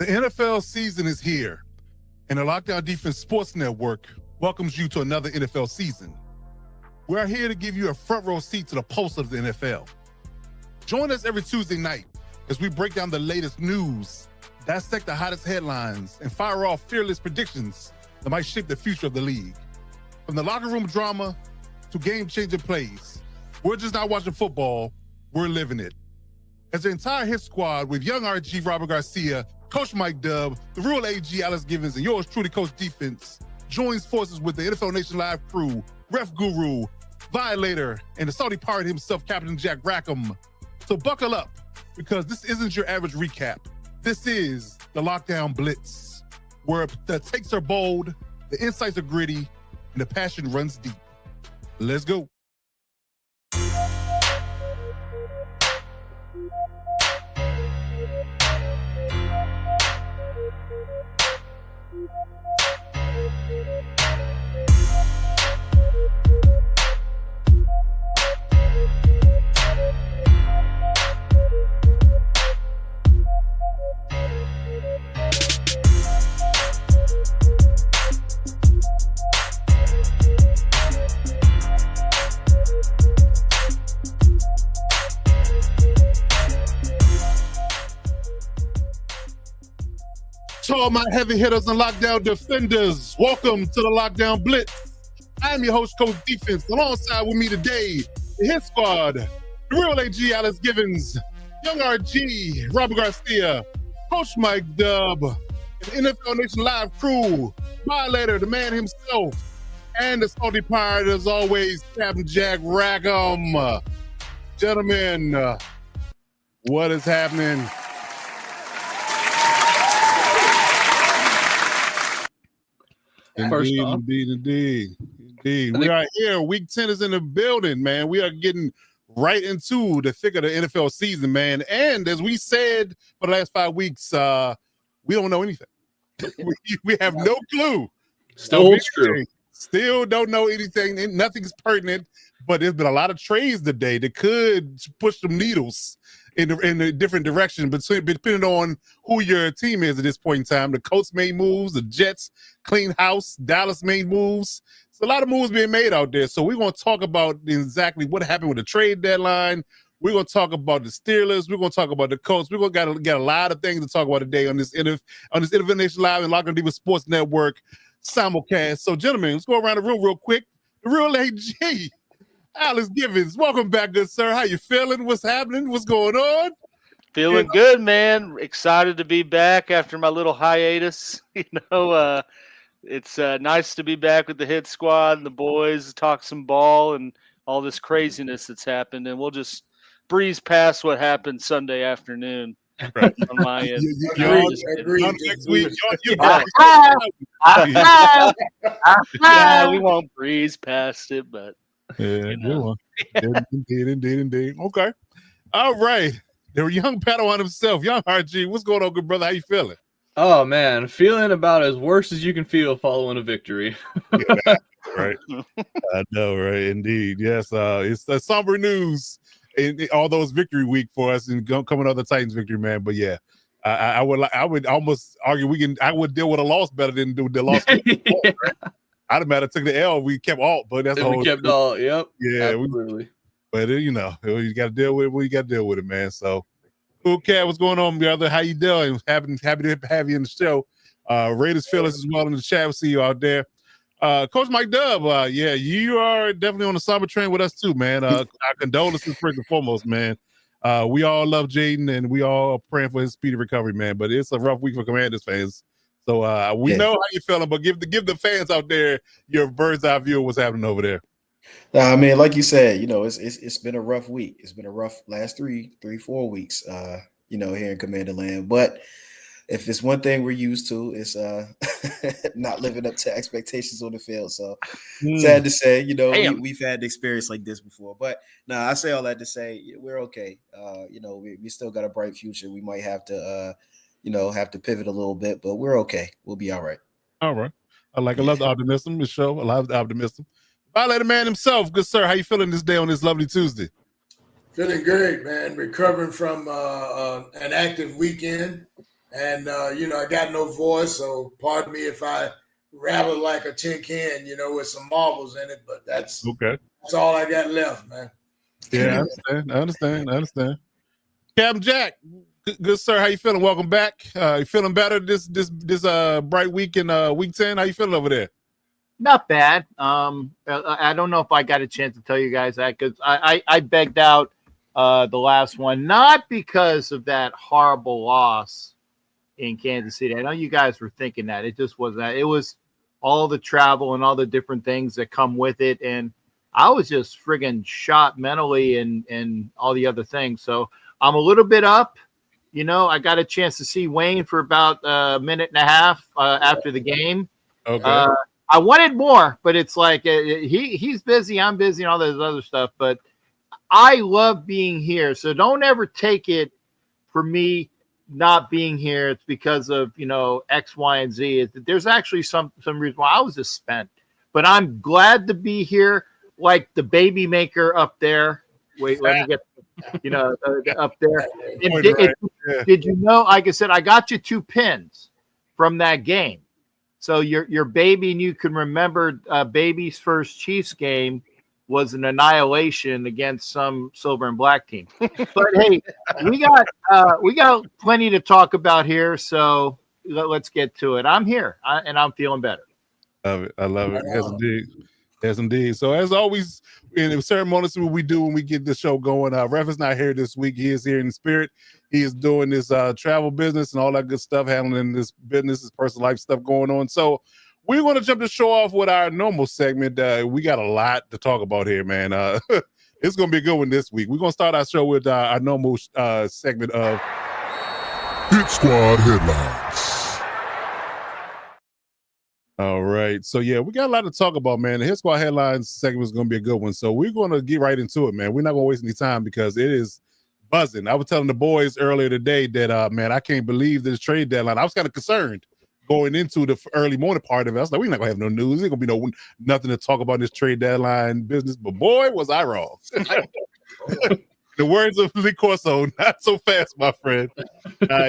The NFL season is here, and the Lockdown Defense Sports Network welcomes you to another NFL season. We are here to give you a front row seat to the pulse of the NFL. Join us every Tuesday night as we break down the latest news, dissect the hottest headlines, and fire off fearless predictions that might shape the future of the league. From the locker room drama to game-changing plays, we're just not watching football, we're living it. As the entire hit squad with young RG Robert Garcia, Coach Mike Dubb, the real AG Alex Givens, and yours truly, Coach Defense, joins forces with the NFL Nation Live crew, Ref Guru, Violator, and the Saudi pirate himself, Captain Jack Rackham. So buckle up, because this isn't your average recap. This is the Lockdown Blitz, where the takes are bold, the insights are gritty, and the passion runs deep. Let's go. To all my heavy hitters and lockdown defenders, welcome to the Lockdown Blitz. I'm your host, Coach Defense. Alongside with me today, the hit squad, the real AG Alex Givens, young RG Robert Garcia, Coach Mike Dubb, and the NFL Nation Live crew, Violator, the man himself, and the salty pirate, as always, Captain Jack Rackham. Gentlemen, what is happening? Indeed. We are here. Week 10 is in the building, man. We are getting right into the thick of the NFL season, man. And as we said for the last 5 weeks, we don't know anything. we have no clue. Still holds true. Still don't know anything. Nothing's pertinent, but there's been a lot of trades today that could push some needles in a different direction, but depending on who your team is at this point in time. The Colts made moves, the Jets clean house, Dallas made moves. It's a lot of moves being made out there. So we're going to talk about exactly what happened with the trade deadline. We're going to talk about the Steelers. We're going to talk about the Colts. We're going to get a lot of things to talk about today on this NFL Nation Live and Lockdown Defense Sports Network simulcast. So, gentlemen, let's go around the room real quick. The real AG, Alex Givens, welcome back, good sir. How you feeling? What's happening? What's going on? Feeling good, man. Excited to be back after my little hiatus. It's nice to be back with the hit squad and the boys, talk some ball and all this craziness that's happened. And we'll just breeze past what happened Sunday afternoon. Right. On my end. Next week, we won't breeze past it, but Indeed. Okay. All right. The young Padawan himself, young RG. What's going on, good brother? How you feeling? Oh, man. Feeling about as worse as you can feel following a victory. Right. I know, right? Indeed. Yes. It's somber news in all those victory week for us and coming out the Titans victory, man. But yeah, I would almost argue I would deal with a loss better than do the loss. Right? I'd have matter took the L. We kept alt, but that's we kept all. Yep. Yeah. Absolutely. But you got to deal with it. You got to deal with it, man. So, cool, Cat. What's going on, brother? How you doing? Happy to have you in the show. Raiders Phyllis as well in the chat. We'll see you out there. Coach Mike Dubb, you are definitely on the summer train with us too, man. Our condolences first and foremost, man. We all love Jaden and we all are praying for his speedy recovery, man. But it's a rough week for Commanders fans. So we know how you're feeling, but give the fans out there your bird's eye view of what's happening over there. I mean, like you said, it's been a rough week. It's been a rough last 4 weeks, here in Commander Land. But if it's one thing we're used to, it's not living up to expectations on the field. So sad to say, we've had the experience like this before. But no, I say all that to say we're okay. We still got a bright future. We might have to pivot a little bit, but we're okay. We'll be all right. All right. I love the optimism. The show. I love the optimism. Violator man himself, good sir. How you feeling this day on this lovely Tuesday? Feeling great, man. Recovering from an active weekend. And, I got no voice, so pardon me if I rattle like a tin can, with some marbles in it, but that's all I got left, man. Yeah, I understand. Captain Jack, good sir, how you feeling? Welcome back. You feeling better this bright week in week 10? How you feeling over there? Not bad. I don't know if I got a chance to tell you guys that because I begged out the last one, not because of that horrible loss in Kansas City. I know you guys were thinking that. It just wasn't that. It was all the travel and all the different things that come with it. And I was just friggin' shot mentally and all the other things. So I'm a little bit up. I got a chance to see Wayne for about a minute and a half after the game. Okay. I wanted more, but it's like he's busy, I'm busy, and all this other stuff. But I love being here. So don't ever take it for me not being here. It's because of, X, Y, and Z. There's actually some reason why I was just spent. But I'm glad to be here, like the baby maker up there. Wait, let me get, up there. Did you know, like I said, I got you 2 pins from that game. So your baby, and you can remember baby's first Chiefs game was an annihilation against some silver and black team. But hey, we got plenty to talk about here, so let's get to it. I'm here, and I'm feeling better. I love it. Yes, indeed. So as always, in the ceremonies we do when we get the show going, Ref is not here this week. He is here in spirit. He is doing this travel business and all that good stuff, handling this business, his personal life stuff going on. So we're going to jump the show off with our normal segment. We got a lot to talk about here, man. It's going to be a good one this week. We're going to start our show with our normal segment of Hit Squad Headlines. All right. So, yeah, we got a lot to talk about, man. The Hit Squad Headlines segment is going to be a good one. So we're going to get right into it, man. We're not going to waste any time because it is buzzing. I was telling the boys earlier today that, man, I can't believe this trade deadline. I was kind of concerned going into the early morning part of it. I was like, we're not going to have no news. There's going to be nothing to talk about in this trade deadline business. But, boy, was I wrong. The words of Lee Corso, not so fast, my friend.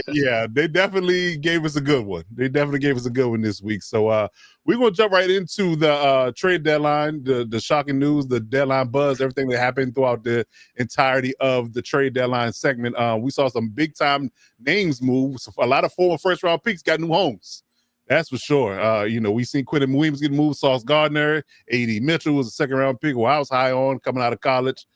Yeah, they definitely gave us a good one. This week. So we're going to jump right into the trade deadline, the shocking news, the deadline buzz, everything that happened throughout the entirety of the trade deadline segment. We saw some big-time names move. So a lot of former first-round picks got new homes. That's for sure. We seen Quentin Williams get moved, Sauce Gardner, A.D. Mitchell was a second-round pick who I was high on coming out of college.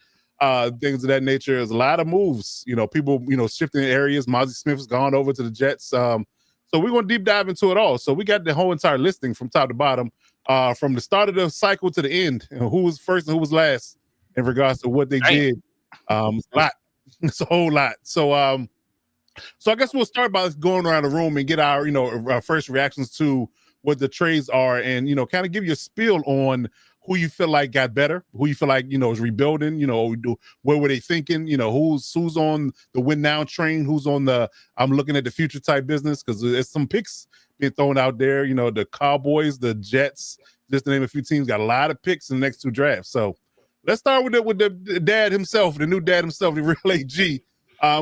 Things of that nature. There's a lot of moves, people, shifting areas. Mozzie Smith has gone over to the Jets. So we're going to deep dive into it all. So we got the whole entire listing from top to bottom, from the start of the cycle to the end, and who was first and who was last in regards to what they did. It's a lot. It's a whole lot. So I guess we'll start by going around the room and get our, our first reactions to what the trades are and, kind of give you a spiel on who you feel like got better, who you feel like, is rebuilding, what were they thinking, who's on the win now train, who's on the I'm looking at the future type business, because there's some picks being thrown out there, the Cowboys, the Jets, just to name a few teams, got a lot of picks in the next 2 drafts. So let's start with the dad himself, the new dad himself, the real AG.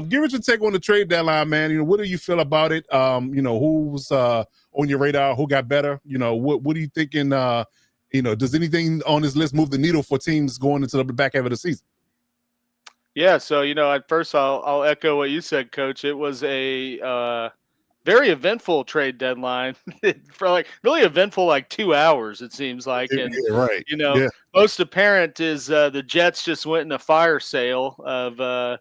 Give us your take on the trade deadline, man. What do you feel about it? Who's on your radar, who got better? What are you thinking? Does anything on this list move the needle for teams going into the back half of the season? Yeah, so at first I'll echo what you said, Coach. It was a very eventful trade deadline for really eventful 2 hours. It seems like, and yeah, right. Most apparent is the Jets just went in a fire sale of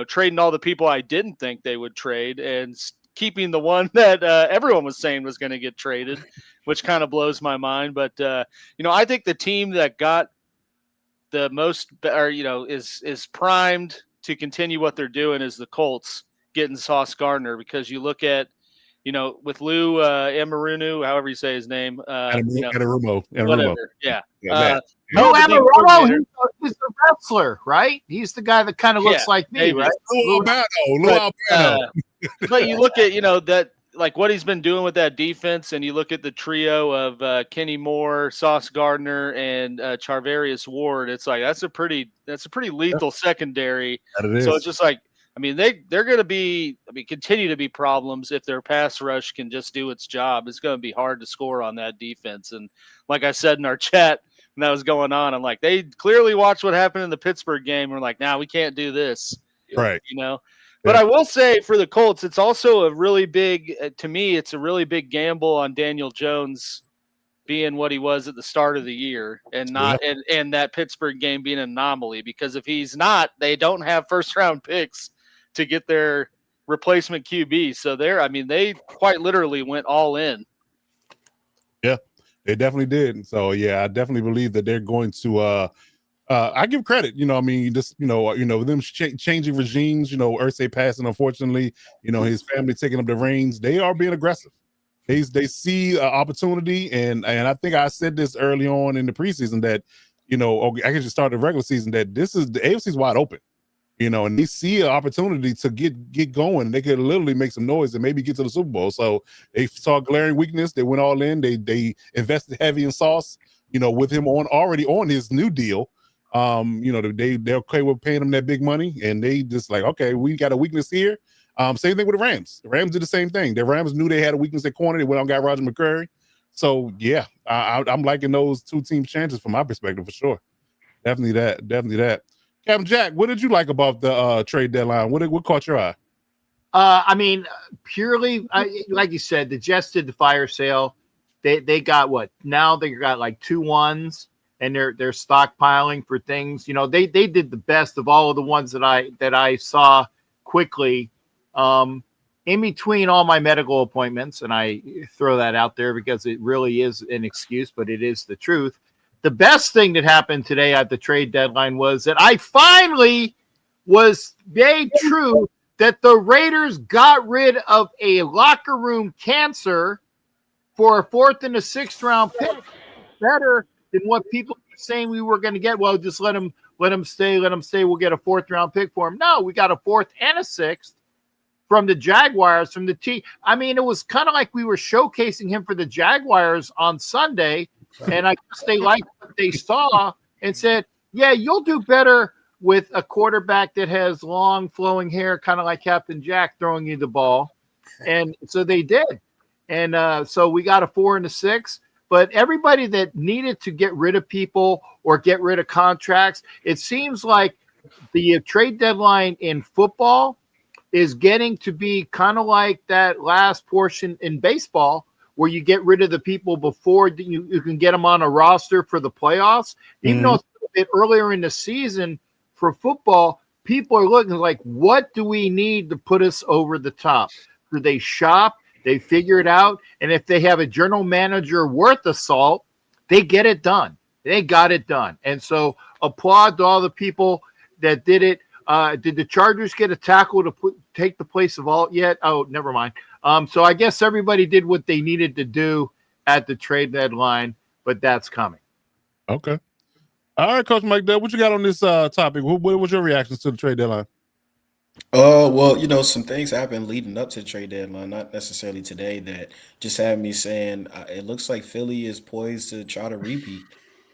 trading all the people I didn't think they would trade and keeping the one that everyone was saying was going to get traded, which kind of blows my mind. But, I think the team that got the most, is primed to continue what they're doing is the Colts getting Sauce Gardner, because you look at, with Lou Anarumo, however you say his name. Anarumo. Whatever. Yeah. Lou Anarumo, he's the wrestler, right? He's the guy that kind of looks like me, right? Lou Albano. But you look at, that what he's been doing with that defense, and you look at the trio of Kenny Moore, Sauce Gardner, and Charvarius Ward. It's that's a pretty lethal secondary. That it is. So it's just I mean, they're going to be, continue to be problems if their pass rush can just do its job. It's going to be hard to score on that defense. And like I said in our chat when that was going on, I'm like, they clearly watched what happened in the Pittsburgh game. We're like, we can't do this. Right. But I will say for the Colts, it's also a really big, to me, it's a really big gamble on Daniel Jones being what he was at the start of the year and and that Pittsburgh game being an anomaly, because if he's not, they don't have first round picks to get their replacement QB. So they quite literally went all in. Yeah, they definitely did. And so, I definitely believe that they're going to, I give credit, with them changing regimes, Irsay passing, unfortunately, his family taking up the reins. They are being aggressive. They see opportunity. And I think I said this early on in the preseason that, I can just start the regular season, that the AFC's wide open. And they see an opportunity to get going. They could literally make some noise and maybe get to the Super Bowl. So they saw glaring weakness. They went all in. They invested heavy in Sauce, with him already on his new deal. They're okay with paying him that big money, and they just like, okay, we got a weakness here. Same thing with the Rams. The Rams did the same thing. The Rams knew they had a weakness at corner. They went out and got Roger McCreary. So I'm liking those two team chances from my perspective for sure. Definitely that. Captain Jack, what did you like about the trade deadline? What caught your eye? Purely, like you said, the Jets did the fire sale. They got what? Now they got like 2 1s, and they're stockpiling for things. They did the best of all of the ones that I saw quickly. In between all my medical appointments, and I throw that out there because it really is an excuse, but it is the truth. The best thing that happened today at the trade deadline was that I finally was made true that the Raiders got rid of a locker room cancer for a 4th and a 6th round pick. Better than what people were saying we were going to get. Well, just let him stay. We'll get a 4th round pick for him. No, we got a 4th and a 6th from the Jaguars, from the team. It was kind of like we were showcasing him for the Jaguars on Sunday. And I guess they liked what they saw and said, yeah, you'll do better with a quarterback that has long flowing hair, kind of like Captain Jack throwing you the ball. And so they did. And so we got a 4 and a 6. But everybody that needed to get rid of people or get rid of contracts, it seems like the trade deadline in football is getting to be kind of like that last portion in baseball, where you get rid of the people before you can get them on a roster for the playoffs. Even though it's a bit earlier in the season for football, people are looking like, what do we need to put us over the top? Do they shop? They figure it out. And if they have a general manager worth of salt, they get it done. They got it done. And so applaud to all the people that did it. Did the Chargers get a tackle to take the place of Alt yet? Oh, never mind. So I guess everybody did what they needed to do at the trade deadline, but that's coming. Okay. All right, Coach Mike Dell, what you got on this topic? What was your reactions to the trade deadline? Well, some things happened leading up to the trade deadline, not necessarily today, that just had me saying it looks like Philly is poised to try to repeat.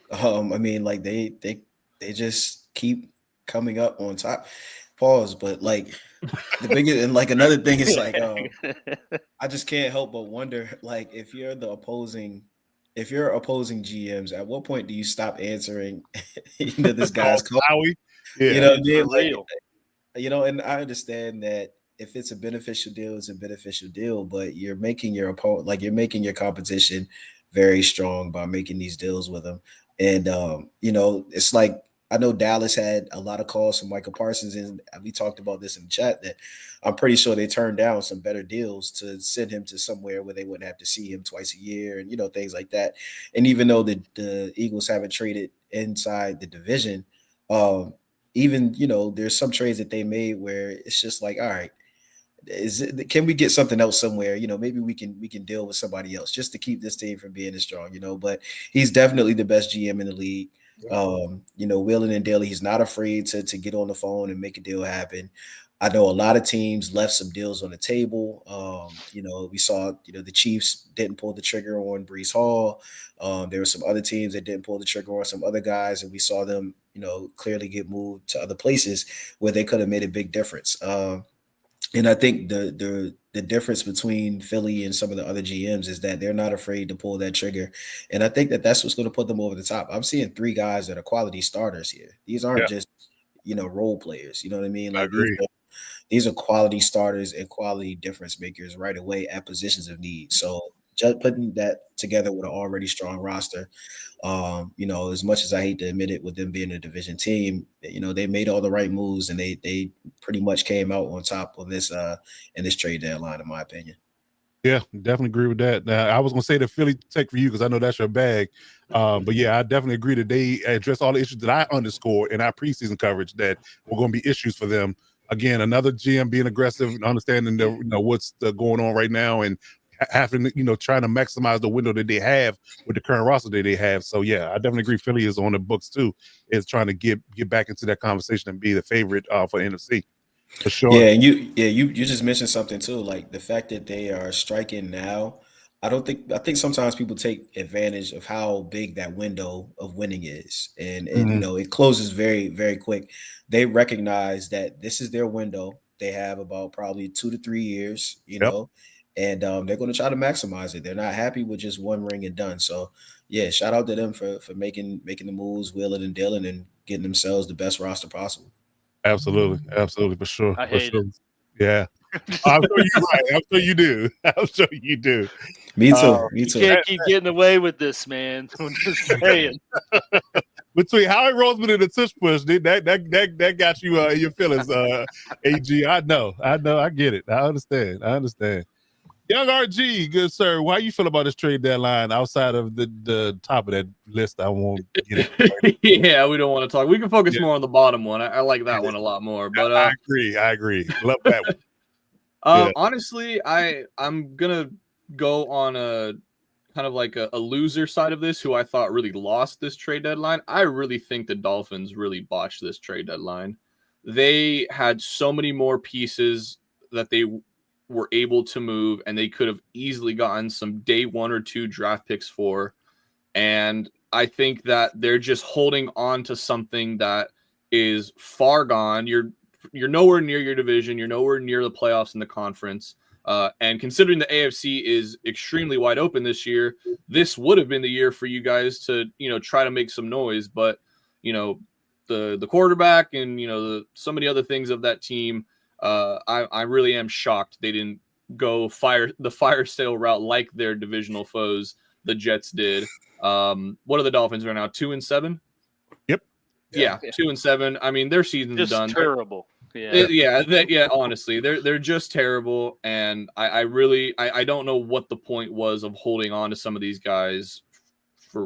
They just keep coming up on top. Pause, but like the biggest and like another thing is like I just can't help but wonder, like, if you're opposing GMs, at what point do you stop answering this guy's call? And I understand that if it's a beneficial deal, it's a beneficial deal, but you're making your opponent, like, you're making your competition very strong by making these deals with them. And it's like, I know Dallas had a lot of calls from Michael Parsons, and we talked about this in the chat, that I'm pretty sure they turned down some better deals to send him to somewhere where they wouldn't have to see him twice a year and, things like that. And even though the Eagles haven't traded inside the division, there's some trades that they made where it's just like, all right, can we get something else somewhere? Maybe we can deal with somebody else just to keep this team from being as strong, but he's definitely the best GM in the league. Wheeling and Daly, he's not afraid to get on the phone and make a deal happen. I know a lot of teams left some deals on the table. We saw, the Chiefs didn't pull the trigger on Breece Hall. There were some other teams that didn't pull the trigger on some other guys, and we saw them, clearly get moved to other places where they could have made a big difference. And I think the difference between Philly and some of the other GMs is that they're not afraid to pull that trigger. And I think that that's what's going to put them over the top. I'm seeing 3 guys that are quality starters here. These aren't just, role players. You know what I mean? I agree. These are quality starters and quality difference makers right away at positions of need. So just putting that together with an already strong roster, as much as I hate to admit it, with them being a division team, they made all the right moves and they pretty much came out on top of this in this trade deadline, in my opinion. Yeah, definitely agree with that. Now, I was going to say the Philly take for you because I know that's your bag. But yeah, I definitely agree that they address all the issues that I underscored in our preseason coverage that were going to be issues for them. Again, another GM being aggressive and understanding what's going on right now and having, trying to maximize the window that they have with the current roster that they have. So yeah, I definitely agree. Philly is on the books too, is trying to get back into that conversation and be the favorite for NFC. For sure. Yeah, and you just mentioned something too, like the fact that they are striking now. I think sometimes people take advantage of how big that window of winning is, and it closes very, very quick. They recognize that this is their window. They have about probably 2 to 3 years, and they're going to try to maximize it. They're not happy with just one ring and done. So yeah, shout out to them for making the moves, Wheeling and Dillon, and getting themselves the best roster possible. Absolutely, for sure. I hate it. Yeah. I'm sure you're right. I'm sure you do. I'm sure you do. Me too. You can't keep getting away with this, man. I'm just saying. Between Howie Roseman and the tush push, that got you in your feelings, AG. I know. I get it. I understand. Young RG, good sir. How you feel about this trade deadline outside of the top of that list? I won't get it. Yeah, we don't want to talk. We can focus more on the bottom one. I like that one a lot more. But I agree. Love that one. Honestly, I'm gonna go on a kind of like a loser side of this, who I thought really lost this trade deadline. I really think the Dolphins really botched this trade deadline. They had so many more pieces that they were able to move, and they could have easily gotten some day 1 or 2 draft picks for. And I think that they're just holding on to something that is far gone. You're nowhere near your division. You're nowhere near the playoffs in the conference. And considering the AFC is extremely wide open this year, this would have been the year for you guys to, try to make some noise. But, the quarterback and, so many other things of that team, I really am shocked they didn't go the fire sale route like their divisional foes, the Jets, did. What are the Dolphins right now? 2-7? Yep. Yeah, 2-7. I mean, their season's just done. terrible. Honestly, they're just terrible, and I don't know what the point was of holding on to some of these guys.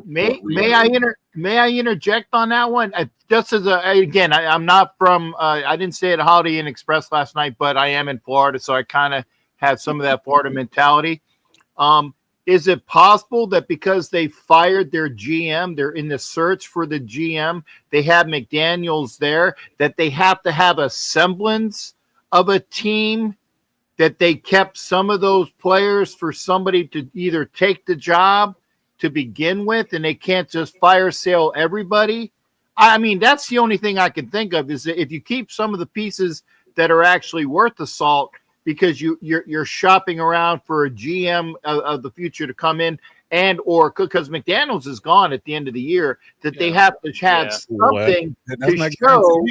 May I interject on that one? Just as I'm not from. I didn't stay at Holiday Inn Express last night, but I am in Florida, so I kind of have some of that Florida mentality. Is it possible that because they fired their GM, they're in the search for the GM, they have McDaniels there, that they have to have a semblance of a team, that they kept some of those players for somebody to either take the job to begin with, and they can't just fire sale everybody? I mean, that's the only thing I can think of, is that if you keep some of the pieces that are actually worth the salt, because you're shopping around for a GM of the future to come in, and or because McDaniels is gone at the end of the year, that they have to have something to show.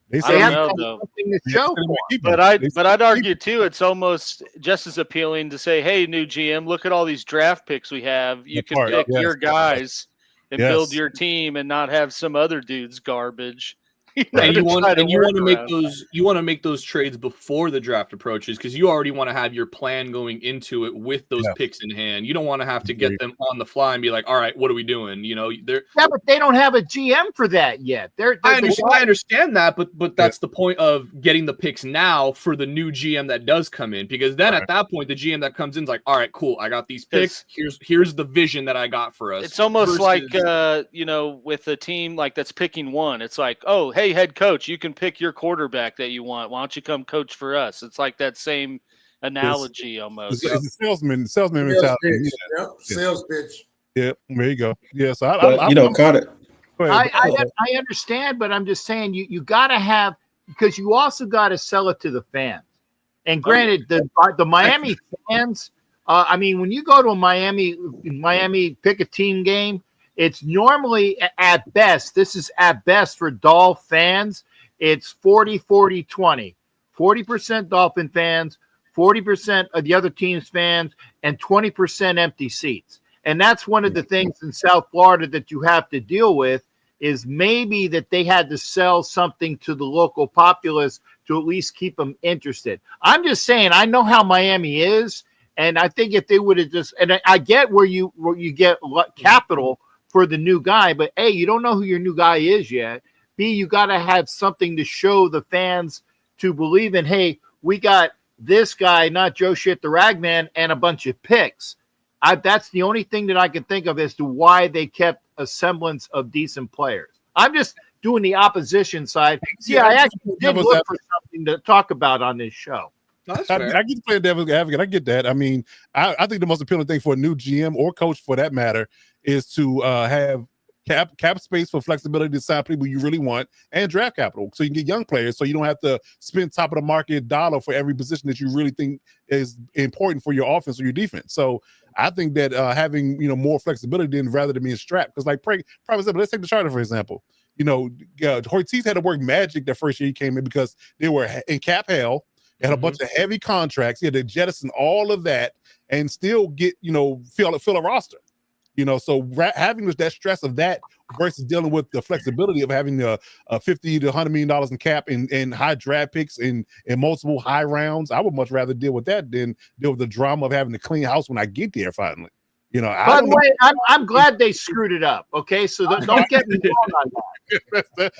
They I don't know, something to show. But I'd argue too, it's almost just as appealing to say, hey, new GM, look at all these draft picks we have. You can pick your guys and build your team and not have some other dude's garbage. And you want to make those trades before the draft approaches because you already want to have your plan going into it with those picks in hand. You don't want to have to get them on the fly and be like, all right, what are we doing? You know, but they don't have a GM for that yet. I understand that, but that's the point of getting the picks now for the new GM that does come in, because then at that point the GM that comes in is like, all right, cool, I got these picks. Here's the vision that I got for us. It's almost like with a team like that's picking one. It's like, oh, hey, head coach, you can pick your quarterback that you want. Why don't you come coach for us? It's like that same analogy almost. It's a salesman mentality. Sales pitch. Yep, there you go. Yeah, so I understand, but I'm just saying you got to have, because you also got to sell it to the fans. And granted, the Miami fans, I mean, when you go to a Miami pick a team game, it's normally at best, this is at best for Dolph fans, it's 40-40-20. 40% Dolphin fans, 40% of the other team's fans, and 20% empty seats. And that's one of the things in South Florida that you have to deal with, is maybe that they had to sell something to the local populace to at least keep them interested. I'm just saying, I know how Miami is, and I think if they would have just, and I get where you get capital for the new guy, but A, you don't know who your new guy is yet. B, you got to have something to show the fans to believe in, hey, we got this guy, not Joe Shit the Ragman, and a bunch of picks. That's the only thing that I can think of as to why they kept a semblance of decent players. I'm just doing the opposition side. I actually did look for something to talk about on this show. I get to play devil's advocate. I get that. I mean, I think the most appealing thing for a new GM or coach, for that matter, is to have cap space for flexibility to sign people you really want, and draft capital so you can get young players, so you don't have to spend top of the market dollar for every position that you really think is important for your offense or your defense. So I think that having more flexibility rather than being strapped, because like prime example, let's take the Chargers for example. Ortiz had to work magic that first year he came in because they were in cap hell. They had a bunch of heavy contracts. He had to jettison all of that and still get fill a roster. So having that stress of that versus dealing with the flexibility of having a $50 to $100 million in cap and high draft picks and multiple high rounds, I would much rather deal with that than deal with the drama of having to clean house when I get there finally. By the way, I'm glad they screwed it up. Okay, so don't get me wrong on that.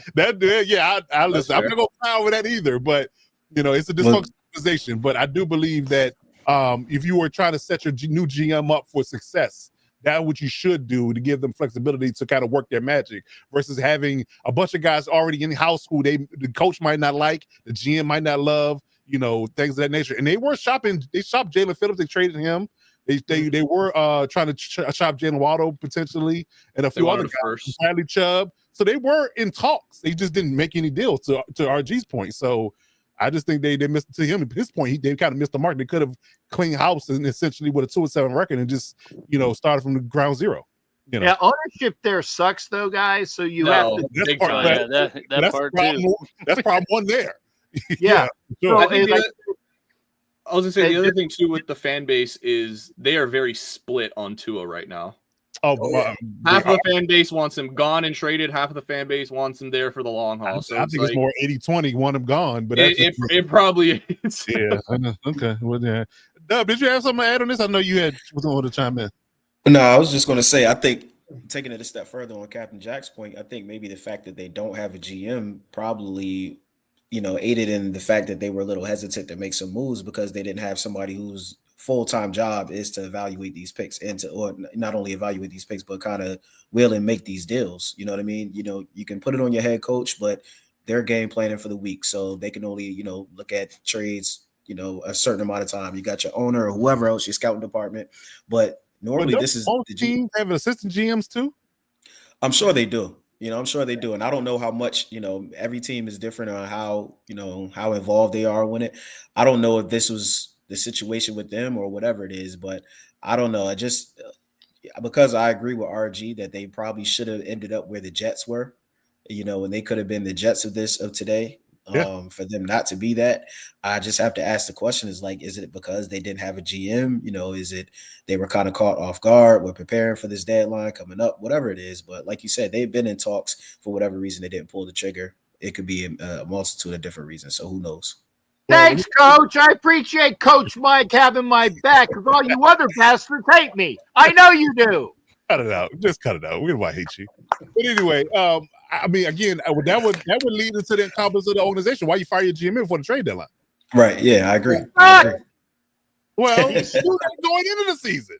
I listen. I'm not gonna file with that either, but it's a dysfunctional organization. But I do believe that if you were trying to set your new GM up for success, that's what you should do to give them flexibility to kind of work their magic versus having a bunch of guys already in house who the coach might not like, the GM might not love, things of that nature. And they were shopping. They shopped Jalen Phillips. They traded him. They were trying to shop Jalen Waddle potentially, and a few other guys, Bradley Chubb. So they were in talks. They just didn't make any deals to RG's point. So I just think they missed, to him at his point, they kind of missed the mark. They could have cleaned house and essentially with a 2-7 record and just started from the ground zero. Yeah, ownership there sucks though, guys. So you have to. That's part two. That's problem one there. Yeah. Sure. I was gonna say the other thing too with the fan base is they are very split on Tua right now. Half of the fan base wants him gone and traded. Half of the fan base wants him there for the long haul. So I think it's more 80-20, want him gone. But it probably is. Yeah. I know. Okay. Well, yeah. Dub, did you have something to add on this? I know you was going to chime in. No, I was just going to say, I think taking it a step further on Captain Jack's point, I think maybe the fact that they don't have a GM probably, aided in the fact that they were a little hesitant to make some moves because they didn't have somebody whose full-time job is to evaluate these picks or not only evaluate these picks, but kind of will and make these deals. You know what I mean? You can put it on your head coach, but they're game planning for the week. So they can only, look at trades, a certain amount of time. You got your owner or whoever else, your scouting department. But normally this is the team have assistant GMs too. I'm sure they do. I'm sure they do. And I don't know how much, every team is different on how, how involved they are in it. I don't know if this was the situation with them or whatever it is, but I don't know. I just, because I agree with RG that they probably should have ended up where the Jets were, and they could have been the Jets of today. For them not to be that, I just have to ask the question is it because they didn't have a GM? Is it they were kind of caught off guard? We're preparing for this deadline coming up, whatever it is. But like you said, they've been in talks. For whatever reason, they didn't pull the trigger. it could be a multitude of different reasons. So who knows? Thanks, Coach. I appreciate Coach Mike having my back because all you other bastards hate me. I know you do. Cut it out. Just cut it out. We don't hate you. But anyway, I mean, again, that would lead into the incompetence of the organization. Why you fire your GM before the trade deadline? Right. Yeah, I agree. Well, they knew that going into the season.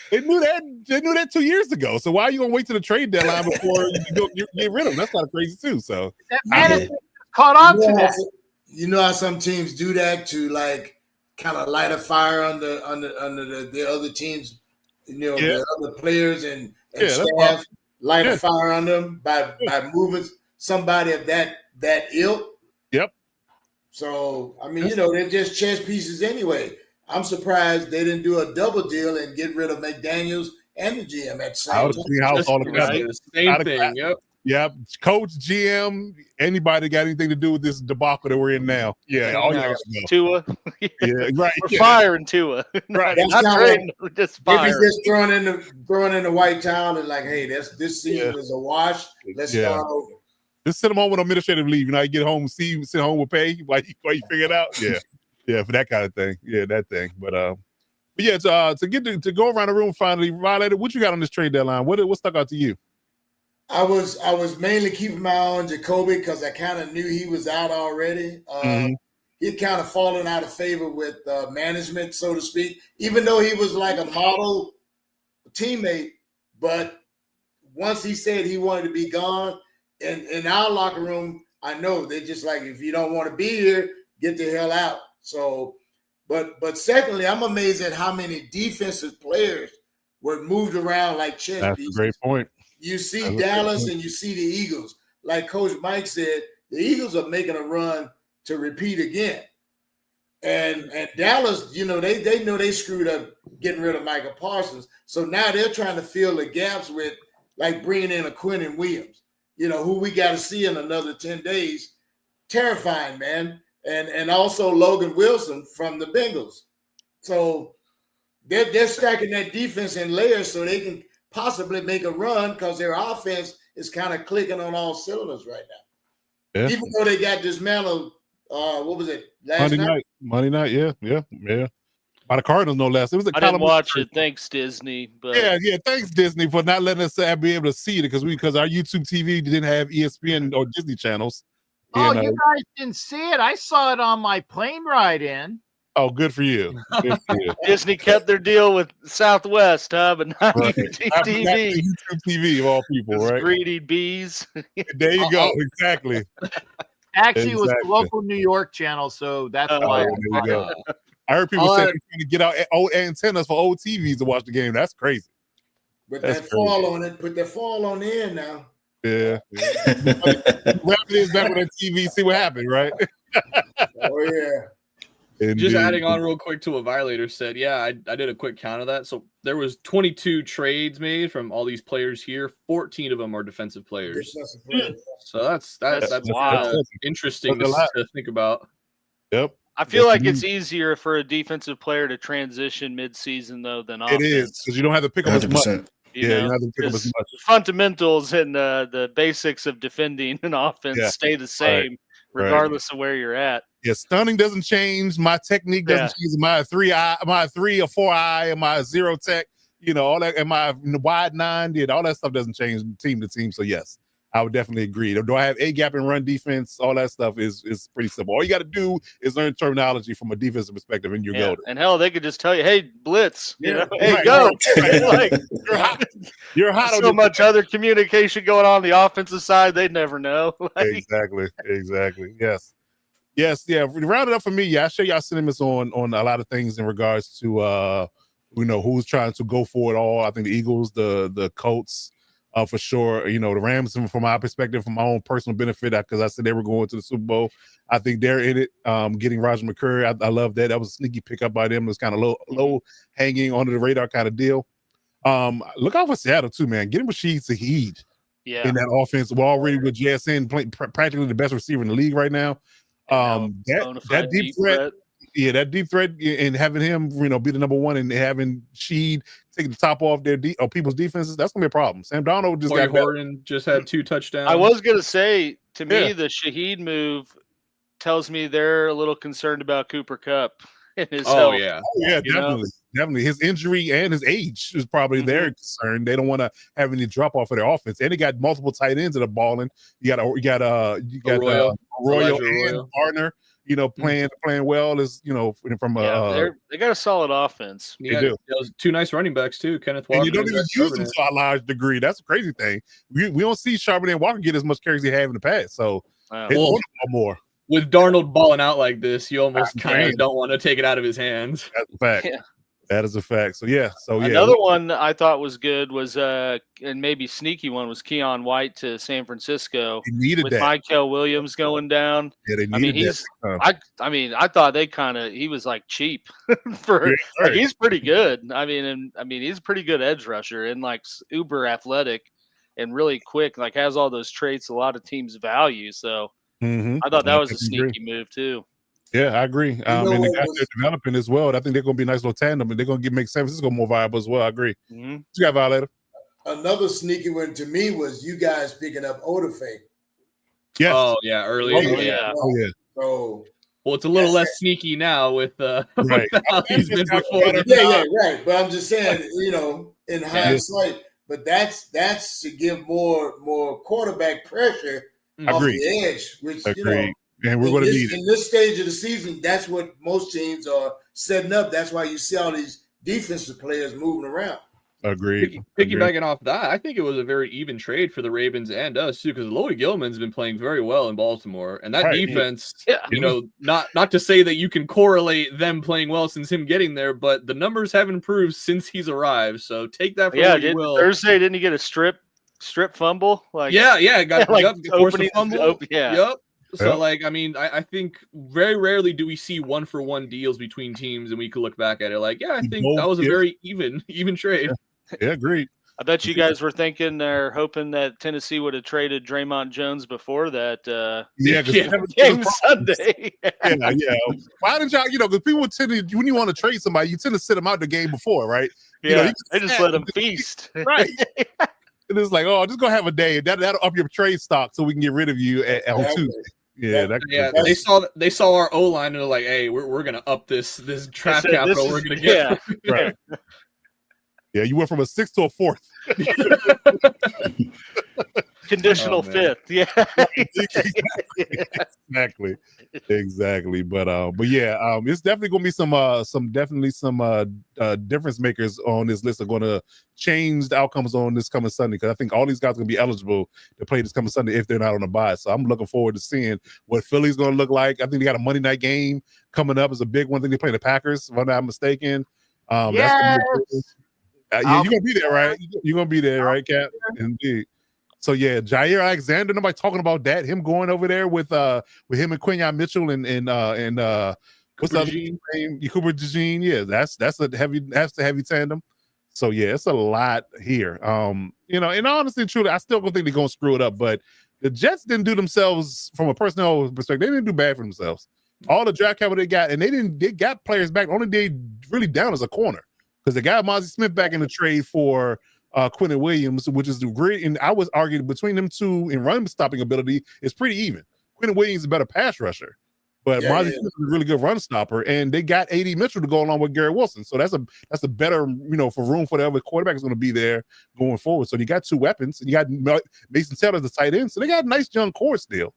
They knew that 2 years ago. So why are you gonna wait to the trade deadline before you get rid of them? That's kind of crazy too. So that man caught on to that. You know how some teams do that to like kind of light a fire under the other teams, the other players and staff, light a fire on them by moving somebody of that ilk. Yep. So I mean, they're just chess pieces anyway. I'm surprised they didn't do a double deal and get rid of McDaniels and the GM at the same time. All together. Same thing. Yep. Yep, coach, GM, anybody got anything to do with this debacle that we're in now? Yeah, all you Tua. Yeah, right. We're firing Tua. Right. Just firing. Maybe just throwing in the white towel and like, hey, this season is a wash. Let's start over. Just send them home with administrative leave. You get home, sit home with pay while you figure it out. Yeah, yeah, for that kind of thing. Yeah, that thing. But yeah, to go around the room finally, Violator, what you got on this trade deadline? What stuck out to you? I was mainly keeping my eye on Jacoby because I kind of knew he was out already. He'd kind of fallen out of favor with management, so to speak, even though he was like a model teammate. But once he said he wanted to be gone, in our locker room, I know they're just like, if you don't want to be here, get the hell out. So, but secondly, I'm amazed at how many defensive players were moved around like chess pieces. That's a great point. You see Dallas and you see the Eagles. Like Coach Mike said, the Eagles are making a run to repeat again. And Dallas, they know they screwed up getting rid of Michael Parsons. So now they're trying to fill the gaps with like bringing in a Quentin Williams, who we got to see in another 10 days. Terrifying, man. And also Logan Wilson from the Bengals. So they're stacking that defense in layers so they can possibly make a run because their offense is kind of clicking on all cylinders right now. Yeah. Even though they got dismantled, what was it, last night? Monday night, yeah. By the Cardinals, no less. It was I didn't watch it. Thanks, Disney. But yeah. Thanks, Disney, for not letting us be able to see it because our YouTube TV didn't have ESPN or Disney channels. Oh, you guys didn't see it? I saw it on my plane ride in. Oh, good for you. Good for you. Disney kept their deal with Southwest, but not YouTube TV. YouTube TV of all people, right? Greedy bees. There you go. Exactly. Actually, it was the local New York channel, so that's why. There you go. I heard people say they're trying to get out old antennas for old TVs to watch the game. That's crazy. Put that fall on it. Put that fall on the end now. Yeah. Wrap it back with that TV. See what happened, right? Oh yeah. Indeed. Just adding on real quick to what Violator said. Yeah, I did a quick count of that. So there was 22 trades made from all these players here. 14 of them are defensive players. So that's wow. Interesting to think about. Yep. I feel like it's easier for a defensive player to transition mid-season though than offense. It is because you don't have to pick up as much. You don't have to pick up as much. Fundamentals and the basics of defending an offense stay the same regardless of where you're at. Yeah, stunning doesn't change. My technique doesn't change. My 3 or 4 eye, and my zero tech, all that, and my wide 9, all that stuff doesn't change team to team. So yes, I would definitely agree. Do I have a gap and run defense? All that stuff is pretty simple. All you got to do is learn terminology from a defensive perspective, and you're golden. And hell, they could just tell you, "Hey, blitz, hey, go." Right. Like, you're hot. So much other communication going on the offensive side, they'd never know. Exactly. Yes, yeah. Round it up for me. I share y'all sentiments on a lot of things in regards to who's trying to go for it all. I think the Eagles, the Colts, for sure. The Rams, from my perspective, from my own personal benefit, because I said they were going to the Super Bowl. I think they're in it. Getting Roger McCurry, I love that. That was a sneaky pickup by them. It was kind of low hanging under the radar kind of deal. Look out for Seattle too, man. Getting Rashid Shaheed in that offense. We're already with JSN playing practically the best receiver in the league right now. That deep threat. Yeah, that deep threat and having him, be the number one and having Sheed take the top off people's defenses, that's gonna be a problem. Sam Darnold just Horton just had 2 touchdowns. I was gonna say to me, Yeah. the Shaheed move tells me they're a little concerned about Cooper Kupp and his Oh health. yeah. Oh, yeah, You know? definitely. His injury and his age is probably their concern. They don't want to have any drop off of their offense, and they got multiple tight ends that are balling. You got Arroyo Elijah and Arroyo. Gardner. Playing well as from They got a solid offense. You do. those two nice running backs too, Kenneth Walker. and you don't and even Zach use them Charbonnet. to a large degree. That's a crazy thing. We don't see Charbonnet and Walker get as much carries they have in the past. So Wow. it's Well, one more. With Darnold balling out like this, you almost I'm kind saying. of don't want to take it out of his hands. That's a fact. Yeah. That is a fact. So yeah. Another one I thought was good was and maybe sneaky one was Keon White to San Francisco They needed with that. Michael Williams going down. Yeah, they needed I mean, that. I thought he was like cheap for Yeah, right. he's pretty good. I mean, he's a pretty good edge rusher and like uber athletic and really quick, like has all those traits a lot of teams value. So Mhm. I thought that was a definitely agree. sneaky move too. Yeah, I agree. know And the what guys was- they're developing as well. I think they're going to be a nice little tandem, and they're going to make San Francisco more viable as well. I agree. Mm-hmm. You got Violator? Another sneaky one to me was you guys picking up Odafe. Yes. Oh yeah, early. Oh, yeah. Oh yeah. So Well, it's a little Yes, less sneaky now with Right. with how he's been before. yeah, right. But I'm just saying, in hindsight, but that's to give more quarterback pressure off Agreed. the edge, which Agreed. And we're going to need it. in this stage of the season, that's what most teams are setting up. That's why you see all these defensive players moving around. Agreed. Piggybacking off that, I think it was a very even trade for the Ravens and us too, because Lloyd Gilman's been playing very well in Baltimore, and that Right. defense, Yeah. not to say that you can correlate them playing well since him getting there, but the numbers have improved since he's arrived. So take that for what you will. Thursday didn't he get a strip fumble? Like got like forced a opening fumble. yeah. Yep. So, Yep. I think very rarely do we see 1-for-1 deals between teams, and we could look back at it like, I think that was a very even trade. Yeah, agreed. I bet you guys were thinking or hoping that Tennessee would have traded Draymond Jones before that Yeah, game Sunday. yeah. Why did y'all, because people tend to, when you want to trade somebody, you tend to sit them out the game before, right? Yeah, they just let him feast. Right. And it's like, just go have a day. That'll up your trade stock so we can get rid of you on Exactly. Tuesday. Yeah, They saw our O line and they're like, hey, we're gonna up this draft capital we're gonna get. Yeah. right. Yeah, you went from a 6th to a 4th. Conditional Oh, man. fifth. Yeah. Exactly. But yeah, it's definitely gonna be some difference makers on this list are gonna change the outcomes on this coming Sunday, because I think all these guys are gonna be eligible to play this coming Sunday if they're not on the bye. So I'm looking forward to seeing what Philly's gonna look like. I think they got a Monday night game coming up. It's a big one. I think they play the Packers, if I'm not mistaken. That's gonna be yeah, you're gonna be there, right? You're gonna be there, right, Cap? Indeed. So yeah, Jair Alexander. Nobody talking about that. Him going over there with him and Quinyon Mitchell and what's the other name? Cooper DeJean. Yeah, that's a heavy tandem. So yeah, it's a lot here. And honestly, truly, I still don't think they're gonna screw it up. But the Jets didn't do themselves from a personnel perspective. They didn't do bad for themselves. All the draft capital they got, and they got players back. Only they really down as a corner, because they got Mozzie Smith back in the trade for Quentin Williams, which is great. And I was arguing between them two in run stopping ability, it's pretty even. Quentin Williams is a better pass rusher, but Mozzie Smith is a really good run stopper. And they got AD Mitchell to go along with Garrett Wilson, so that's a better for room for the other quarterback is going to be there going forward. So you got two weapons, and you got Mason Taylor as the tight end, so they got a nice young core still.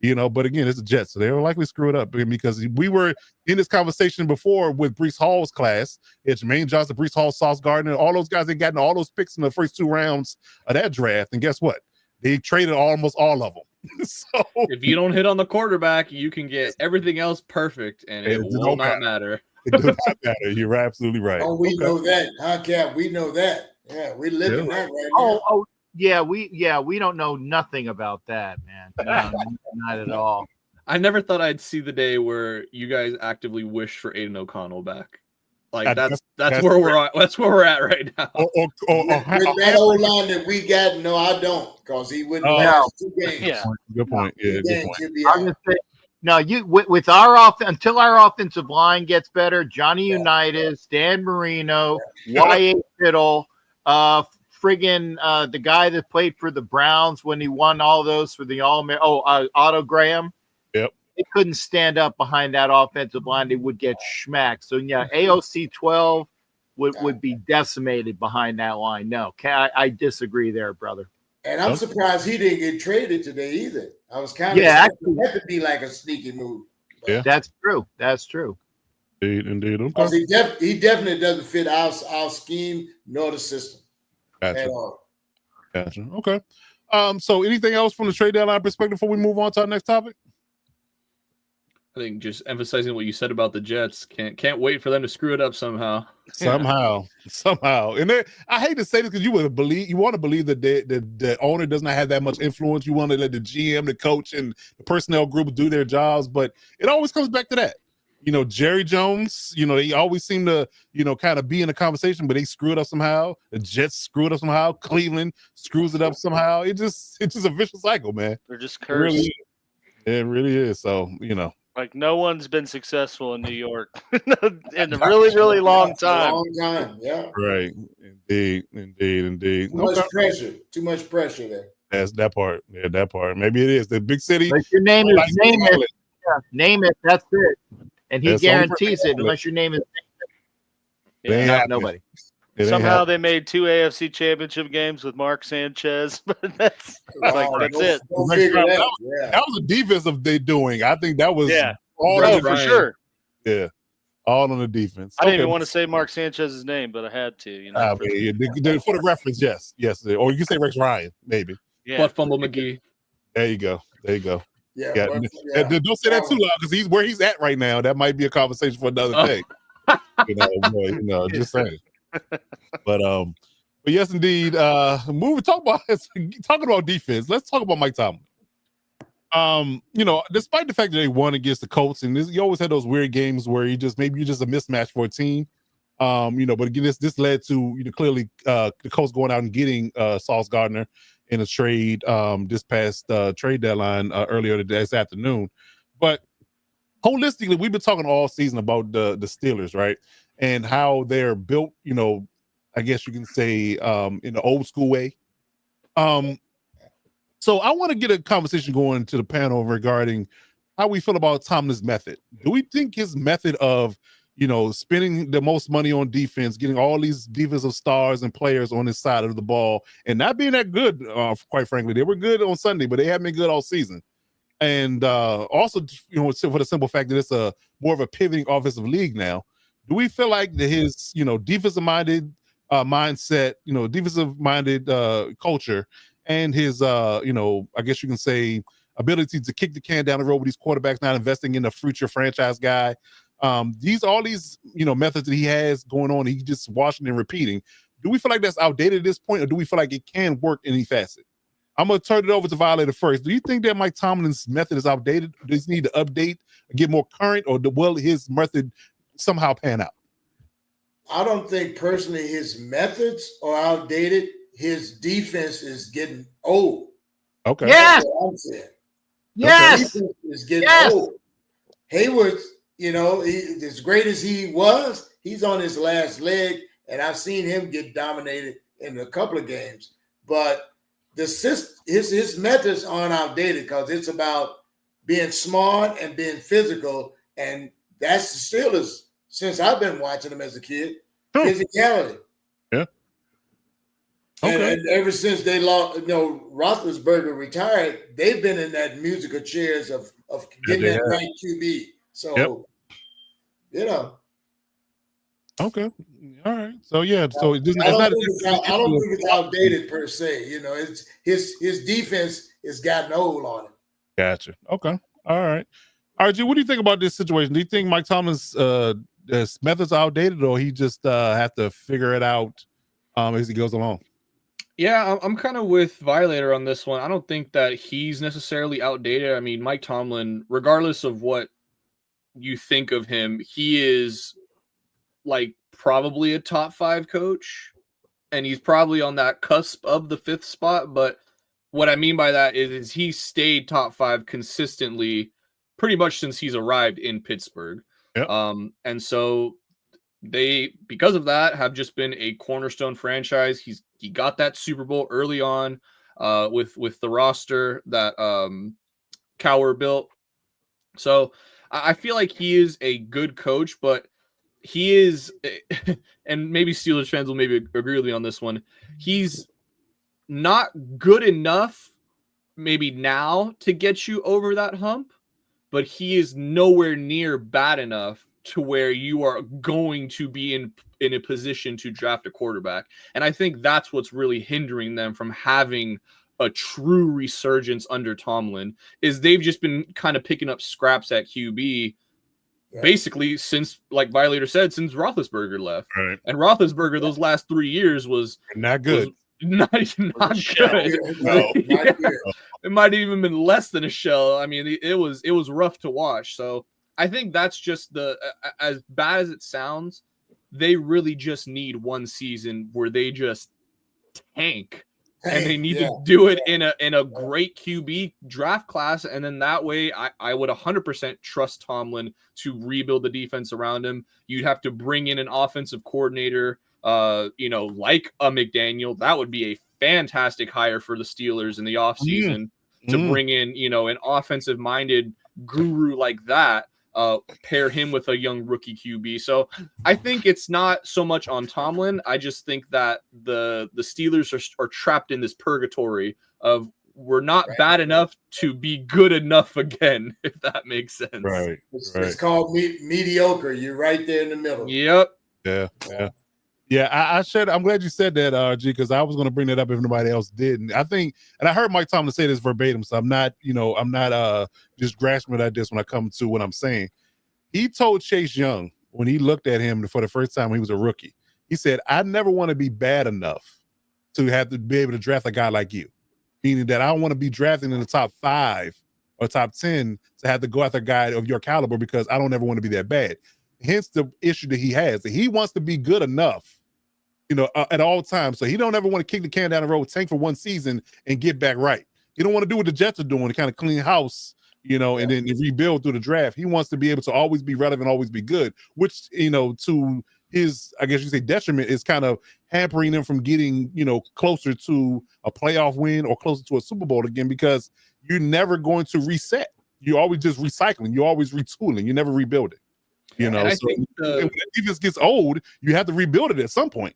But again, it's the Jets, so they'll likely screw it up, because we were in this conversation before with Breece Hall's class. It's Jermaine Johnson, Breece Hall, Sauce Gardner, all those guys. They gotten all those picks in the first 2 rounds of that draft, and guess what? They traded almost all of them. So if you don't hit on the quarterback, you can get everything else perfect, and it will not matter. It does not matter. You're absolutely right. Oh, we know that, huh, Cap? We know that. Yeah, we're living that right now. Yeah, we don't know nothing about that, man. No, not at all. I never thought I'd see the day where you guys actively wish for Aiden O'Connell back. Like that's where we're at. That's where we're at right now. With that old line that we got, no, I don't, because he wouldn't last 2 games. Yeah. Good point. Yeah, good point. I'm gonna say, no, with our until our offensive line gets better, Johnny Unitas, Dan Marino, Y.A. Fiddle, friggin' the guy that played for the Browns when he won all those for the Otto Graham. Yep. They couldn't stand up behind that offensive line. They would get schmacked. So, yeah, AOC 12 would be decimated behind that line. No, I disagree there, brother. And I'm surprised he didn't get traded today either. I was kind of Yeah, that could be like a sneaky move. Yeah. That's true. That's true. Indeed. Okay. Because he definitely doesn't fit our scheme nor the system at Gotcha. all. Gotcha. Okay. So anything else from the trade deadline perspective before we move on to our next topic? I think just emphasizing what you said about the Jets. Can't wait for them to screw it up somehow. Somehow. And I hate to say this because you want to believe that the owner does not have that much influence. You want to let the GM, the coach, and the personnel group do their jobs, but it always comes back to that. Jerry Jones, they always seem to, kind of be in the conversation, but they screw it up somehow. The Jets screw it up somehow. Cleveland screws it up somehow. It's just a vicious cycle, man. They're just It cursed. it really is. So, Like no one's been successful in New York in a really, really long time. Long time, yeah. right. Indeed. Too much pressure there. That's that part. Yeah, that part. Maybe it is the big city. But your name is name it. Yeah, name it. That's it. And he That's guarantees it unless your name is Yeah. nobody. It ain't Somehow happening. they made 2 AFC championship games with Mark Sanchez, but that's it. Go figure it out. Yeah. That was a defensive they doing. I think that was all Oh, on for the, sure. yeah, all on the defense. I didn't even want to say Mark Sanchez's name, but I had to. For the reference, yes, or you can say Rex Ryan, maybe. Yeah. Butt fumble McGee. There you go. Yeah, Yeah. but, Don't say that too loud because he's where he's at right now. That might be a conversation for another day. Just saying. But yes, indeed. Talking about defense. Let's talk about Mike Tomlin. Despite the fact that they won against the Colts, and you always had those weird games where you're just a mismatch for a team. But again, this led to clearly the Colts going out and getting Sauce Gardner in a trade this past trade deadline earlier this afternoon. But holistically, we've been talking all season about the Steelers, right? And how they're built, I guess you can say in the old school way. So I want to get a conversation going to the panel regarding how we feel about Tomlin's method. Do we think his method of, spending the most money on defense, getting all these defensive stars and players on his side of the ball and not being that good, quite frankly, they were good on Sunday, but they haven't been good all season. And also, for the simple fact that it's a more of a pivoting offensive league now, do we feel like that his, defensive-minded mindset, defensive-minded culture and his, I guess you can say, ability to kick the can down the road with these quarterbacks not investing in a future franchise guy, all these methods that he has going on, he just watching and repeating. Do we feel like that's outdated at this point, or do we feel like it can work in any facet? I'm going to turn it over to Violator first. Do you think that Mike Tomlin's method is outdated? Does he need to update, get more current, or will his method somehow pan out? I don't think personally his methods are outdated. His defense is getting old. Okay. Yes. That's what I'm saying. Yes. His defense is getting Yes. old. Hayward, as great as he was, he's on his last leg, and I've seen him get dominated in a couple of games. But his methods aren't outdated because it's about being smart and being physical, and that's the Steelers since I've been watching them as a kid. Sure. Physicality. Yeah. Okay. And ever since they lost, Roethlisberger retired, they've been in that musical chairs of getting that right QB. So, Okay. All right. So yeah. So it's I not. don't think it's outdated per se. It's his defense has gotten old on him. Gotcha. Okay. All right. RG, what do you think about this situation? Do you think Mike Tomlin's his methods are outdated, or he just have to figure it out as he goes along? Yeah, I'm kind of with Violator on this one. I don't think that he's necessarily outdated. I mean, Mike Tomlin, regardless of what you think of him, he is like probably a top 5 coach, and he's probably on that cusp of the 5th spot. But what I mean by that is he stayed top 5 consistently pretty much since he's arrived in Pittsburgh. Yep. And so they, because of that, have just been a cornerstone franchise. He's He got that Super Bowl early on with the roster that Cowher built. So I feel like he is a good coach, but he is, and maybe Steelers fans will maybe agree with me on this one, he's not good enough maybe now to get you over that hump, but he is nowhere near bad enough to where you are going to be in a position to draft a quarterback. And I think that's what's really hindering them from having a true resurgence under Tomlin, is they've just been kind of picking up scraps at QB basically since, like Violator said, since Roethlisberger left. Right. And Roethlisberger those last 3 years was not good. Not good. No, not good. It might have even been less than a shell. I mean, it was rough to watch. So I think that's just as bad as it sounds, they really just need one season where they just tank. And they need to do it in a great QB draft class. And then that way I would 100% trust Tomlin to rebuild the defense around him. You'd have to bring in an offensive coordinator, like a McDaniel. That would be a fantastic hire for the Steelers in the offseason to bring in, an offensive minded guru like that. Pair him with a young rookie QB. So I think it's not so much on Tomlin. I just think that the Steelers are trapped in this purgatory of we're not bad enough to be good enough again, if that makes sense. Right. It's called mediocre. You're right there in the middle. Yep. Yeah. I'm glad you said that, G, because I was going to bring that up if nobody else didn't. I think, and I heard Mike Tomlin say this verbatim, so I'm not just grasping at this when I come to what I'm saying. He told Chase Young when he looked at him for the first time when he was a rookie, he said, I never want to be bad enough to have to be able to draft a guy like you, meaning that I don't want to be drafting in the top 5 or top 10 to have to go after a guy of your caliber because I don't ever want to be that bad. Hence the issue that he has. That he wants to be good enough, at all times. So he don't ever want to kick the can down the road, tank for one season, and get back right. He don't want to do what the Jets are doing, to kind of clean house, and then rebuild through the draft. He wants to be able to always be relevant, always be good, which, to his, I guess you say, detriment, is kind of hampering them from getting, closer to a playoff win or closer to a Super Bowl again, because you're never going to reset. You're always just recycling. You're always retooling. You never rebuild it. So when the defense gets old, you have to rebuild it at some point.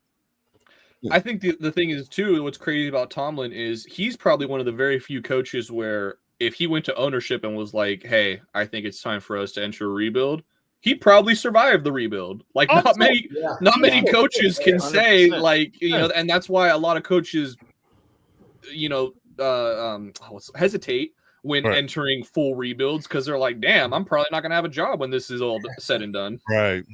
I think the thing is, too, what's crazy about Tomlin is he's probably one of the very few coaches where if he went to ownership and was like, hey, I think it's time for us to enter a rebuild, he'd probably survive the rebuld. Like, not many coaches can 100%. Say, like, and that's why a lot of coaches, hesitate when entering full rebuilds, because they're like, damn, I'm probably not going to have a job when this is all said and done. Right.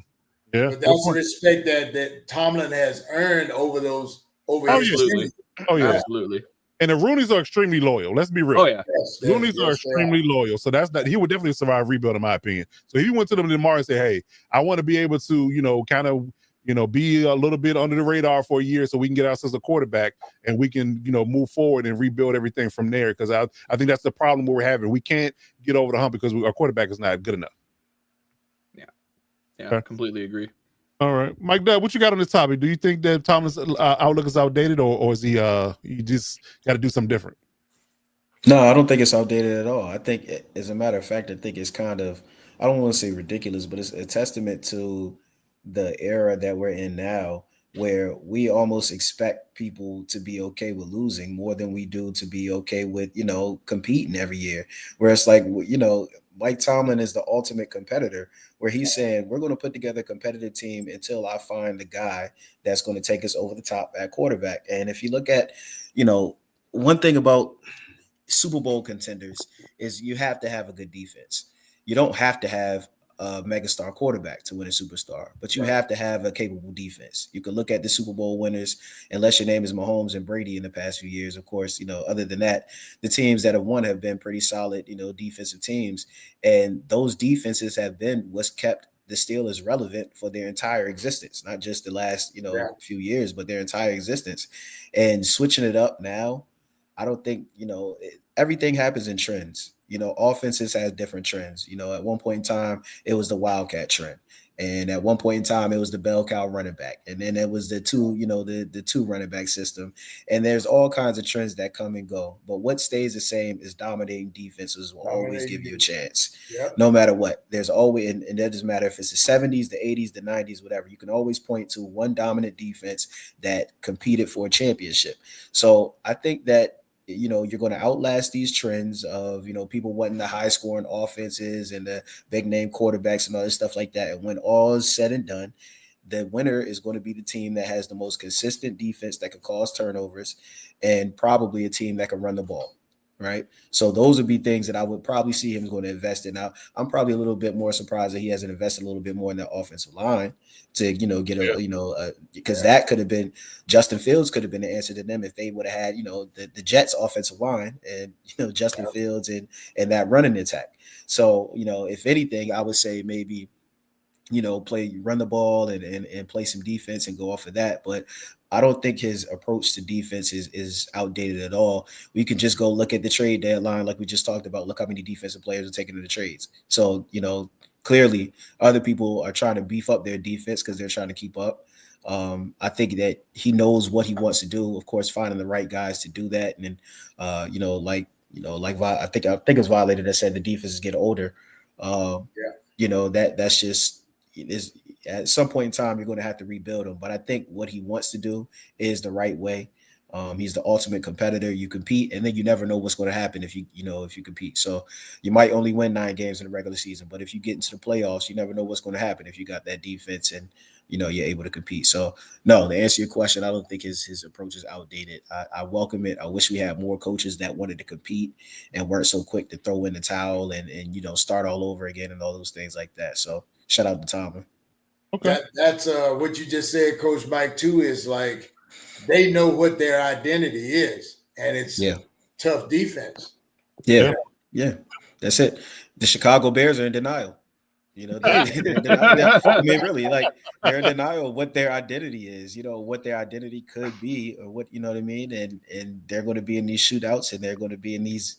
Yeah. But that's the respect that Tomlin has earned over his absolutely. Oh, yeah. Absolutely. And the Rooneys are extremely loyal. Let's be real. Oh, yeah. Rooneys are extremely loyal. So he would definitely survive rebuild, in my opinion. So if he went to them tomorrow and said, hey, I want to be able to, kind of, be a little bit under the radar for a year so we can get ourselves a quarterback and we can, move forward and rebuild everything from there. Because I think that's the problem we're having. We can't get over the hump because our quarterback is not good enough. Yeah, I completely agree. All right. Mike Dubb, what you got on this topic? Do you think that Tomlin's outlook is outdated, or is he you just got to do something different? No, I don't think it's outdated at all. I think, as a matter of fact, I think it's kind of, I don't want to say ridiculous, but it's a testament to the era that we're in now, where we almost expect people to be okay with losing more than we do to be okay with, competing every year. Where it's like, Mike Tomlin is the ultimate competitor, where he's saying, we're going to put together a competitive team until I find the guy that's going to take us over the top at quarterback. And if you look at, one thing about Super Bowl contenders is you have to have a good defense. You don't have to have a megastar quarterback to win a superstar, but you have to have a capable defense. You can look at the Super Bowl winners, unless your name is Mahomes and Brady in the past few years. Of course, other than that, the teams that have won have been pretty solid, defensive teams. And those defenses have been what's kept the Steelers relevant for their entire existence, not just the last, few years, but their entire existence. And switching it up now, I don't think, everything happens in trends. offenses have different trends. At one point in time, it was the Wildcat trend. And at one point in time, it was the bell cow running back. And then it was the two, the two running back system. And there's all kinds of trends that come and go. But what stays the same is dominating defenses will always give you a chance. Yep. No matter what. There's always, and that doesn't matter if it's the 70s, the 80s, the 90s, whatever. You can always point to one dominant defense that competed for a championship. So I think that you're going to outlast these trends of, people wanting the high scoring offenses and the big name quarterbacks and all this stuff like that. And when all is said and done, the winner is going to be the team that has the most consistent defense that can cause turnovers and probably a team that can run the ball. Right. So those would be things that I would probably see him going to invest in. Now, I'm probably a little bit more surprised that he hasn't invested a little bit more in the offensive line to, get because that could have been Justin Fields could have been the answer to them if they would have had, the Jets offensive line and, Justin Fields and that running attack. So, if anything, I would say maybe, run the ball and play some defense and go off of that. But I don't think his approach to defense is outdated at all. We can just go look at the trade deadline like we just talked about. Look how many defensive players are taking to the trades. So, clearly other people are trying to beef up their defense because they're trying to keep up. I think that he knows what he wants to do. Of course, finding the right guys to do that. And then, I think it was Violator that said the defenses get older. That's just is at some point in time you're going to have to rebuild him. But I think what he wants to do is the right way. He's the ultimate competitor. You compete, and then you never know what's going to happen if you compete. So you might only win 9 games in the regular season, but if you get into the playoffs, you never know what's going to happen if you got that defense and you're able to compete. So no, to answer your question, I don't think his approach is outdated. I welcome it. I wish we had more coaches that wanted to compete and weren't so quick to throw in the towel and start all over again and all those things like that. So shout out to Tomlin. Okay, that's what you just said, Coach Mike. Too is like they know what their identity is, and it's tough defense. Yeah, that's it. The Chicago Bears are in denial. I mean, really, like they're in denial of what their identity is. What their identity could be, or what what I mean. And they're going to be in these shootouts, and they're going to be in these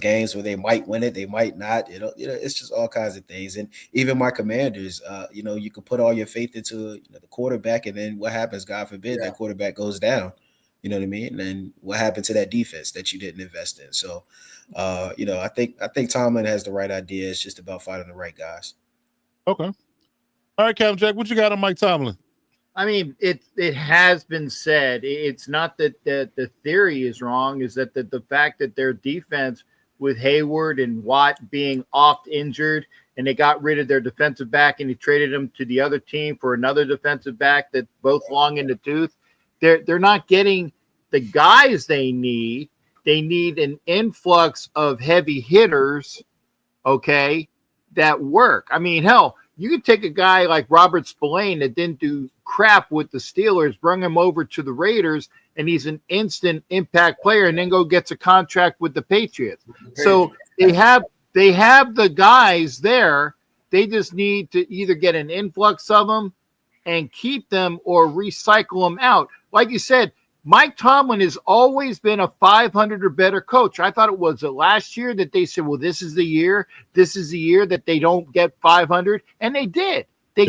games where they might win it, they might not. It's just all kinds of things. And even my Commanders, you can put all your faith into the quarterback, and then what happens? God forbid that quarterback goes down. You know what I mean? And then what happened to that defense that you didn't invest in? So, I think Tomlin has the right idea. It's just about finding the right guys. Okay. All right, Captain Jack, what you got on Mike Tomlin? I mean, it has been said. It's not that the theory is wrong. Is that the fact that their defense with Hayward and Watt being oft injured, and they got rid of their defensive back and he traded them to the other team for another defensive back that both long in the tooth. They're not getting the guys they need. They need an influx of heavy hitters, okay, that work. I mean, hell, you could take a guy like Robert Spillane that didn't do crap with the Steelers, bring him over to the Raiders, and he's an instant impact player, and then go gets a contract with the Patriots. So they have the guys there. They just need to either get an influx of them and keep them or recycle them out. Like you said, Mike Tomlin has always been a 500 or better coach. I thought it was last year that they said, well, this is the year that they don't get 500. And they did. They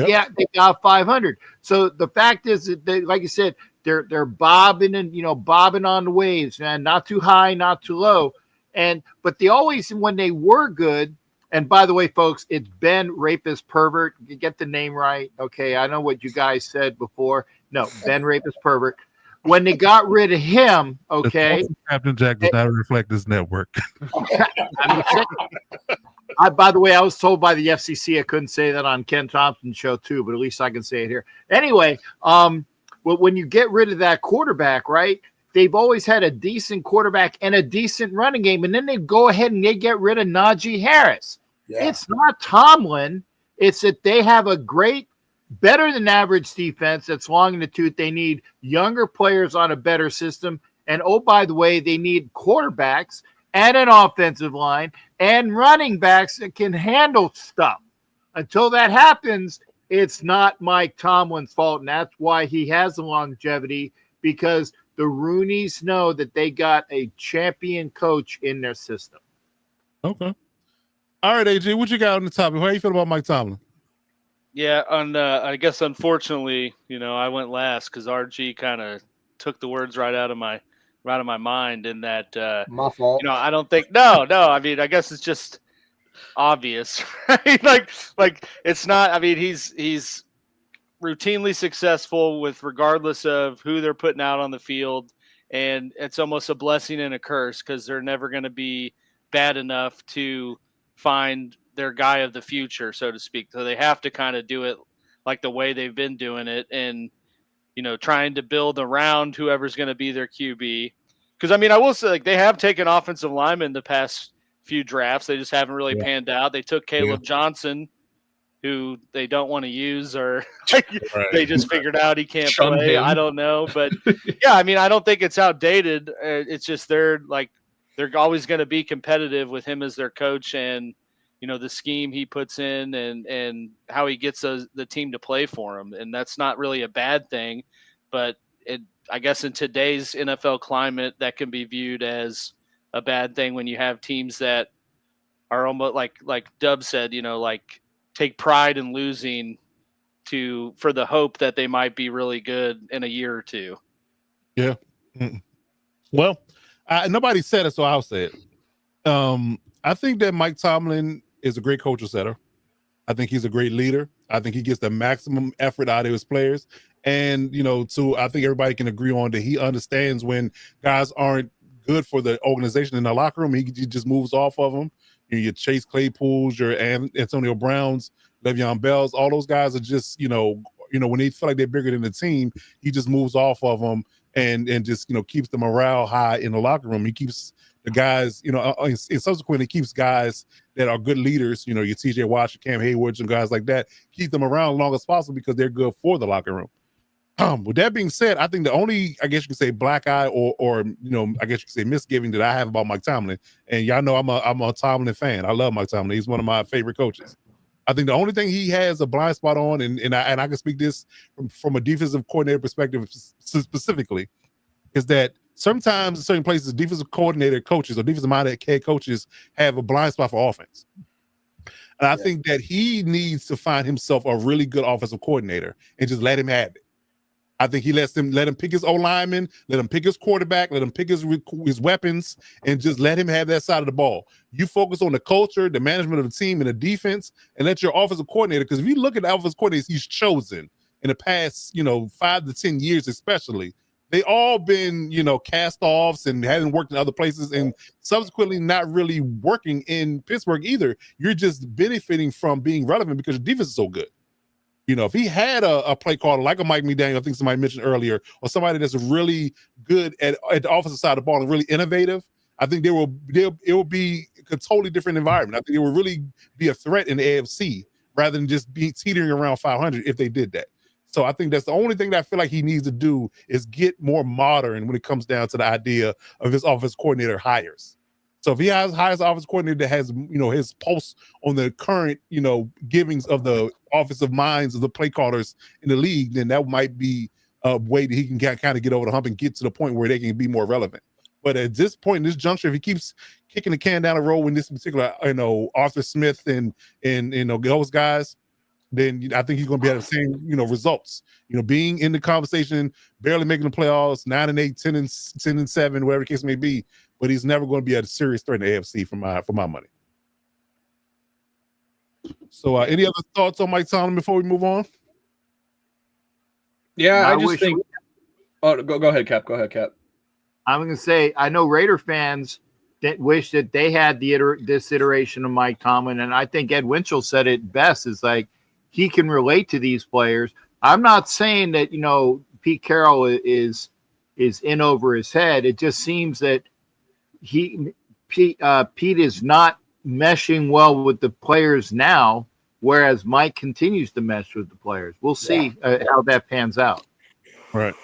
got 500. So the fact is that they, like you said, they're bobbing and, bobbing on the waves, man, not too high, not too low. But they always, when they were good, and by the way, folks, it's Ben Rapist Pervert. You get the name right. Okay. I know what you guys said before. No, Ben Rapist Pervert. When they got rid of him, okay. Captain Jack does not reflect this network. By the way, I was told by the FCC I couldn't say that on Ken Thompson's show too, but at least I can say it here. Anyway, when you get rid of that quarterback, right? They've always had a decent quarterback and a decent running game, and then they go ahead and they get rid of Najee Harris. Yeah. It's not Tomlin. It's that they have a great, better than average defense that's long in the tooth. They need younger players on a better system. And, oh, by the way, they need quarterbacks and an offensive line and running backs that can handle stuff. Until that happens, it's not Mike Tomlin's fault, and that's why he has the longevity, because the Rooneys know that they got a champion coach in their system. Okay. All right, AJ, what you got on the topic? How you feel about Mike Tomlin? Yeah, I guess unfortunately, I went last because RG kind of took the words right out of my mind. In that, My fault. I don't think no. I mean, I guess it's just obvious, right? Like it's not. I mean, he's routinely successful with regardless of who they're putting out on the field, and it's almost a blessing and a curse because they're never going to be bad enough to find their guy of the future, so to speak. So they have to kind of do it like the way they've been doing it, and trying to build around whoever's going to be their QB. Because I mean, I will say, like, they have taken offensive linemen the past few drafts. They just haven't really panned out. They took Caleb Johnson, who they don't want to use, or they just figured out he can't play. I don't know, but yeah, I mean, I don't think it's outdated. It's just they're always going to be competitive with him as their coach, and the scheme he puts in and how he gets the team to play for him, and that's not really a bad thing, but I guess in today's NFL climate, that can be viewed as a bad thing when you have teams that are almost like Dub said, like take pride in losing for the hope that they might be really good in a year or two. Yeah. Well, nobody said it, so I'll say it. I think that Mike Tomlin is a great coach setter. I think he's a great leader. I think he gets the maximum effort out of his players. And, I think everybody can agree on that he understands when guys aren't good for the organization in the locker room, he just moves off of them. Your Chase Claypools, your Antonio Browns, Le'Veon Bells, all those guys are just, when they feel like they're bigger than the team, he just moves off of them and just, keeps the morale high in the locker room. He keeps the guys, and subsequently keeps guys that are good leaders, your TJ Watt, your Cam Hayward, and guys like that, keep them around as long as possible because they're good for the locker room. With that being said, I think the only, I guess you could say, black eye or I guess you could say misgiving that I have about Mike Tomlin, and y'all know I'm a Tomlin fan. I love Mike Tomlin. He's one of my favorite coaches. I think the only thing he has a blind spot on, and I can speak this from a defensive coordinator perspective specifically, is that sometimes in certain places, defensive coordinator coaches or defensive-minded head coaches have a blind spot for offense. And I think that he needs to find himself a really good offensive coordinator and just let him have it. I think he let him pick his O-lineman, let him pick his quarterback, let him pick his weapons, and just let him have that side of the ball. You focus on the culture, the management of the team, and the defense, and let your offensive coordinator, because if you look at the offensive coordinators he's chosen in the past, 5 to 10 years especially, they all been, cast-offs and hadn't worked in other places and subsequently not really working in Pittsburgh either. You're just benefiting from being relevant because your defense is so good. If he had a play caller like a Mike McDaniel, I think somebody mentioned earlier, or somebody that's really good at the offensive side of the ball and really innovative, I think it will be a totally different environment. I think it will really be a threat in the AFC rather than just be teetering around 500 if they did that. So I think that's the only thing that I feel like he needs to do is get more modern when it comes down to the idea of his offense coordinator hires. So if he hires an offense coordinator that has, his pulse on the current, givings of the offensive minds of the play callers in the league, then that might be a way that he can kind of get over the hump and get to the point where they can be more relevant. But at this point, in this juncture, if he keeps kicking the can down the road with this particular, Arthur Smith and those guys, then I think he's going to be at the same, results. Being in the conversation, barely making the playoffs, 9-8, 10-7, whatever the case may be. But he's never going to be a serious threat in the AFC for my money. So, any other thoughts on Mike Tomlin before we move on? Yeah, I just think. Oh, go ahead, Cap. Go ahead, Cap. I'm going to say I know Raider fans that wish that they had this iteration of Mike Tomlin, and I think Ed Winchell said it best. Is like he can relate to these players. I'm not saying that Pete Carroll is in over his head. It just seems that Pete is not meshing well with the players now, whereas Mike continues to mesh with the players. We'll see how that pans out. Right.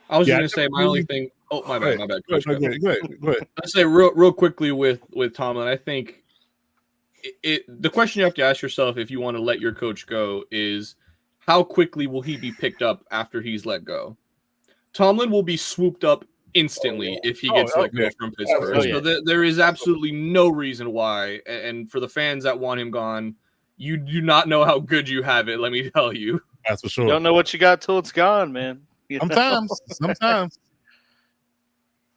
I was just going to say my only thing. Oh, my bad. Go ahead. I'll say real quickly with Tomlin. I think the question you have to ask yourself if you want to let your coach go is how quickly will he be picked up after he's let go? Tomlin will be swooped up instantly if he Oh, gets let okay. go from Pittsburgh. Oh, So yeah. there is absolutely no reason why. And for the fans that want him gone, you do not know how good you have it. Let me tell you. That's for You sure. don't know what you got till it's gone, man. You know? Sometimes.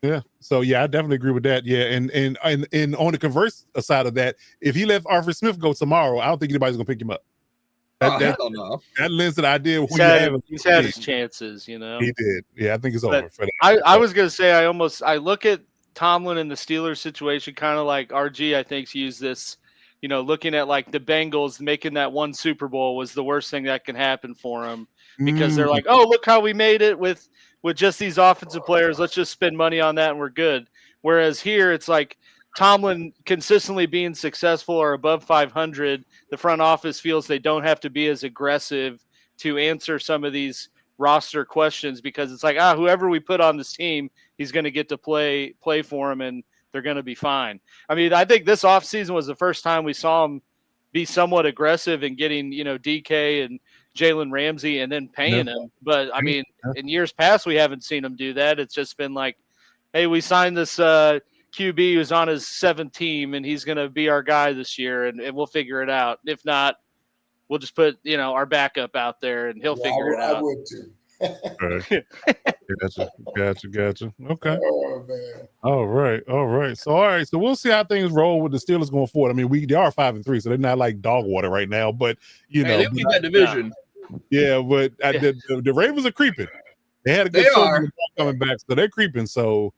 Yeah. So yeah, I definitely agree with that. Yeah, and on the converse side of that, if he left Arthur Smith go tomorrow, I don't think anybody's gonna pick him up. That Hell no. that lends to the idea of He's who you had, have. he's had his chances, you know. He did. Yeah, I think it's But over for that. I was gonna say I look at Tomlin and the Steelers situation kind of like RG. I think's used this, you know, looking at like the Bengals making that one Super Bowl was the worst thing that can happen for them because they're like, oh, look how we made it with just these offensive players. Let's just spend money on that and we're good. Whereas here it's like Tomlin consistently being successful or above 500. The front office feels they don't have to be as aggressive to answer some of these roster questions because it's like, whoever we put on this team, he's going to get to play for him and they're going to be fine. I mean, I think this offseason was the first time we saw him be somewhat aggressive in getting, you know, DK and Jalen Ramsey and then paying him. But I mean, in years past, we haven't seen him do that. It's just been like, hey, we signed this QB who's on his 7th team and he's going to be our guy this year and we'll figure it out. If not, we'll just put, you know, our backup out there and he'll figure it out. I would too. Right. Gotcha. Okay. Oh man. All right. So we'll see how things roll with the Steelers going forward. I mean, they are 5-3, so they're not like dog water right now. But you know, they lead that division. yeah. But the Ravens are creeping. They had a good season coming back, so they're creeping. So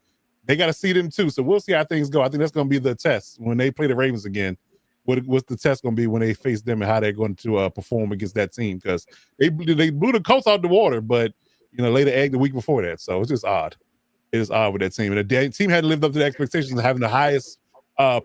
they got to see them too. So we'll see how things go. I think that's going to be the test when they play the Ravens again. What's the test going to be when they face them and how they're going to perform against that team? Because they blew the Colts out the water, but you know, laid an egg the week before that. So it's just odd. It is odd with that team. And the team hadn't lived up to the expectations of having the highest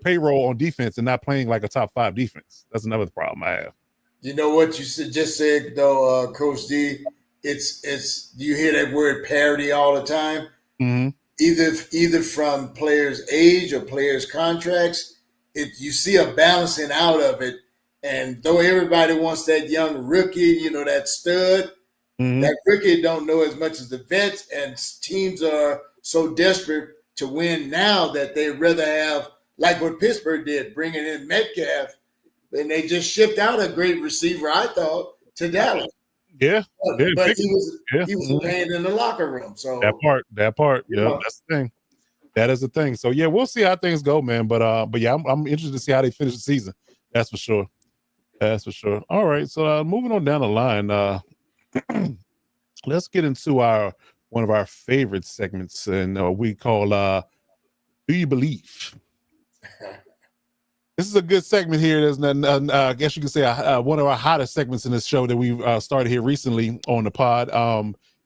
payroll on defense and not playing like a top 5 defense. That's another problem I have. You know what you just said though, Coach D? It's you hear that word parity all the time. Mm-hmm. Either from players' age or players' contracts. You see a balancing out of it, and though everybody wants that young rookie, you know, that stud, that rookie don't know as much as the vets, and teams are so desperate to win now that they'd rather have, like what Pittsburgh did, bringing in Metcalf, and they just shipped out a great receiver, I thought, to Dallas. Yeah, but he was a pain in the locker room. So that part, yeah, that's the thing. That is the thing. So yeah, we'll see how things go, man. But yeah, I'm interested to see how they finish the season. That's for sure. All right. So moving on down the line, let's get into one of our favorite segments, and we call "Do You Believe?" This is a good segment here. There's I guess you can say one of our hottest segments in this show that we've started here recently on the pod.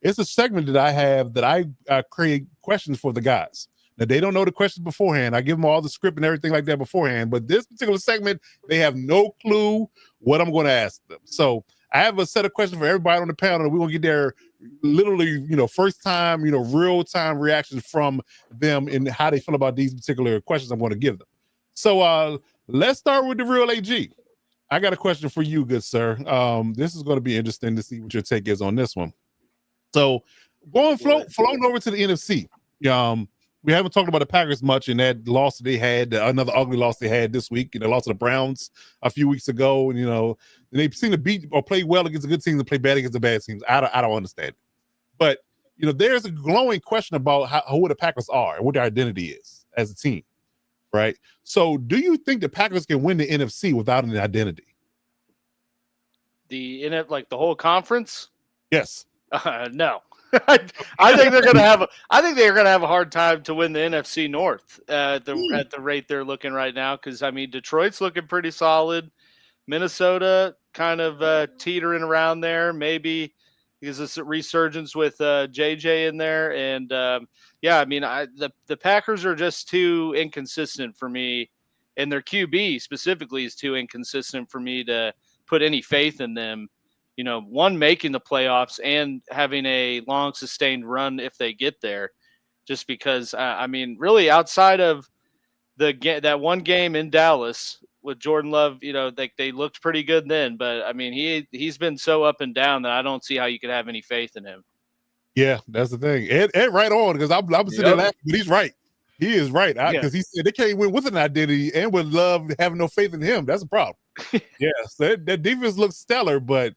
It's a segment that I have that I create questions for the guys. Now, they don't know the questions beforehand. I give them all the script and everything like that beforehand. But this particular segment, they have no clue what I'm going to ask them. So I have a set of questions for everybody on the panel. And we're going to get their literally, first time, real time reactions from them and how they feel about these particular questions I'm going to give them. So let's start with the real AG. I got a question for you, good sir. This is going to be interesting to see what your take is on this one. So floating over to the NFC. We haven't talked about the Packers much and that loss that they had, another ugly loss they had this week. They lost to the Browns a few weeks ago, and they seem to beat or play well against the good teams and play bad against the bad teams. I don't understand it. But there's a glowing question about who the Packers are and what their identity is as a team, right? So, do you think the Packers can win the NFC without an identity? The whole conference? Yes. No. I think they're gonna have a hard time to win the NFC North at the rate they're looking right now. Because Detroit's looking pretty solid. Minnesota kind of teetering around there, maybe because it's a resurgence with JJ in there. And the Packers are just too inconsistent for me, and their QB specifically is too inconsistent for me to put any faith in them. One, making the playoffs and having a long sustained run if they get there, just because, really outside of that one game in Dallas with Jordan Love, they looked pretty good then, but he's been so up and down that I don't see how you could have any faith in him. Yeah, that's the thing. Ed right on because I'm sitting there Yep. laughing, but he's right. He is right Yeah. because he said they can't win with an identity and with love having no faith in him. That's a problem. Yes, that defense looks stellar, but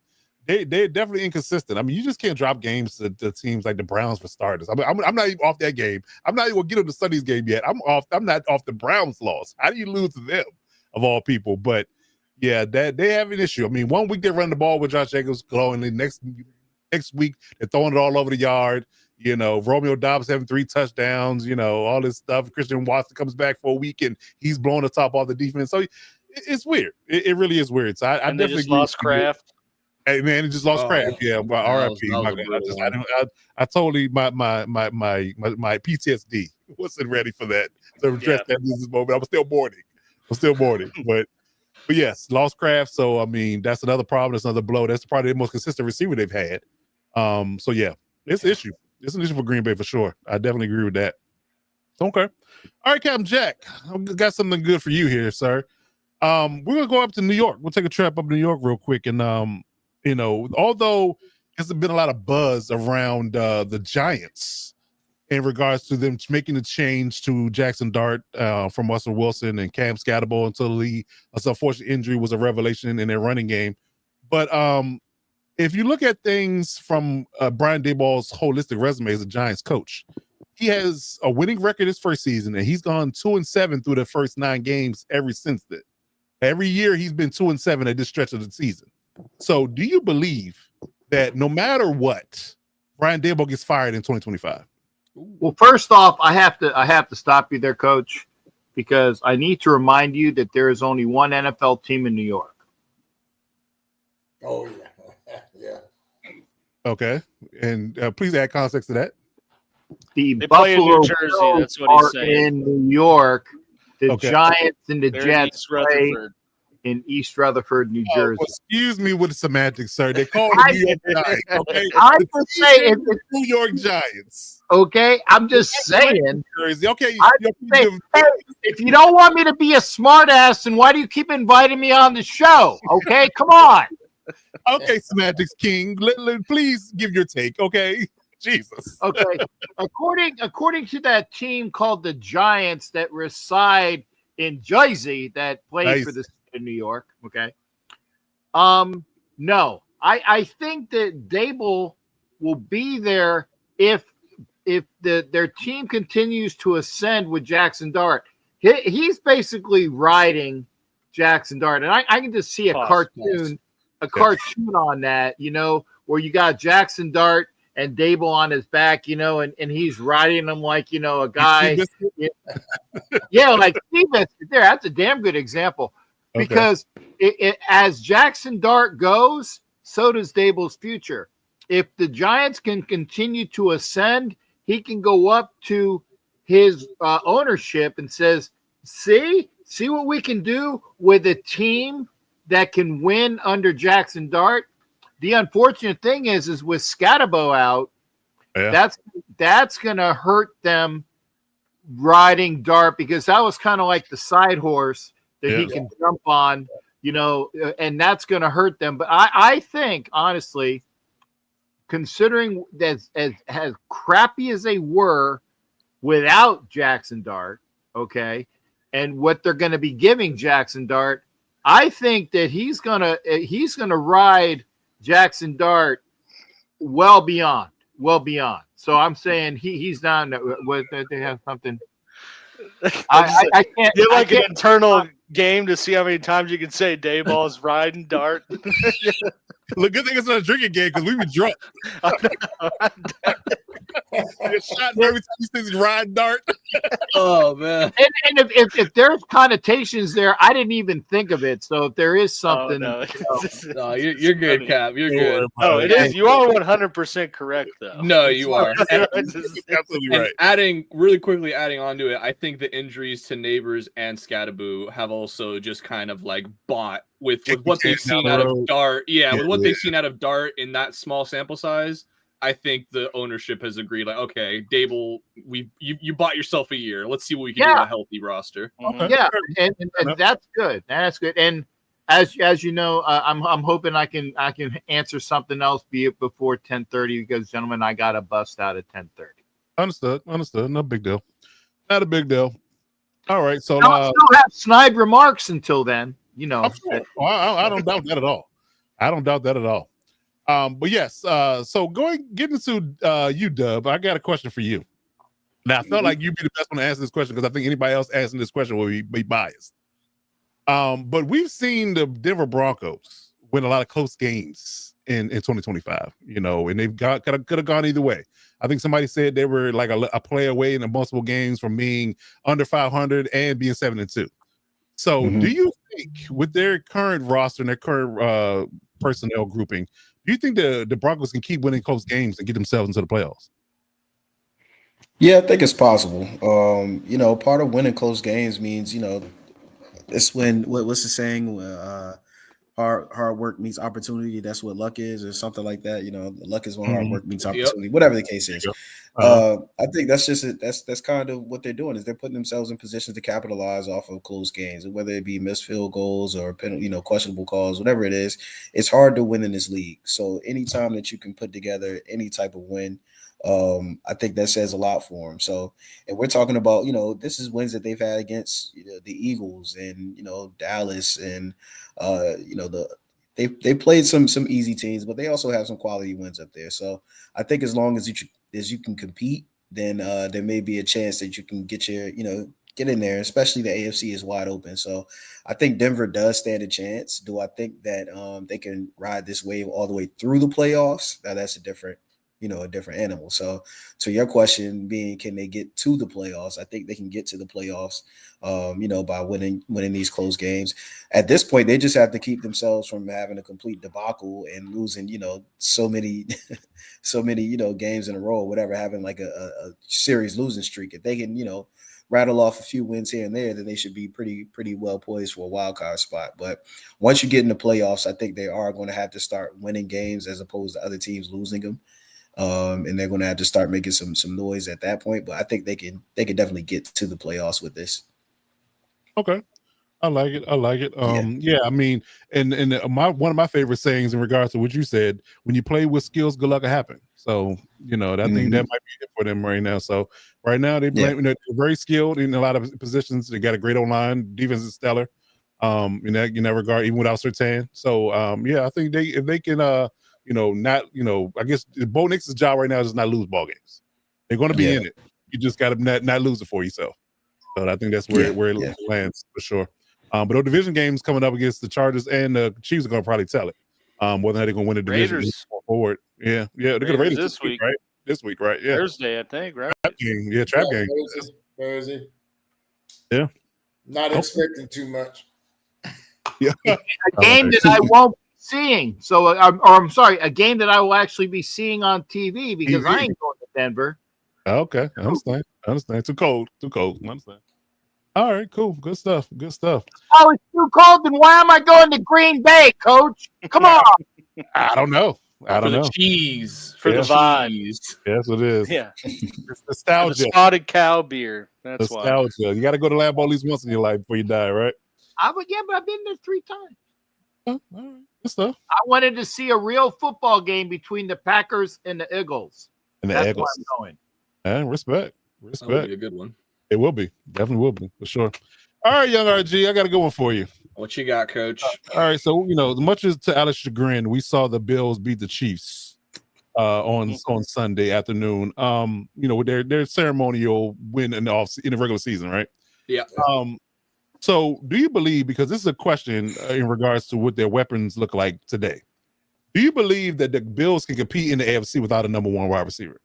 they're definitely inconsistent. I mean, you just can't drop games to teams like the Browns for starters. I'm not even off that game. I'm not even gonna get on the Sunday's game yet. I'm not off the Browns loss. How do you lose to them of all people? But yeah, that they have an issue. I mean, one week they're running the ball with Josh Jacobs going, the next week they're throwing it all over the yard. You know, Romeo Dobbs having 3 touchdowns. You know, all this stuff. Christian Watson comes back for a week and he's blowing the top off the defense. So it's weird. It really is weird. So I And they definitely just lost Kraft. Hey man, it just lost Kraft. Yeah, but RIP. that was I totally my PTSD wasn't ready for that to address that business moment. I was still mourning. But yes, lost Kraft. So I mean, that's another problem. That's another blow. That's probably the most consistent receiver they've had. So yeah, it's an issue. It's an issue for Green Bay for sure. I definitely agree with that. Okay. All right, Captain Jack. I've got something good for you here, sir. We're gonna go up to New York. We'll take a trip up to New York real quick. And you know, although there's been a lot of buzz around the Giants in regards to them making the change to Jackson Dart from Russell Wilson and Cam Scatterbo until this unfortunate injury was a revelation in their running game. But if you look at things from Brian Daboll's holistic resume as a Giants coach, he has a winning record his first season, and he's gone 2-7 through the first 9 games ever since then. Every year he's been 2-7 at this stretch of the season. So do you believe that no matter what, Brian Daboll gets fired in 2025? Well, first off, I have to stop you there, Coach, because I need to remind you that there is only one NFL team in New York. Oh yeah, yeah. Okay, and please add context to that. The They play in Buffalo New Jersey, Bills that's what he's are saying. in New York. The Okay. Giants and the They're in Jets East play Rutherford. in East Rutherford, New Oh, Jersey. well, excuse me with the semantics, sir. They call it New York Giants. Okay, I The would say, New York Giants. okay, I'm just saying. Jersey. Okay, I you- Hey, hey, if you don't want me to be a smartass, then why do you keep inviting me on the show? Okay, come on. okay, semantics king. Please give your take. Okay, Jesus. Okay, according to that team called the Giants that reside in Jersey that plays Nice. for the state of New York. Okay, no, I think that Dable will be there if their team continues to ascend with Jackson Dart. He's basically riding Jackson Dart, and I can just see a cartoon on that, you know, where you got Jackson Dart and Dable on his back, you know, and he's riding him like, you know, a guy. Yeah, like Steve Biscuit there. That's a damn good example because as Jackson Dart goes, so does Dable's future. If the Giants can continue to ascend, he can go up to his ownership and says, see what we can do with a team that can win under Jackson Dart. The unfortunate thing is with Scatterbo out, that's going to hurt them riding Dart because that was kind of like the side horse that he can jump on, you know, and that's going to hurt them. But I think, honestly, considering that as crappy as they were without Jackson Dart, okay, and what they're going to be giving Jackson Dart, I think that he's gonna ride Jackson Dart well beyond. So I'm saying he's not. What they have something. I can't. You have like I an can't, internal game to see how many times you can say Dayball's riding Dart. Look, good thing it's not a drinking game because we be drunk. Get shot every time he says he's riding Dart. Oh man! And if there's connotations there, I didn't even think of it. So if there is something, no. No, you're good, Cap. You're good. Oh, it is. You are 100% correct, though. No, you are. Absolutely And right. adding onto it, I think the injuries to Neighbors and Scatterbo have also just kind of like bought with what they've seen out of Dart. Yeah, with what they've seen out of Dart in that small sample size. I think the ownership has agreed, like, okay, Dable, you bought yourself a year. Let's see what we can do with a healthy roster. Mhm. yeah, and that's good. That's good. And as you know, I'm hoping I can answer something else, be it before 10:30, because gentlemen, I got to bust out at 10:30. Understood. No big deal. Not a big deal. All right. So I'll still have snide remarks until then. You know, I'm sure. I don't doubt that at all. I don't doubt that at all. But yes, so getting to you, Dub, I got a question for you. Now, I felt like you'd be the best one to answer this question because I think anybody else asking this question will be biased. But we've seen the Denver Broncos win a lot of close games in 2025, you know, and they've could have gone either way. I think somebody said they were like a play away in multiple games from being under 500 and being 7-2. So do you think with their current roster and their current personnel grouping, do you think the Broncos can keep winning close games and get themselves into the playoffs? Yeah, I think it's possible. You know, part of winning close games means, you know, it's when what's the saying? Hard work meets opportunity. That's what luck is, or something like that. You know, luck is when hard work meets opportunity. Whatever the case is, I think that's just that's kind of what they're doing. Is they're putting themselves in position to capitalize off of close games, whether it be missed field goals or questionable calls, whatever it is. It's hard to win in this league. So anytime that you can put together any type of win, I think that says a lot for them. So, and we're talking about, you know, this is wins that they've had against the Eagles and, you know, Dallas and, you know, they played some easy teams, but they also have some quality wins up there. So I think as long as you can compete, then there may be a chance that you can get in there, especially the AFC is wide open. So I think Denver does stand a chance. Do I think that they can ride this wave all the way through the playoffs? Now that's a different animal. So to your question being, can they get to the playoffs? I think they can get to the playoffs, you know, by winning these close games. At this point, they just have to keep themselves from having a complete debacle and losing, you know, so many, you know, games in a row, whatever, having like a series losing streak. If they can, you know, rattle off a few wins here and there, then they should be pretty well poised for a wild card spot. But once you get in the playoffs, I think they are going to have to start winning games as opposed to other teams losing them. And they're going to have to start making some noise at that point. But I think they can definitely get to the playoffs with this. Okay. I like it. Yeah, I mean, and one of my favorite sayings in regards to what you said, when you play with skills, good luck will happen. So, you know, I think that might be it for them right now. So right now they're very skilled in a lot of positions. They got a great O-line, defense is stellar. In that regard, even without Surtain. So yeah, I think if they can you know, not, you know, I guess Bo Nix's job right now is not lose ball games. They're going to be in it. You just got to not lose it for yourself. So I think that's where it lands for sure. But those division games coming up against the Chargers and the Chiefs are going to probably tell it whether or not they're going to win the division Raiders forward. Yeah, they're going to Raiders this week, right? This week, right? Yeah, Thursday, I think, right? Trap game. Thursday. Yeah. Not expecting too much. Yeah, a game that I won't be seeing. So, I'm sorry, a game that I will actually be seeing on TV because I ain't going to Denver. Okay, I understand. Too cold. I understand. All right, cool. Good stuff. Oh, it's too cold. Then why am I going to Green Bay, Coach? Come on. I don't know. The cheese. For the vine. Yes, it is. Yeah. It's nostalgia. The spotted cow beer. That's nostalgia. why. You got to go to Lambeau at least once in your life before you die, right? But I've been there 3 times. Oh, all right. Good stuff. I wanted to see a real football game between the Packers and the Eagles. That's why I'm going. Respect. That would be a good one. It will be. Definitely will be, for sure. All right, young RG, I got a good one for you. What you got, Coach? All right, so, you know, much as to Alex chagrin, we saw the Bills beat the Chiefs on Sunday afternoon. You know, with their ceremonial win in the regular season, right? Yeah. So do you believe, because this is a question in regards to what their weapons look like today, do you believe that the Bills can compete in the AFC without a number 1 wide receiver?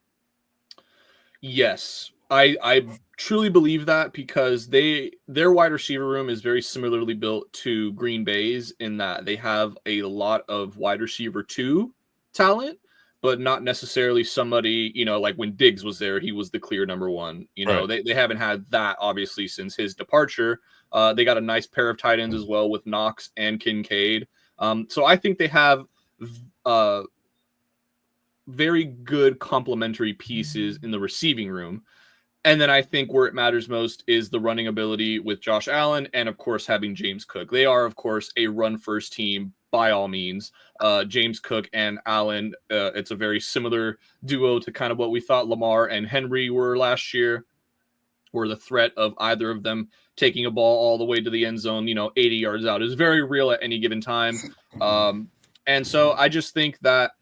Yes. I truly believe that because their wide receiver room is very similarly built to Green Bay's in that they have a lot of wide receiver 2 talent, but not necessarily somebody, you know, like when Diggs was there, he was the clear number 1. You know, they haven't had that obviously since his departure. They got a nice pair of tight ends as well with Knox and Kincaid. So I think they have very good complementary pieces in the receiving room. And then I think where it matters most is the running ability with Josh Allen and, of course, having James Cook. They are, of course, a run-first team by all means. James Cook and Allen, it's a very similar duo to kind of what we thought Lamar and Henry were last year, where the threat of either of them taking a ball all the way to the end zone, 80 yards out is very real at any given time. And so I just think that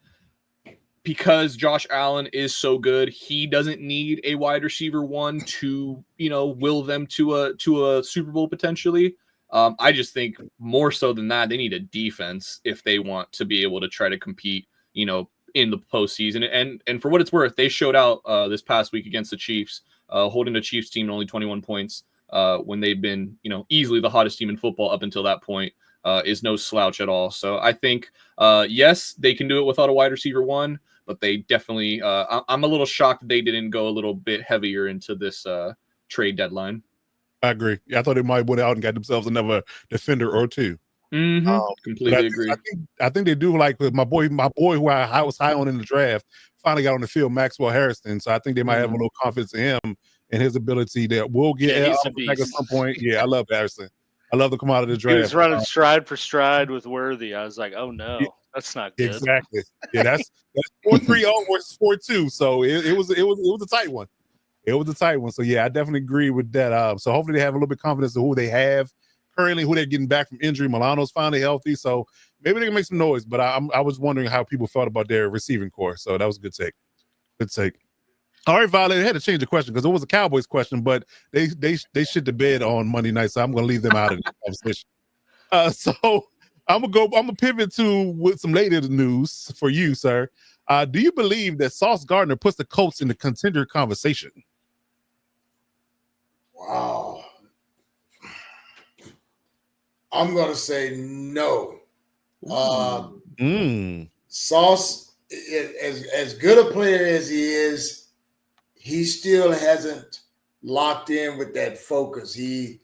because Josh Allen is so good, he doesn't need a wide receiver one to, will them to a Super Bowl potentially. I just think more so than that, they need a defense if they want to be able to try to compete, in the postseason. And for what it's worth, they showed out this past week against the Chiefs, holding the Chiefs team to only 21 points when they've been, easily the hottest team in football up until that point. Is no slouch at all. So I think, yes, they can do it without a wide receiver one, but they definitely, I'm a little shocked that they didn't go a little bit heavier into this trade deadline. I agree. I thought they might went out and got themselves another defender or two. Completely agree. I think they do, like my boy who I was high on in the draft finally got on the field, Maxwell Harrison. So I think they might have a little confidence in him and his ability that we'll get back at some point. Yeah, I love Harrison. I love to come out of the draft. He was running stride for stride with Worthy. I was like, oh no, that's not good. Exactly. Yeah, that's 4-3-0 versus 4-2. So it was a tight one. It was a tight one. So yeah, I definitely agree with that. So hopefully they have a little bit of confidence in who they have currently, who they're getting back from injury. Milano's finally healthy, so maybe they can make some noise. But I was wondering how people felt about their receiving core. So that was a good take. Good take. All right, Violet, they had to change the question because it was a Cowboys question, but they shit the bed on Monday night, so I'm going to leave them out of the conversation. So I'm gonna pivot to with some later news for you, sir. Do you believe that Sauce Gardner puts the Colts in the contender conversation? Wow. I'm gonna say no. Sauce, as good a player as he is, he still hasn't locked in with that focus. He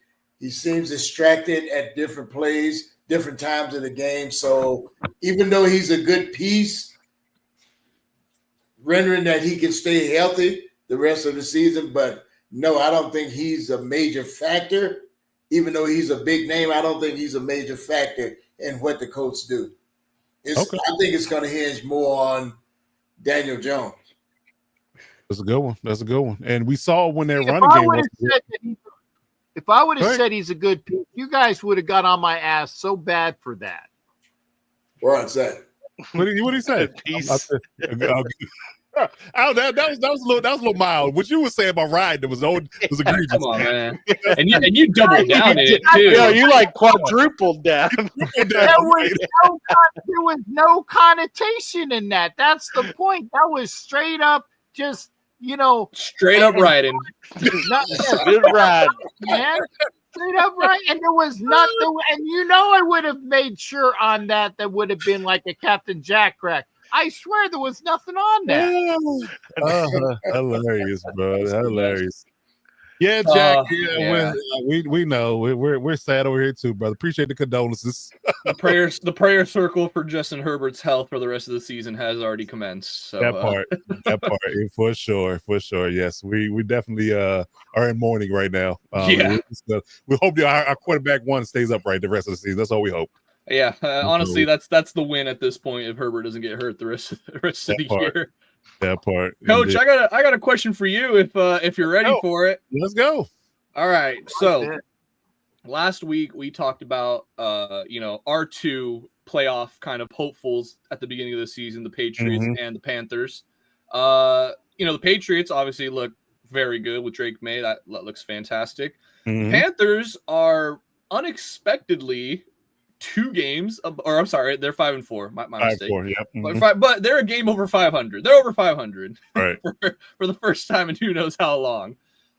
seems distracted at different plays, different times of the game. So even though he's a good piece, rendering that he can stay healthy the rest of the season, but no, I don't think he's a major factor. Even though he's a big name, I don't think he's a major factor in what the Colts do. I think it's going to hinge more on Daniel Jones. That's a good one. That's a good one. And we saw when their running game was. If I would have said he's a good pick, you guys would have got on my ass so bad for that. What's that? What did he say? That was a little mild. What you were saying about Ryan was egregious. Come on, man. And you doubled down in it too. Yeah, you like quadrupled down. There was no connotation in that. That's the point. That was straight up just, straight up riding. Good ride, man. Straight up right. And there was nothing. And I would have made sure on that would have been like a Captain Jack crack. I swear there was nothing on that. Hilarious, bro. Hilarious. Yeah, Jack. We know we're sad over here too, brother. Appreciate the condolences. The prayer circle for Justin Herbert's health for the rest of the season has already commenced. So that part, for sure. Yes, we definitely are in mourning right now. We hope our quarterback one stays upright the rest of the season. That's all we hope. Yeah, honestly, that's the win at this point if Herbert doesn't get hurt the rest of the year. That part, Coach. I got a question for you if you're ready for it. Let's go. All right. So last week we talked about our two playoff kind of hopefuls at the beginning of the season, the Patriots and the Panthers. The Patriots obviously look very good with Drake May. That looks fantastic. Panthers are unexpectedly 2 games, they're 5-4. My mistake. 5-4, yeah. But they're a game over 500. They're over 500 right. for the first time in who knows how long.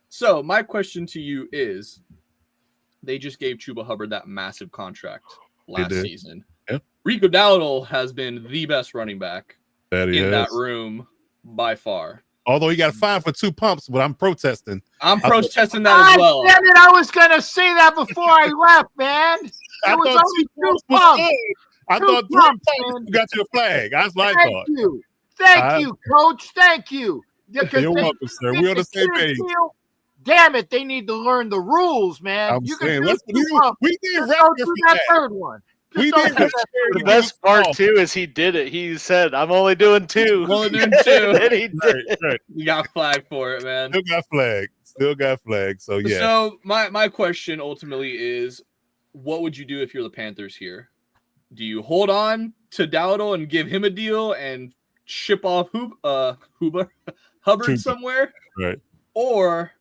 So my question to you is, they just gave Chuba Hubbard that massive contract last season. Yep. Rico Dowdle has been the best running back that room by far. Although he got fined for 2 pumps, but I'm protesting. I'm protesting that as well. Damn it, I was going to say that before I left, man. It was only 2 pumps. I thought 3 pumps got your flag. That's what I thought. Thank you, Coach. Thank you. You're welcome, sir. We're on the same page. damn it, they need to learn the rules, man. I'm You saying, can we did just rap don't here do for that that. third one. Just We don't did do rap that here third The to one. best part Oh. too is he did it. He said, "I'm only doing 2." Only doing 2. And he did. Right. You got flagged for it, man. Still got flagged. So yeah. So my question ultimately is, what would you do if you're the Panthers here? Do you hold on to Dowdle and give him a deal and ship off Hubbard Chuba. somewhere? Right. Or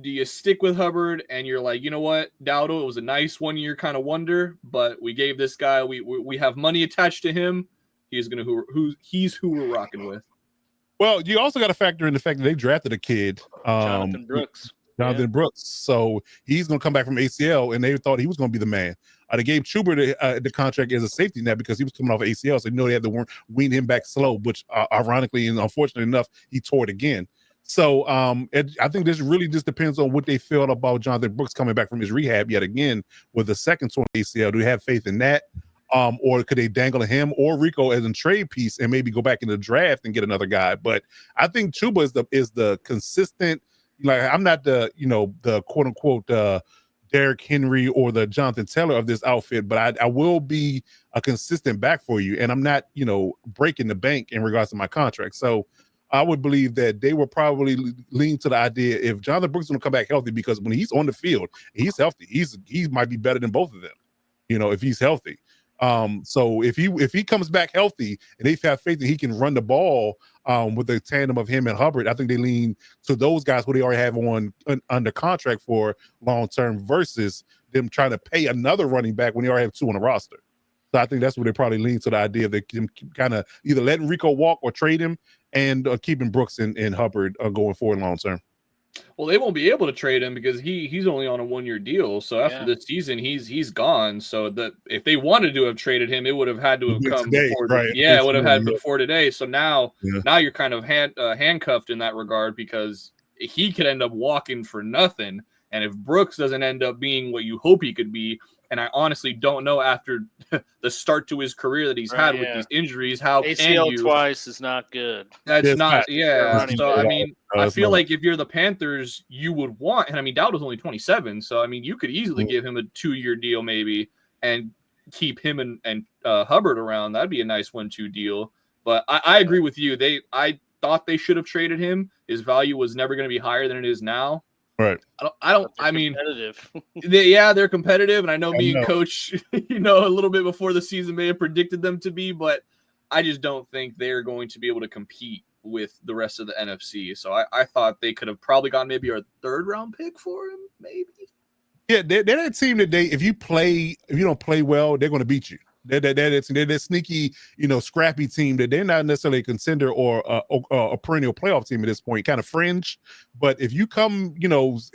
do you stick with Hubbard and you're like, you know what, Dowdle, it was a nice 1 year kind of wonder, but we gave this guy, we have money attached to him. He's who we're rocking with. Well, you also got to factor in the fact that they drafted a kid, Jonathan Brooks. Jonathan Brooks. So he's going to come back from ACL, and they thought he was going to be the man. They gave Chuba the contract as a safety net because he was coming off ACL, so they had to wean him back slow, which ironically and unfortunately enough, he tore it again. So I think this really just depends on what they feel about Jonathan Brooks coming back from his rehab yet again with the second torn ACL. Do they have faith in that? Or could they dangle him or Rico as a trade piece and maybe go back in the draft and get another guy? But I think Chuba is the consistent. Like, I'm not the quote unquote Derrick Henry or the Jonathan Taylor of this outfit, but I will be a consistent back for you, and I'm not breaking the bank in regards to my contract. So I would believe that they will probably lean to the idea if Jonathan Brooks is going to come back healthy, because when he's on the field, he's healthy. He might be better than both of them, if he's healthy. So if he comes back healthy and they have faith that he can run the ball with the tandem of him and Hubbard, I think they lean to those guys who they already have under contract for long term versus them trying to pay another running back when they already have 2 on the roster. So I think that's where they probably lean to the idea of they can kind of either letting Rico walk or trade him and keeping Brooks and Hubbard going forward long term. Well, they won't be able to trade him because he's only on a 1 year deal. So after this season, he's gone. So that if they wanted to have traded him, it would have had to have come today, before. right? Yeah, it would have had before today. So now you're kind of handcuffed in that regard, because he could end up walking for nothing. And if Brooks doesn't end up being what you hope he could be, and I honestly don't know after the start to his career that he's had with these injuries, how ACL twice is not good. That's not. Yeah. So I mean, I feel like if you're the Panthers, you would want, and I mean, Dowdle's only 27, so I mean, you could easily give him a 2 year deal maybe and keep him and Hubbard around. That'd be a nice 1-2 deal. But I agree with you. I thought they should have traded him. His value was never going to be higher than it is now. Right. I mean, competitive. They're competitive, and I know me and Coach, a little bit before the season may have predicted them to be, but I just don't think they're going to be able to compete with the rest of the NFC. So I thought they could have probably gotten maybe a 3rd round pick for him, maybe. Yeah, they're that team that if you don't play well, they're going to beat you. They're that sneaky, scrappy team that they're not necessarily a contender or a perennial playoff team at this point, kind of fringe. But if you come,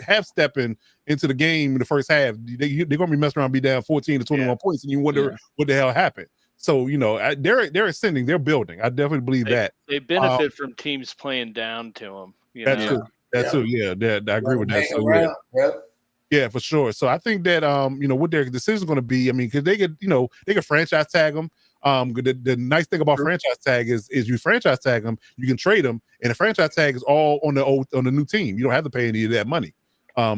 half stepping into the game in the first half, they're going to be messing around, be down 14 to 21 points, and you wonder what the hell happened. So they're ascending, they're building. I definitely believe that they benefit from teams playing down to them. That's true. Yeah, I agree with that. So, yeah, for sure. So I think that what their decision is going to be. I mean, because they could franchise tag them. The nice thing about franchise tag is you franchise tag them, you can trade them, and the franchise tag is all on the new team. You don't have to pay any of that money.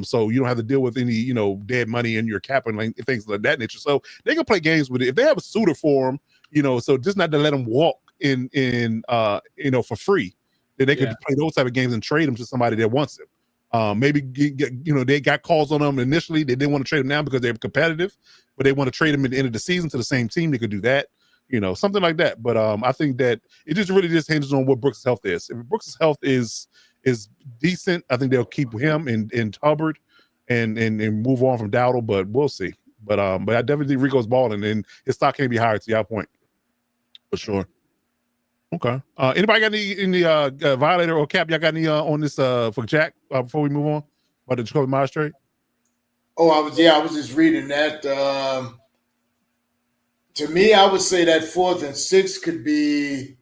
So you don't have to deal with any dead money in your cap and things like that nature. So they can play games with it if they have a suitor for them. So just not to let them walk in for free. Then they could play those type of games and trade them to somebody that wants them. Maybe they got calls on them initially. They didn't want to trade them now because they're competitive, but they want to trade them at the end of the season to the same team. They could do that, something like that. But I think that it just really hinges on what Brooks' health is. If Brooks' health is decent, I think they'll keep him and Hubbard and move on from Dowdle. But we'll see. But I definitely think Rico's balling, and his stock can be higher to your point for sure. Okay. Anybody got any Violator or Cap? Y'all got any on this for Jack before we move on about the Jacoby Myers trade? Oh, I was just reading that. To me, I would say that 4th and 6 could be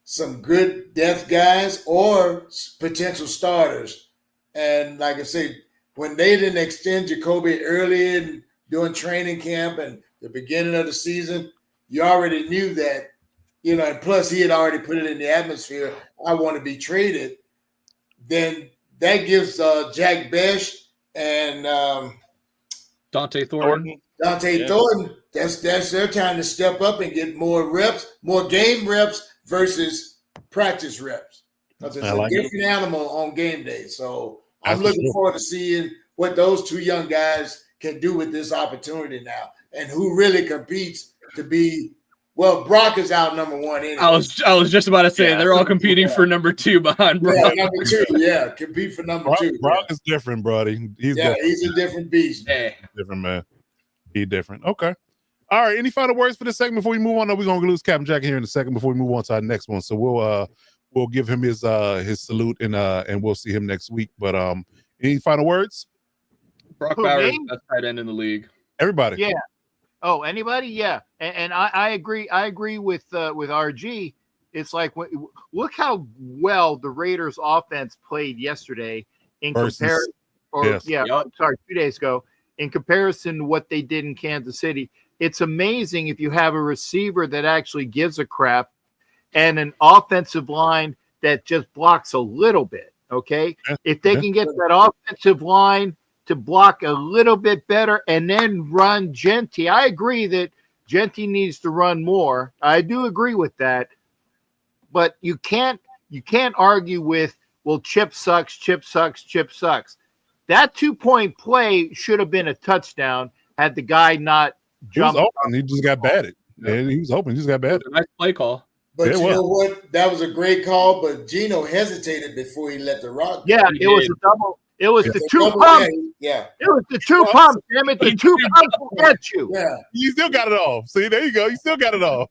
some good depth guys or potential starters. And like I said, when they didn't extend Jacoby early in during training camp and the beginning of the season, you already knew that. And plus he had already put it in the atmosphere, I want to be traded. Then that gives Jack Besh and Dante Thornton. Dante Thornton, that's their time to step up and get more reps, more game reps versus practice reps. Because it's a different animal on game day. So I'm looking forward to seeing what those two young guys can do with this opportunity now and who really competes to be. Well, Brock is out number one anyway. I was just about to say they're all competing for number 2 behind Brock. Yeah, number 2. Yeah, compete for number 2. Brock is different, buddy. He's a different beast. Hey. Different man. He's different. Okay. All right. Any final words for this segment before we move on? No, we're gonna lose Captain Jack here in a second before we move on to our next one. So we'll give him his salute and we'll see him next week. But any final words? Brock Bowers is the best tight end in the league. Everybody. Yeah. Oh, anybody? Yeah, and I agree. I agree with RG. It's like look how well the Raiders' offense played yesterday in comparison. Sorry, 2 days ago. In comparison to what they did in Kansas City, it's amazing if you have a receiver that actually gives a crap and an offensive line that just blocks a little bit. Okay, if they can get that offensive line to block a little bit better and then run Genty. I agree that Genty needs to run more. I do agree with that. But you can't argue with, well, Chip sucks. That 2-point play should have been a touchdown had the guy not jumped. He was open. He just got batted. Yeah, he was open. He just got batted. Nice play call. But you know what? That was a great call, but Geno hesitated before he let the rock go. Yeah, it was a double. It was the 2 pumps. Yeah. It was the 2 pumps, damn it. The 2 pumps will get you. Yeah. You still got it off. See, there you go. You still got it off.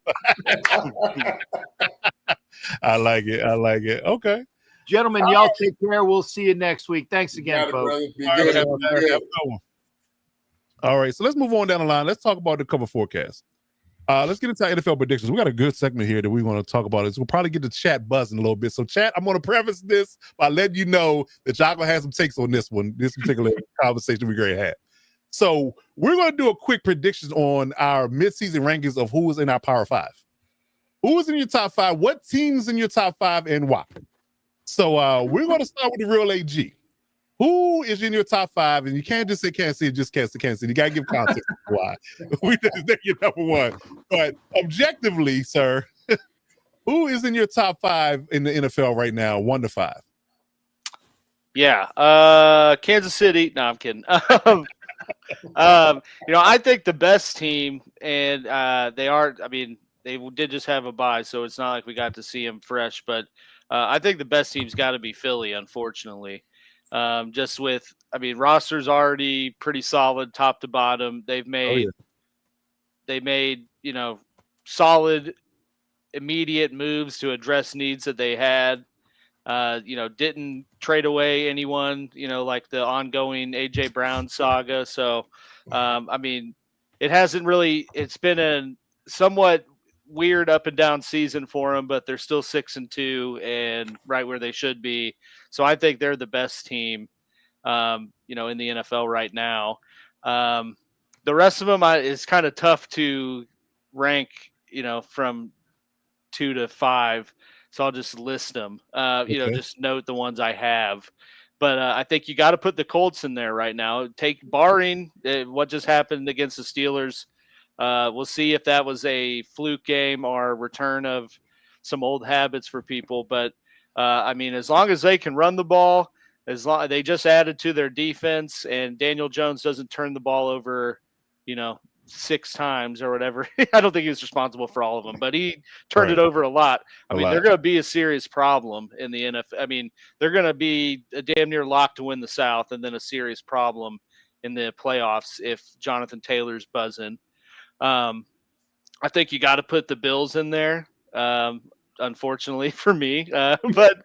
I like it. Okay. Gentlemen, y'all take care. We'll see you next week. Thanks again, folks. All right. So let's move on down the line. Let's talk about the cover forecast. Let's get into our NFL predictions. We got a good segment here that we want to talk about. We'll probably get the chat buzzing a little bit. So, chat, I'm going to preface this by letting you know that y'all going to have some takes on this one, this particular conversation we're going to have. So, we're going to do a quick predictions on our midseason rankings of who is in our Power 5. Who is in your top 5? What teams in your top 5 and why? So, we're going to start with the real AG. Who is in your top 5? And you can't just say Kansas City, just Kansas City. You got to give context why. They're your number 1. But objectively, sir, who is in your top 5 in the NFL right now, 1 to 5? Yeah, Kansas City. No, I'm kidding. I think the best team, and they are. I mean, they did just have a bye, so it's not like we got to see them fresh. But I think the best team's got to be Philly, unfortunately. Just with, roster's already pretty solid, top to bottom. They made, solid, immediate moves to address needs that they had. Didn't trade away anyone, like the ongoing AJ Brown saga. So, it hasn't really. It's been a somewhat weird up and down season for them, but they're still 6-2 and right where they should be. So I think they're the best team, in the NFL right now. The rest of them is kind of tough to rank, from 2 to 5. So I'll just list them, just note the ones I have. But I think you got to put the Colts in there right now. Barring what just happened against the Steelers. We'll see if that was a fluke game or a return of some old habits for people. But, as long as they can run the ball, they just added to their defense and Daniel Jones doesn't turn the ball over, 6 times or whatever. I don't think he was responsible for all of them, but he turned it over a lot. They're going to be a serious problem in the NFL. They're going to be a damn near lock to win the South and then a serious problem in the playoffs if Jonathan Taylor's buzzing. I think you got to put the Bills in there. Unfortunately for me, but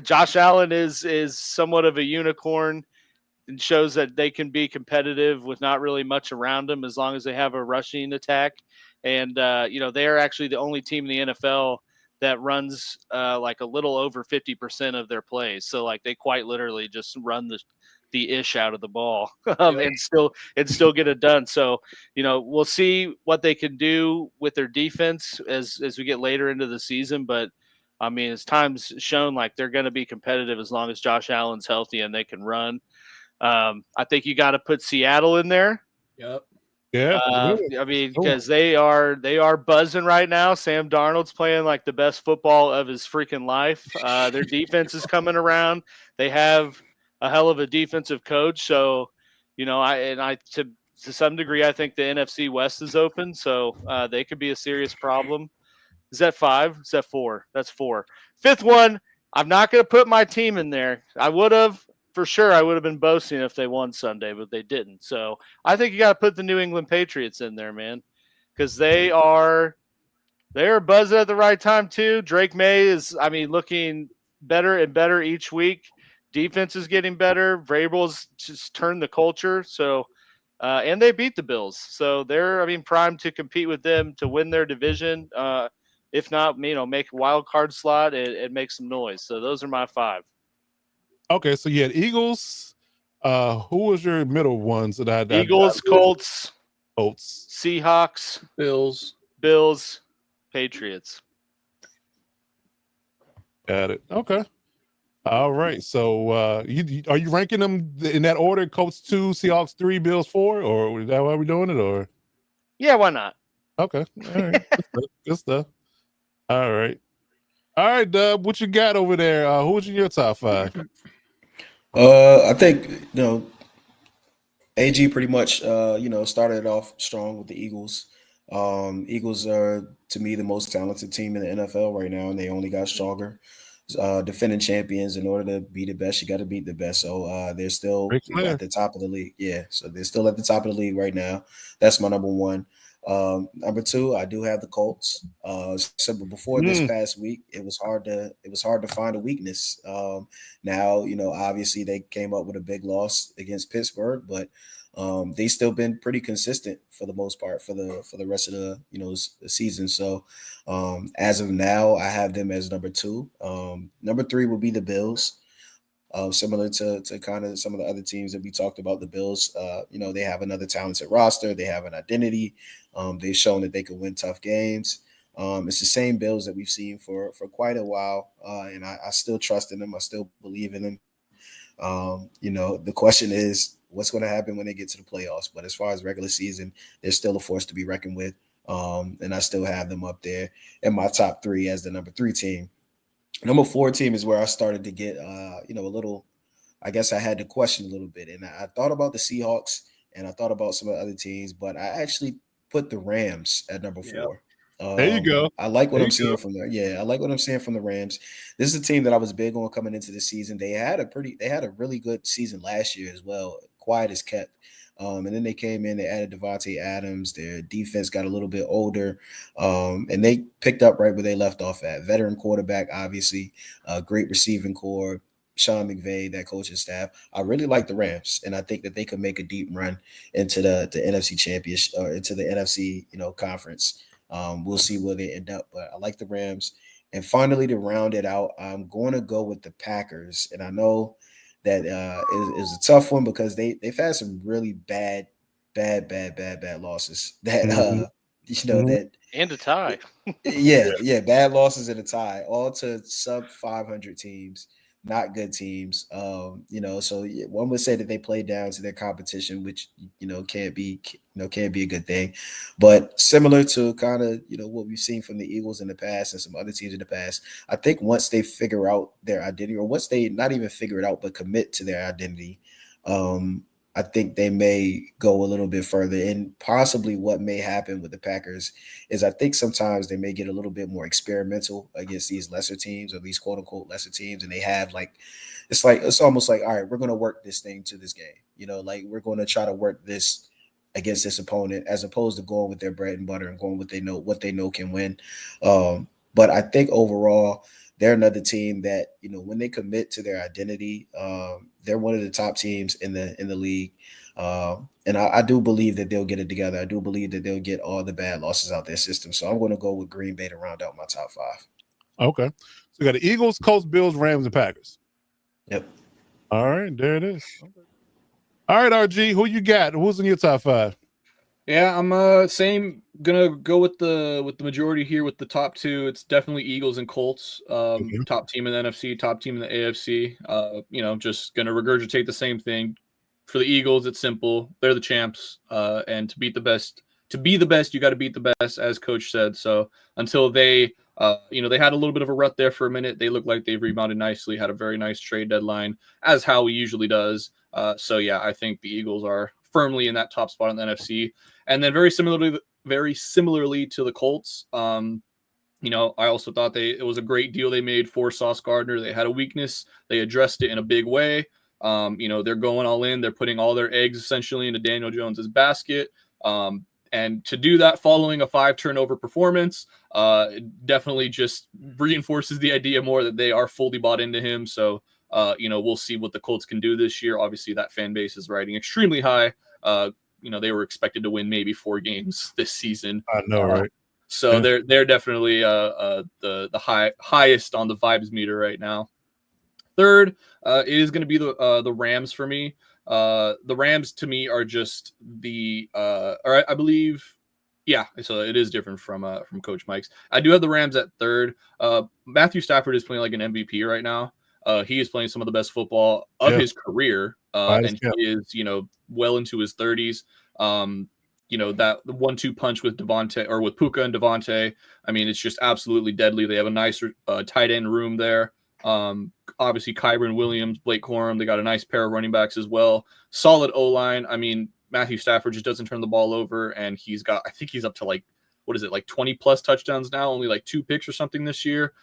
Josh Allen is somewhat of a unicorn and shows that they can be competitive with not really much around them as long as they have a rushing attack. And they are actually the only team in the NFL that runs like a little over 50% of their plays. So like they quite literally just run the ish out of the ball and still get it done. So, we'll see what they can do with their defense as we get later into the season. But I mean, it's times shown like they're going to be competitive as long as Josh Allen's healthy and they can run. I think you got to put Seattle in there. Yep. Yeah. I mean, because they are buzzing right now. Sam Darnold's playing like the best football of his freaking life. Their defense is coming around. They have a hell of a defensive coach. So, to some degree, I think the NFC West is open. So they could be a serious problem. Is that 5? Is that 4? That's 4. 5th one, I'm not going to put my team in there. I would have. For sure, I would have been boasting if they won Sunday, but they didn't. So I think you got to put the New England Patriots in there, man, because they are buzzing at the right time too. Drake May is, looking better and better each week. Defense is getting better. Vrabel's just turned the culture. So, and they beat the Bills, so they're primed to compete with them to win their division. If not, make a wild card slot and make some noise. So those are my 5. Okay, so you had Eagles. Who was your middle ones that I Eagles, Colts, Seahawks, Bills, Patriots. Got it. Okay. All right. So are you ranking them in that order? Colts 2, Seahawks 3, Bills 4, or is that why we're doing it? Or yeah, why not? Okay. All right. Good stuff. All right. All right, Dub. What you got over there? Who's in your top 5? I think AG pretty much started off strong with the Eagles. Eagles are, to me, the most talented team in the NFL right now, and they only got stronger. Defending champions, in order to be the best, you got to beat the best. So they're still at the top of the league. Yeah, so they're still at the top of the league right now. That's my number 1. Number 2, I do have the Colts. So before this past week, it was hard to find a weakness. Now, obviously they came up with a big loss against Pittsburgh, but they still been pretty consistent for the most part for the rest of the the season. So as of now, I have them as number 2. Number 3 will be the Bills. Similar to kind of some of the other teams that we talked about, the Bills, they have another talented roster. They have an identity. They've shown that they can win tough games. It's the same Bills that we've seen for quite a while, and I still trust in them. I still believe in them. The question is, what's going to happen when they get to the playoffs? But as far as regular season, they're still a force to be reckoned with, and I still have them up there in my top 3 as the number 3 team. Number 4 team is where I started to get, a little, I guess I had to question a little bit. And I thought about the Seahawks and I thought about some of the other teams, but I actually put the Rams at number 4. There you go. I like what I'm seeing from there. Yeah, I like what I'm seeing from the Rams. This is a team that I was big on coming into the season. They had a really good season last year as well. Quiet as kept. And then they came in, they added Devontae Adams. Their defense got a little bit older, and they picked up right where they left off at. Veteran quarterback, obviously, great receiving core, Sean McVay, that coaching staff. I really like the Rams, and I think that they could make a deep run into the NFC championship or into the NFC, conference. We'll see where they end up, but I like the Rams. And finally, to round it out, I'm going to go with the Packers, and I know that is a tough one because they've had some really bad losses that that and a tie. Bad losses and a tie, all to sub 500 teams, not good teams. So one would say that they played down to their competition, which can't be a good thing. But similar to kind of what we've seen from the Eagles in the past and some other teams in the past, I think once they figure out their identity, or once they not even figure it out but commit to their identity, I think they may go a little bit further. And possibly what may happen with the Packers is I think sometimes they may get a little bit more experimental against these lesser teams, or these quote unquote lesser teams. And they have it's almost like, all right, we're going to work this thing to this game. We're going to try to work this against this opponent, as opposed to going with their bread and butter and going what they know can win. But I think overall, they're another team that, when they commit to their identity, they're one of the top teams in the league. And I do believe that they'll get it together. I do believe that they'll get all the bad losses out their system. So I'm going to go with Green Bay to round out my top 5. Okay. So we got the Eagles, Colts, Bills, Rams, and Packers. Yep. All right. There it is. Okay. All right, RG, who you got? Who's in your top 5? Yeah, I'm gonna go with the majority here with the top two. It's definitely Eagles and Colts. Top team in the NFC, top team in the AFC. Just gonna regurgitate the same thing. For the Eagles, it's simple. They're the champs. And to be the best, you got to beat the best, as Coach said. So until they they had a little bit of a rut there for a minute. They look like they've rebounded nicely, had a very nice trade deadline, as Howie usually does. So yeah, I think the Eagles are firmly in that top spot in the NFC. And then very similarly to the Colts, I also thought it was a great deal they made for Sauce Gardner. They had a weakness. They addressed it in a big way. They're going all in. They're putting all their eggs essentially into Daniel Jones's basket. And to do that following a 5 turnover performance, definitely just reinforces the idea more that they are fully bought into him. So, we'll see what the Colts can do this year. Obviously, that fan base is riding extremely high. They were expected to win maybe 4 games this season. I know, right? So yeah. They're definitely the highest on the vibes meter right now. Third, it is going to be the Rams for me. The Rams to me are just I believe, yeah. So it is different from Coach Mike's. I do have the Rams at third. Matthew Stafford is playing like an MVP right now. He is playing some of the best football of his career, and he is well into his 30s. That the 1-2 punch with Puka and Devontae. I mean, it's just absolutely deadly. They have a nice tight end room there. Obviously, Kyren Williams, Blake Corum, they got a nice pair of running backs as well. Solid O-line. I mean, Matthew Stafford just doesn't turn the ball over, and I think he's up to like 20 plus touchdowns now, only like 2 picks or something this year.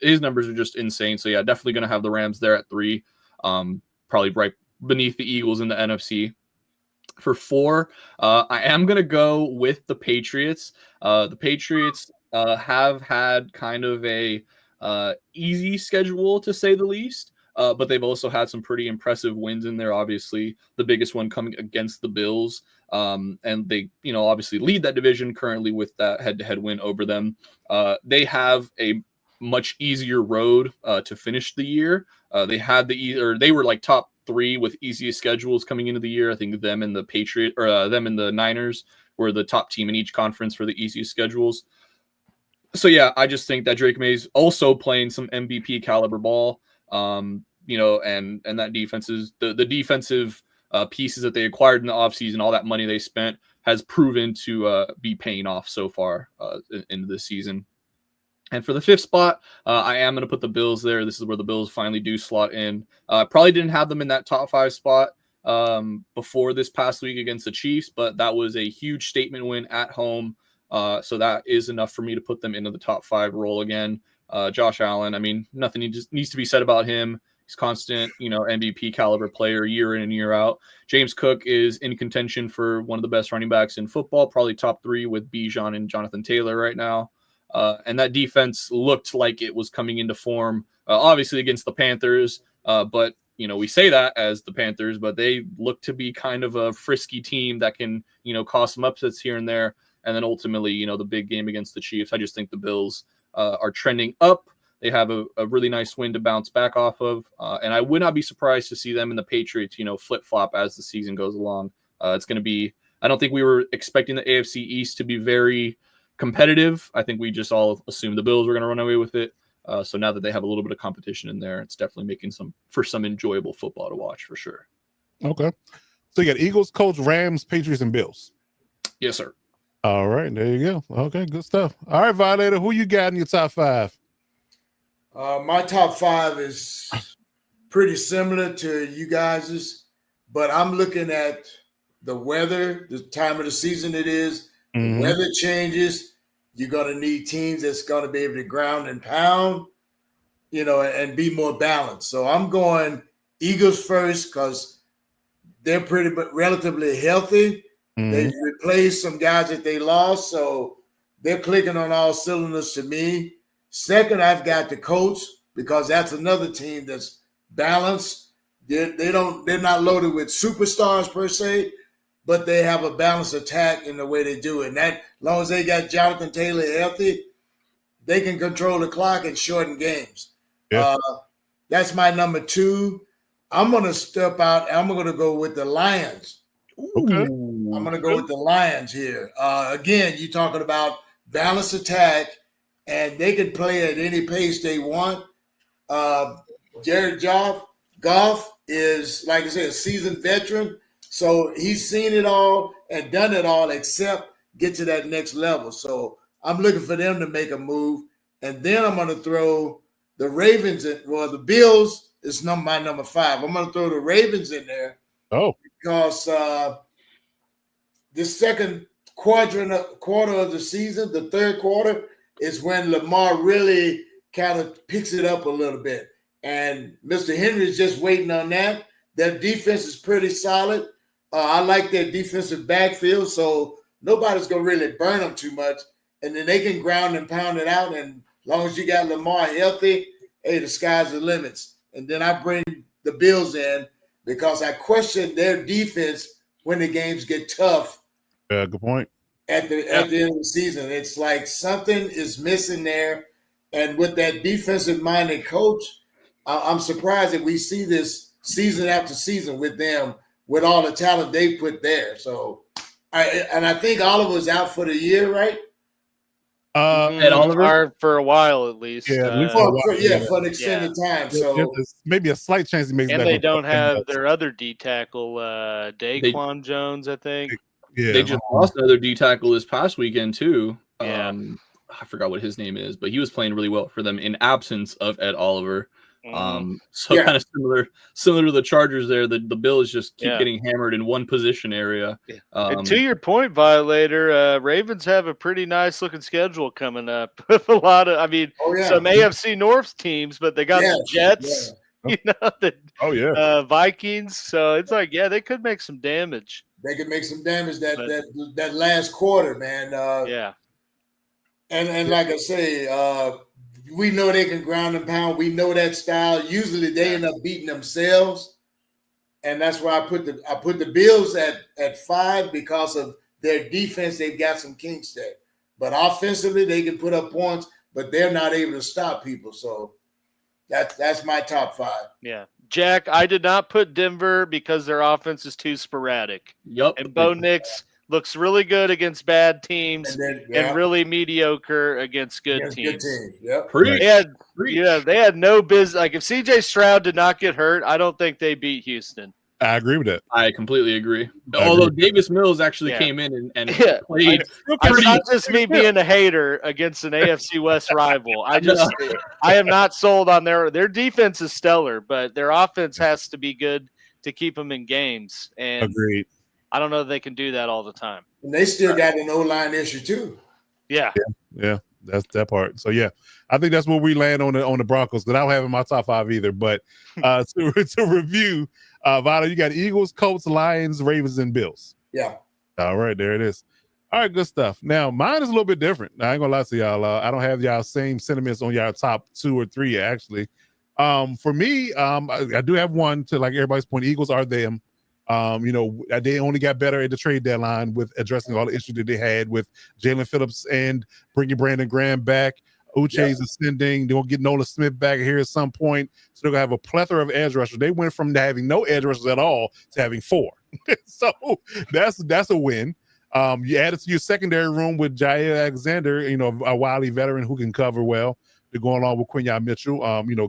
His numbers are just insane. So yeah, definitely going to have the Rams there at 3, probably right beneath the Eagles in the NFC. For 4, I am going to go with the Patriots. The Patriots have had kind of a easy schedule, to say the least, but they've also had some pretty impressive wins in there. Obviously, the biggest one coming against the Bills, and they obviously lead that division currently with that head-to-head win over them. They have a much easier road to finish the year. They were like top 3 with easiest schedules coming into the year. I think them and the Niners were the top team in each conference for the easiest schedules. So yeah, I just think that Drake May's also playing some MVP caliber ball. And that defense is the defensive pieces that they acquired in the offseason, all that money they spent has proven to be paying off so far into this season. And for the 5th spot, I am going to put the Bills there. This is where the Bills finally do slot in. Probably didn't have them in that top 5 spot before this past week against the Chiefs, but that was a huge statement win at home. So that is enough for me to put them into the top 5 role again. Josh Allen, I mean, nothing needs to be said about him. He's constant, MVP caliber player year in and year out. James Cook is in contention for one of the best running backs in football, probably top 3 with Bijan and Jonathan Taylor right now. And that defense looked like it was coming into form, obviously against the Panthers. But, we say that as the Panthers, but they look to be kind of a frisky team that can, cause some upsets here and there. And then ultimately, the big game against the Chiefs. I just think the Bills are trending up. They have a really nice win to bounce back off of. And I would not be surprised to see them and the Patriots, flip-flop as the season goes along. It's going to be – I don't think we were expecting the AFC East to be very competitive. I think we just all assumed the Bills were going to run away with it. So now that they have a little bit of competition in there, it's definitely making some enjoyable football to watch for sure. Okay. So you got Eagles, Colts, Rams, Patriots, and Bills. Yes, sir. All right, there you go. Okay, good stuff. All right, Violator, who you got in your top 5? My top 5 is pretty similar to you guys's, but I'm looking at the weather, the time of the season it is. The weather changes. You're going to need teams that's going to be able to ground and pound, and be more balanced. So I'm going Eagles first because they're relatively healthy. They replaced some guys that they lost, so they're clicking on all cylinders to me. Second, I've got the Colts because that's another team that's balanced. They're not loaded with superstars per se, but they have a balanced attack in the way they do it. And that, as long as they got Jonathan Taylor healthy, they can control the clock and shorten games. Yeah. That's my number 2. I'm going to step out. I'm going to go with the Lions. Okay. I'm gonna go with the Lions here. Again, you're talking about balanced attack, and they can play at any pace they want. Jared Goff is, like I said, a seasoned veteran, so he's seen it all and done it all except get to that next level. So I'm looking for them to make a move, and then I'm going to throw the Ravens in. Well, the Bills is my number 5. I'm going to throw the Ravens in there. Oh, Because this second quarter of the season, the third quarter, is when Lamar really kind of picks it up a little bit. And Mr. Henry is just waiting on that. Their defense is pretty solid. I like their defensive backfield, so nobody's going to really burn them too much. And then they can ground and pound it out. And as long as you got Lamar healthy, hey, the sky's the limits. And then I bring the Bills in because I question their defense when the games get tough. yeah, good point. At the end of the season, it's like something is missing there. And with that defensive-minded coach, I'm surprised that we see this season after season with them, with all the talent they put there. So, I think Oliver's out for the year, right? And Oliver? Or for a while at least. Yeah, at least For an extended time. So there's maybe a slight chance he makes. And back they with don't have Bucks. their other D tackle, Daquan Jones, I think. Yeah, They just lost another D tackle this past weekend too. Yeah. I forgot what his name is, but he was playing really well for them in absence of Ed Oliver. So Yeah. kind of similar to the Chargers there. The Bills just keep Yeah. getting hammered in one position area. And to your point, Violator, Ravens have a pretty nice looking schedule coming up with a lot of, some AFC North teams, but they got the Jets, oh yeah, Vikings. So it's like, yeah, they could make some damage. they can make some damage that last quarter, man. Yeah. And like I say, we know they can ground and pound. We know that style. Usually they end up beating themselves. And that's why I put the Bills at 5 because of their defense. They've got some kinks there. But offensively, they can put up points, but they're not able to stop people. So that's my top 5. Yeah. Jack, I did not put Denver because their offense is too sporadic. Yep. And Bo Nix looks really good against bad teams and really mediocre against good teams. Yep. They had no business. Like if CJ Stroud did not get hurt, I don't think they beat Houston. I agree with that. I completely agree. Although Davis Mills actually came in and played. It's not just me being a hater against an AFC West rival. I am not sold on their defense is stellar, but their offense has to be good to keep them in games. And Agreed. I don't know if they can do that all the time. And they still got an O-line issue too. Yeah. That's that part. So yeah, I think that's where we land on the Broncos. Because I don't have in my top 5 either. But to review, Vada, you got Eagles, Colts, Lions, Ravens, and Bills. Yeah. All right, there it is. All right, good stuff. Now mine is a little bit different. I ain't gonna lie to y'all. I don't have y'all same sentiments on y'all top 2 or 3 actually. For me, I do have one to like everybody's point. Eagles are them. They only got better at the trade deadline with addressing all the issues that they had with Jalen Phillips and bringing Brandon Graham back. Uche's ascending. They'll get Nolan Smith back here at some point. So they're going to have a plethora of edge rushers. They went from having no edge rushers at all to having 4. So that's a win. You added to your secondary room with Jair Alexander, a wily veteran who can cover well. They're going along with Quinyon Mitchell,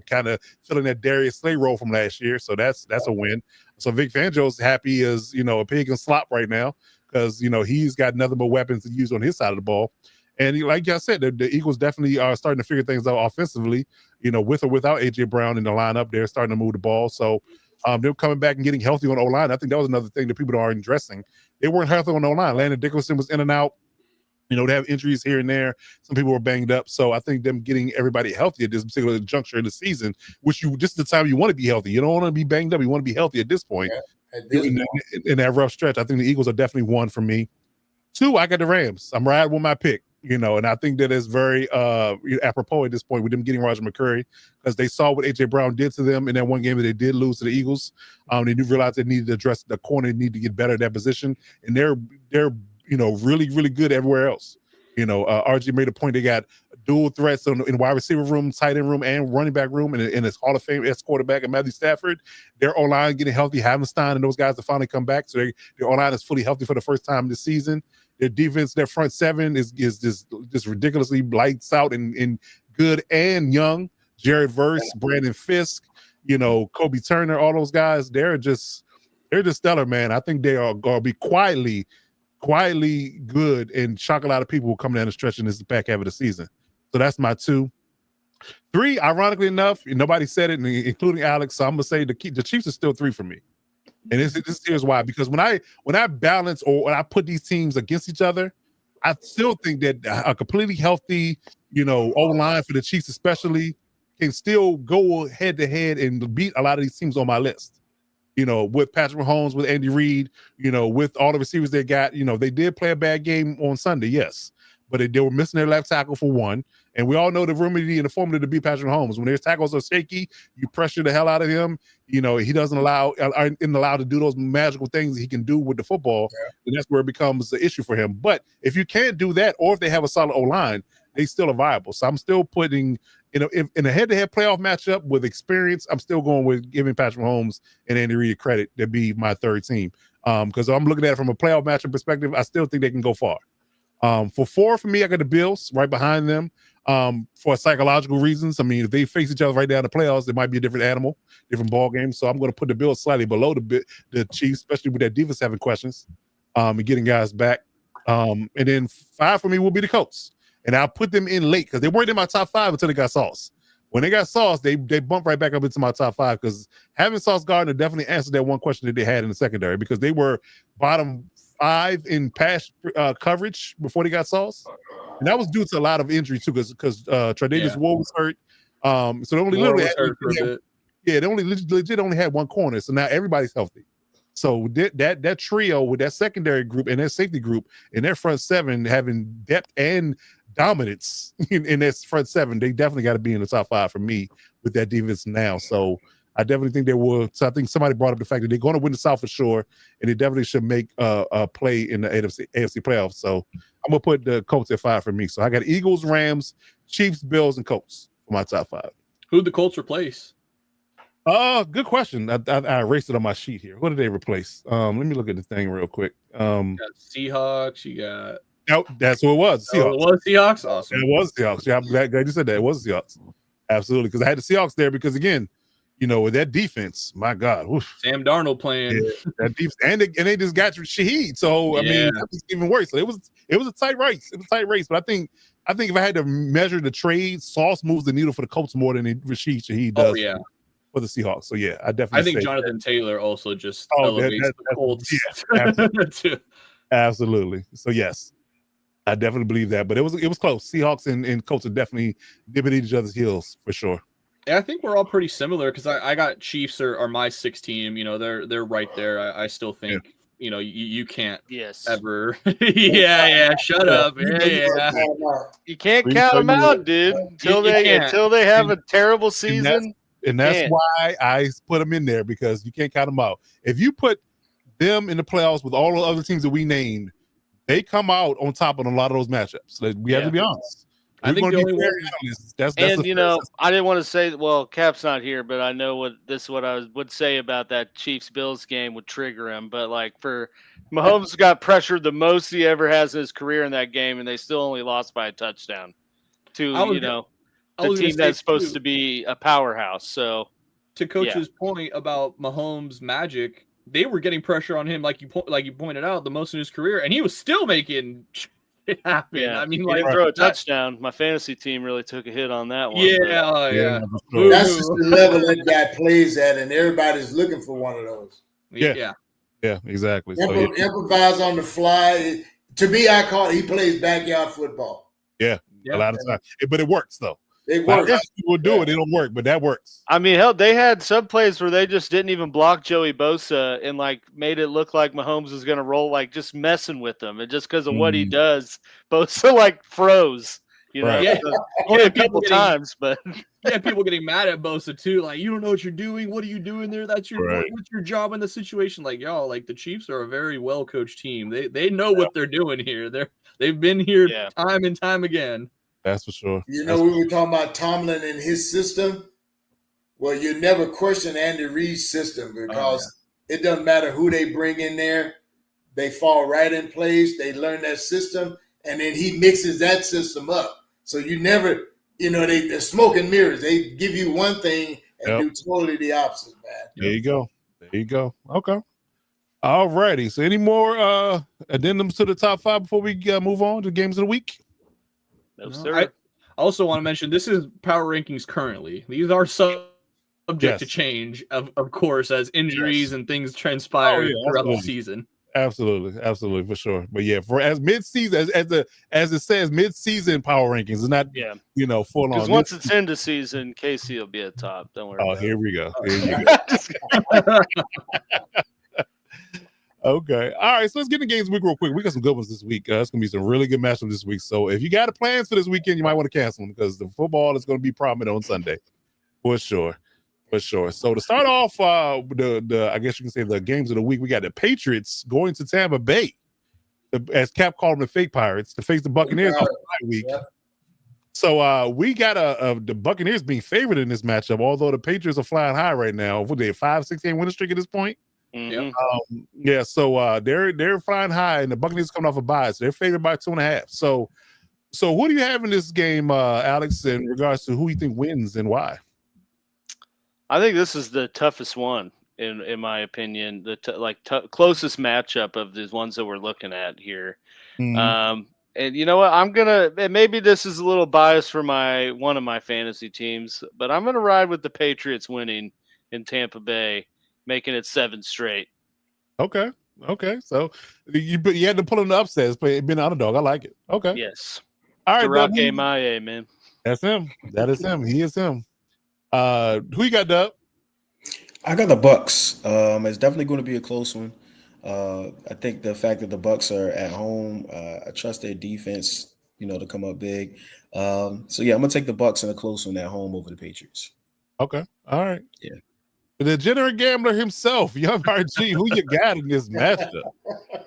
kind of filling that Darius Slay role from last year. So that's a win. So Vic Fangio's happy as, a pig in slop right now because, he's got nothing but weapons to use on his side of the ball. And like y'all said, the Eagles definitely are starting to figure things out offensively, with or without A.J. Brown in the lineup. They're starting to move the ball. So they're coming back and getting healthy on the O-line. I think that was another thing that people aren't addressing. They weren't healthy on the O-line. Landon Dickerson was in and out. They have injuries here and there. Some people were banged up. So I think them getting everybody healthy at this particular juncture in the season, this is the time you want to be healthy. You don't want to be banged up. You want to be healthy at this point. In that rough stretch, I think the Eagles are definitely 1 for me. 2, I got the Rams. I'm riding with my pick, and I think that is very apropos at this point with them getting Roger McCreary because they saw what A.J. Brown did to them in that one game that they did lose to the Eagles. They do realize they needed to address the corner, they need to get better at that position, and they're really, really good everywhere else. RG made a point. They got dual threats in the wide receiver room, tight end room, and running back room, and his Hall of Fame ex quarterback and Matthew Stafford. Their O-line getting healthy, Havenstein and those guys have finally come back. So their O-line is fully healthy for the first time this season. Their defense, their front seven is just ridiculously lights out and good and young. Jared Verse, Brandon Fisk, Kobe Turner, all those guys, they're just stellar, man. I think they are going to be quietly good and shock a lot of people who come down the stretch in this back half of the season. So that's my 2. 3, ironically enough, nobody said it, including Alex. So I'm gonna say the Chiefs are still 3 for me, and this here's why. Because when I balance or when I put these teams against each other, I still think that a completely healthy, O-line for the Chiefs especially can still go head to head and beat a lot of these teams on my list. With Patrick Mahomes, with Andy Reid, with all the receivers they got, they did play a bad game on Sunday, yes. But they were missing their left tackle for one. And we all know the remedy and the formula to beat Patrick Mahomes. When their tackles are shaky, you pressure the hell out of him. He isn't allowed to do those magical things he can do with the football. Yeah. And that's where it becomes the issue for him. But if you can't do that, or if they have a solid O-line, they still are viable. So I'm still putting, in a head-to-head playoff matchup with experience, I'm still going with giving Patrick Mahomes and Andy Reid credit to be my 3rd team. Because I'm looking at it from a playoff matchup perspective, I still think they can go far. For 4 for me, I got the Bills right behind them for psychological reasons. I mean, if they face each other right now in the playoffs, it might be a different animal, different ball game. So I'm going to put the Bills slightly below the Chiefs, especially with that defense having questions and getting guys back. And then 5 for me will be the Colts. And I'll put them in late because they weren't in my top 5 until they got Sauce. When they got Sauce, they bumped right back up into my top 5 because having Sauce Gardner definitely answered that one question that they had in the secondary because they were bottom 5 in pass coverage before they got Sauce. And that was due to a lot of injury too because Tre'Davious Ward was hurt. So they only legit only had one corner. So now everybody's healthy. So that trio with that secondary group and that safety group and their front 7 having depth and dominance in that front 7, they definitely got to be in the top 5 for me with that defense now. So I definitely think they will. So I think somebody brought up the fact that they're going to win the South for sure, and they definitely should make a play in the AFC playoffs. So I'm going to put the Colts at 5 for me. So I got Eagles, Rams, Chiefs, Bills, and Colts for my top 5. Who'd the Colts replace? Good question. I erased it on my sheet here. What did they replace? Let me look at the thing real quick. You got Seahawks. You got. No, that's who it was. Seahawks. Oh, it was Seahawks. Awesome. It was Seahawks. Yeah, I'm glad you said that. It was Seahawks. Absolutely, because I had the Seahawks there because again, with that defense, my God, whoof. Sam Darnold playing that defense, and they just got Shaheed. So I mean, it's even worse. So it was a tight race. It was a tight race, but I think if I had to measure the trade, Sauce moves the needle for the Colts more than Rashid Shaheed does. Oh yeah. For the Seahawks. So yeah, I definitely think Jonathan Taylor also just elevates the Colts. Yeah, absolutely. Absolutely. So yes, I definitely believe that. But it was close. Seahawks and Colts are definitely dipping each other's heels for sure. Yeah, I think we're all pretty similar because I got Chiefs are my 6th team. They're right there. I still think you can't ever. Shut up. You can't count them out, dude. Until they have a terrible season. And that's why I put them in there because you can't count them out. If you put them in the playoffs with all the other teams that we named, they come out on top of a lot of those matchups. We have to be honest. I think the only way I didn't want to say, well, Cap's not here, but I know what I would say about that Chiefs-Bills game would trigger him. But for Mahomes got pressured the most he ever has in his career in that game, and they still only lost by a touchdown to the team that's supposed to be a powerhouse. So to Coach's point about Mahomes' magic, they were getting pressure on him, like you pointed out, the most in his career, and he was still making it happen. Yeah. I mean, he didn't throw a touchdown. My fantasy team really took a hit on that one. Yeah. That's just the level that guy plays at, and everybody's looking for one of those. Yeah, exactly. Improvise on the fly. To me, I call it he plays backyard football. Yeah, a lot of times, but it works though. It works. People do it; it don't work, but that works. I mean, hell, they had some plays where they just didn't even block Joey Bosa and made it look like Mahomes was going to roll, just messing with him, and just because of what he does, Bosa froze. Only a couple times, but people getting mad at Bosa too. You don't know what you're doing. What are you doing there? What's your job in the situation? The Chiefs are a very well coached team. They know what they're doing here. They've been here time and time again. That's for sure. You know, we were talking about Tomlin and his system. Well, you never question Andy Reid's system because it doesn't matter who they bring in there. They fall right in place. They learn that system, and then he mixes that system up. So you never, they're smoke and mirrors. They give you one thing and do totally the opposite, man. There you go. Okay. All righty. So any more addendums to the top 5 before we move on to games of the week? No, sir. I also want to mention this is power rankings currently. These are subject to change, of course, as injuries and things transpire throughout the season. Absolutely, for sure. But yeah, for as mid-season, as it says, mid-season power rankings is not full on. Because once it's into season, KC will be at top. Don't worry. Oh, about here it. we go. Okay. All right. So let's get into games week real quick. We got some good ones this week. It's going to be some really good matchups this week. So if you got plans for this weekend, you might want to cancel them because the football is going to be prominent on Sunday. For sure. So to start off, I guess you can say the games of the week, we got the Patriots going to Tampa Bay, as Cap called them, the fake Pirates, to face the Buccaneers on bye week. Yeah. So we got the Buccaneers being favored in this matchup, although the Patriots are flying high right now. What they 5-6 game winning streak at this point? Mm-hmm. So they're flying high, and the Buccaneers coming off a bye, so they're favored by 2.5. So what do you have in this game, Alex, in regards to who you think wins and why? I think this is the toughest one, in my opinion. The closest matchup of the ones that we're looking at here. Mm-hmm. And you know what? And maybe this is a little biased for one of my fantasy teams, but I'm gonna ride with the Patriots winning in Tampa Bay, making it 7 straight. Okay. So you had to pull in the upsets, but being an underdog, I like it. Okay. Yes. All right, Rock Maye, man. That's him. That is him. He is him. Who you got, Dub? I got the Bucks. It's definitely going to be a close one. I think the fact that the Bucks are at home, I trust their defense, to come up big. So yeah, I'm gonna take the Bucks in a close one at home over the Patriots. Okay. All right. Yeah. The degenerate gambler himself, Young RG, who you got in this matchup?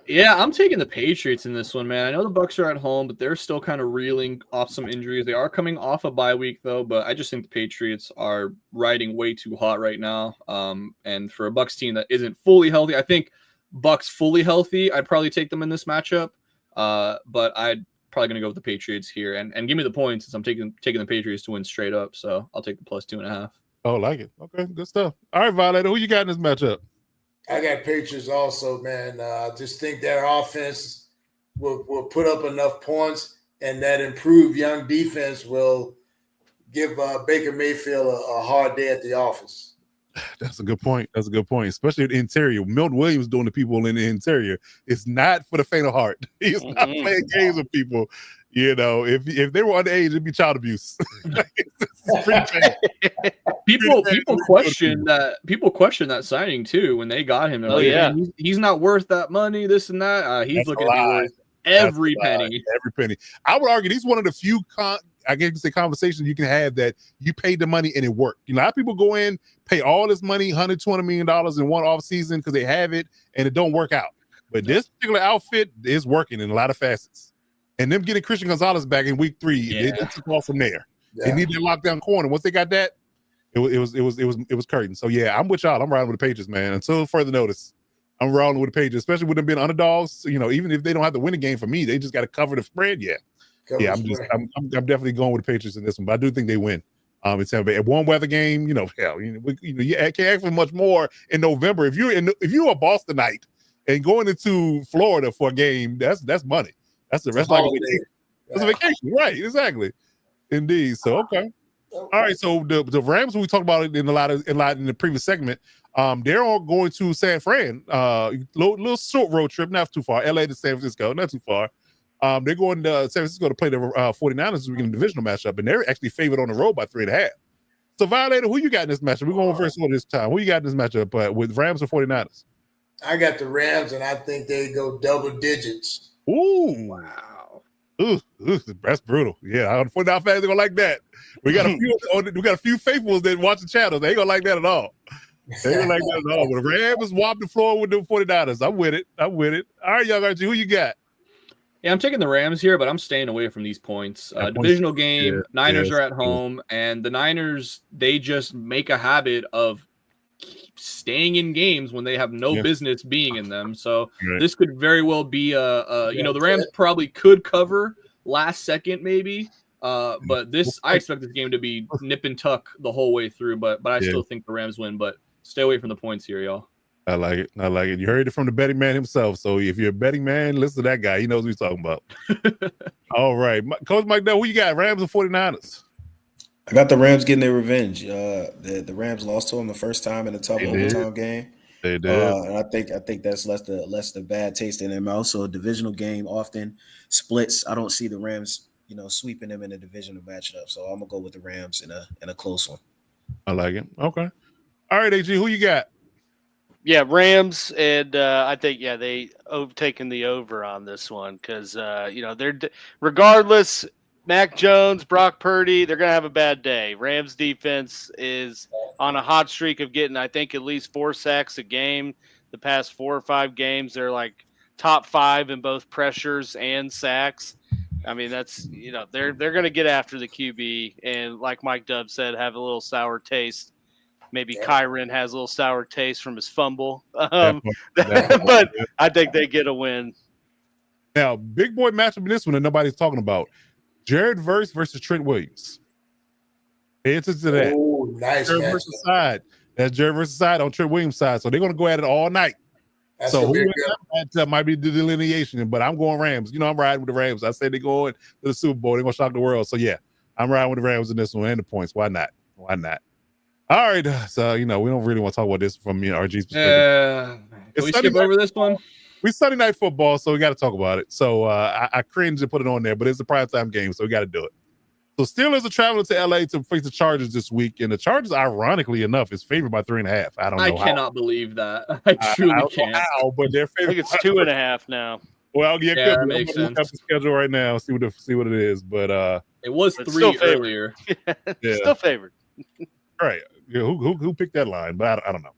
Yeah, I'm taking the Patriots in this one, man. I know the Bucks are at home, but they're still kind of reeling off some injuries. They are coming off a bye week, though, but I just think the Patriots are riding way too hot right now. And for a Bucks team that isn't fully healthy, I think Bucks fully healthy, I'd probably take them in this matchup. But I'd probably going to go with the Patriots here and give me the points since I'm taking the Patriots to win straight up. So I'll take the plus 2.5. Oh, like it. Okay, good stuff. All right, Violator, who you got in this matchup? I got Patriots also, man. I just think their offense will put up enough points, and that improved young defense will give Baker Mayfield a hard day at the office. That's a good point. Especially in the interior. Milton Williams doing the people in the interior. It's not for the faint of heart. He's not playing games with people. If they were underage, it'd be child abuse. People question that signing too when they got him. They're he's not worth that money. This and that. He's looking to be worth every penny. Every penny. I would argue he's one of the few conversations you can have that you paid the money and it worked. A lot of people go in, pay all this money, $120 million in one off season because they have it and it don't work out. But this particular outfit is working in a lot of facets. And them getting Christian Gonzalez back in week 3, they took off from there. Yeah. They needed a lockdown corner. Once they got that, it was curtain. So yeah, I'm with y'all. I'm riding with the Patriots, man. Until further notice, I'm riding with the Patriots, especially with them being underdogs. Even if they don't have to win a game for me, they just got to cover the spread. Yeah, I'm definitely going with the Patriots in this one. But I do think they win. It's a warm weather game. You can't ask for much more in November. If you're a Bostonite and going into Florida for a game, that's money. That's the rest of the vacation. That's a vacation, right? Exactly, indeed. So okay, all right. So the Rams, we talked about it in a lot in the previous segment. They're all going to San Fran. Little short road trip, not too far. LA to San Francisco, not too far. They're going to San Francisco to play the 49ers this week in the divisional matchup, and they're actually favored on the road by 3.5. So Violator, who you got in this matchup? We're going first this time. Who you got in this matchup with Rams or 49ers? I got the Rams, and I think they go double digits. Ooh, wow! Ooh, that's brutal. Yeah, the 49 fans are gonna like that. We got a few faithfuls that watch the channels. They ain't gonna like that at all. They ain't gonna like that at all. But the Rams whopped the floor with the 49ers. I'm with it. All right, y'all. Who you got? Yeah, I'm taking the Rams here, but I'm staying away from these points. That points- Divisional game, yeah, Niners yeah, are at it's- home, and the Niners, they just make a habit of staying in games when they have no Yeah. business being in them. So Right. this could very well be the Rams probably could cover last second maybe. But I expect this game to be nip and tuck the whole way through, but I Yeah. still think the Rams win, but stay away from the points here, y'all. I like it. I like it. You heard it from the betting man himself. So if you're a betting man, listen to that guy. He knows what he's talking about. All right. Coach Mike Dell, who you got? Rams or 49ers? I got the Rams getting their revenge. The Rams lost to them the first time in a tough They did. overtime game. They did. And I think that's left the bad taste in their mouth. So a divisional game often splits. I don't see the Rams, sweeping them in a divisional matchup. So I'm gonna go with the Rams in a close one. I like it. Okay. All right, AG, who you got? Yeah, Rams, and I think they taken the over on this one because they're regardless. Mac Jones, Brock Purdy, they're gonna have a bad day. Rams defense is on a hot streak of getting, I think, at least 4 sacks a game. The past 4 or 5 games, they're like top 5 in both pressures and sacks. I mean, that's they're gonna get after the QB, and like Mike Dub said, have a little sour taste. Maybe Kyron has a little sour taste from his fumble. But I think they get a win. Now, big boy matchup in this one that nobody's talking about. Jared Verse versus Trent Williams. Pay attention to that. Oh, nice. Jared Verse's side. That's Jared Verse's side on Trent Williams' side. So they're going to go at it all night. That's So gonna who be a wins good- that matchup might be the delineation, but I'm going Rams. I'm riding with the Rams. I said they're going to the Super Bowl. They're going to shock the world. So, yeah, I'm riding with the Rams in this one and the points. Why not? Why not? All right. So, we don't really want to talk about this from RG's perspective. Can we Sunday skip over this one? We Sunday night football, so we got to talk about it. So I cringe to put it on there, but it's a primetime game, so we got to do it. So Steelers are traveling to LA to face the Chargers this week, and the Chargers, ironically enough, is favored by 3.5. I don't know. I how. cannot believe that. I truly I don't know can't. how, but they're I favored. think it's 2.5 now. Well, yeah, Yeah, that could be. makes I'm gonna look up sense. the schedule right now, see what it is. But It was But 3 still favored. earlier. yeah, Still favored. right. Yeah, who picked that line? But I don't know.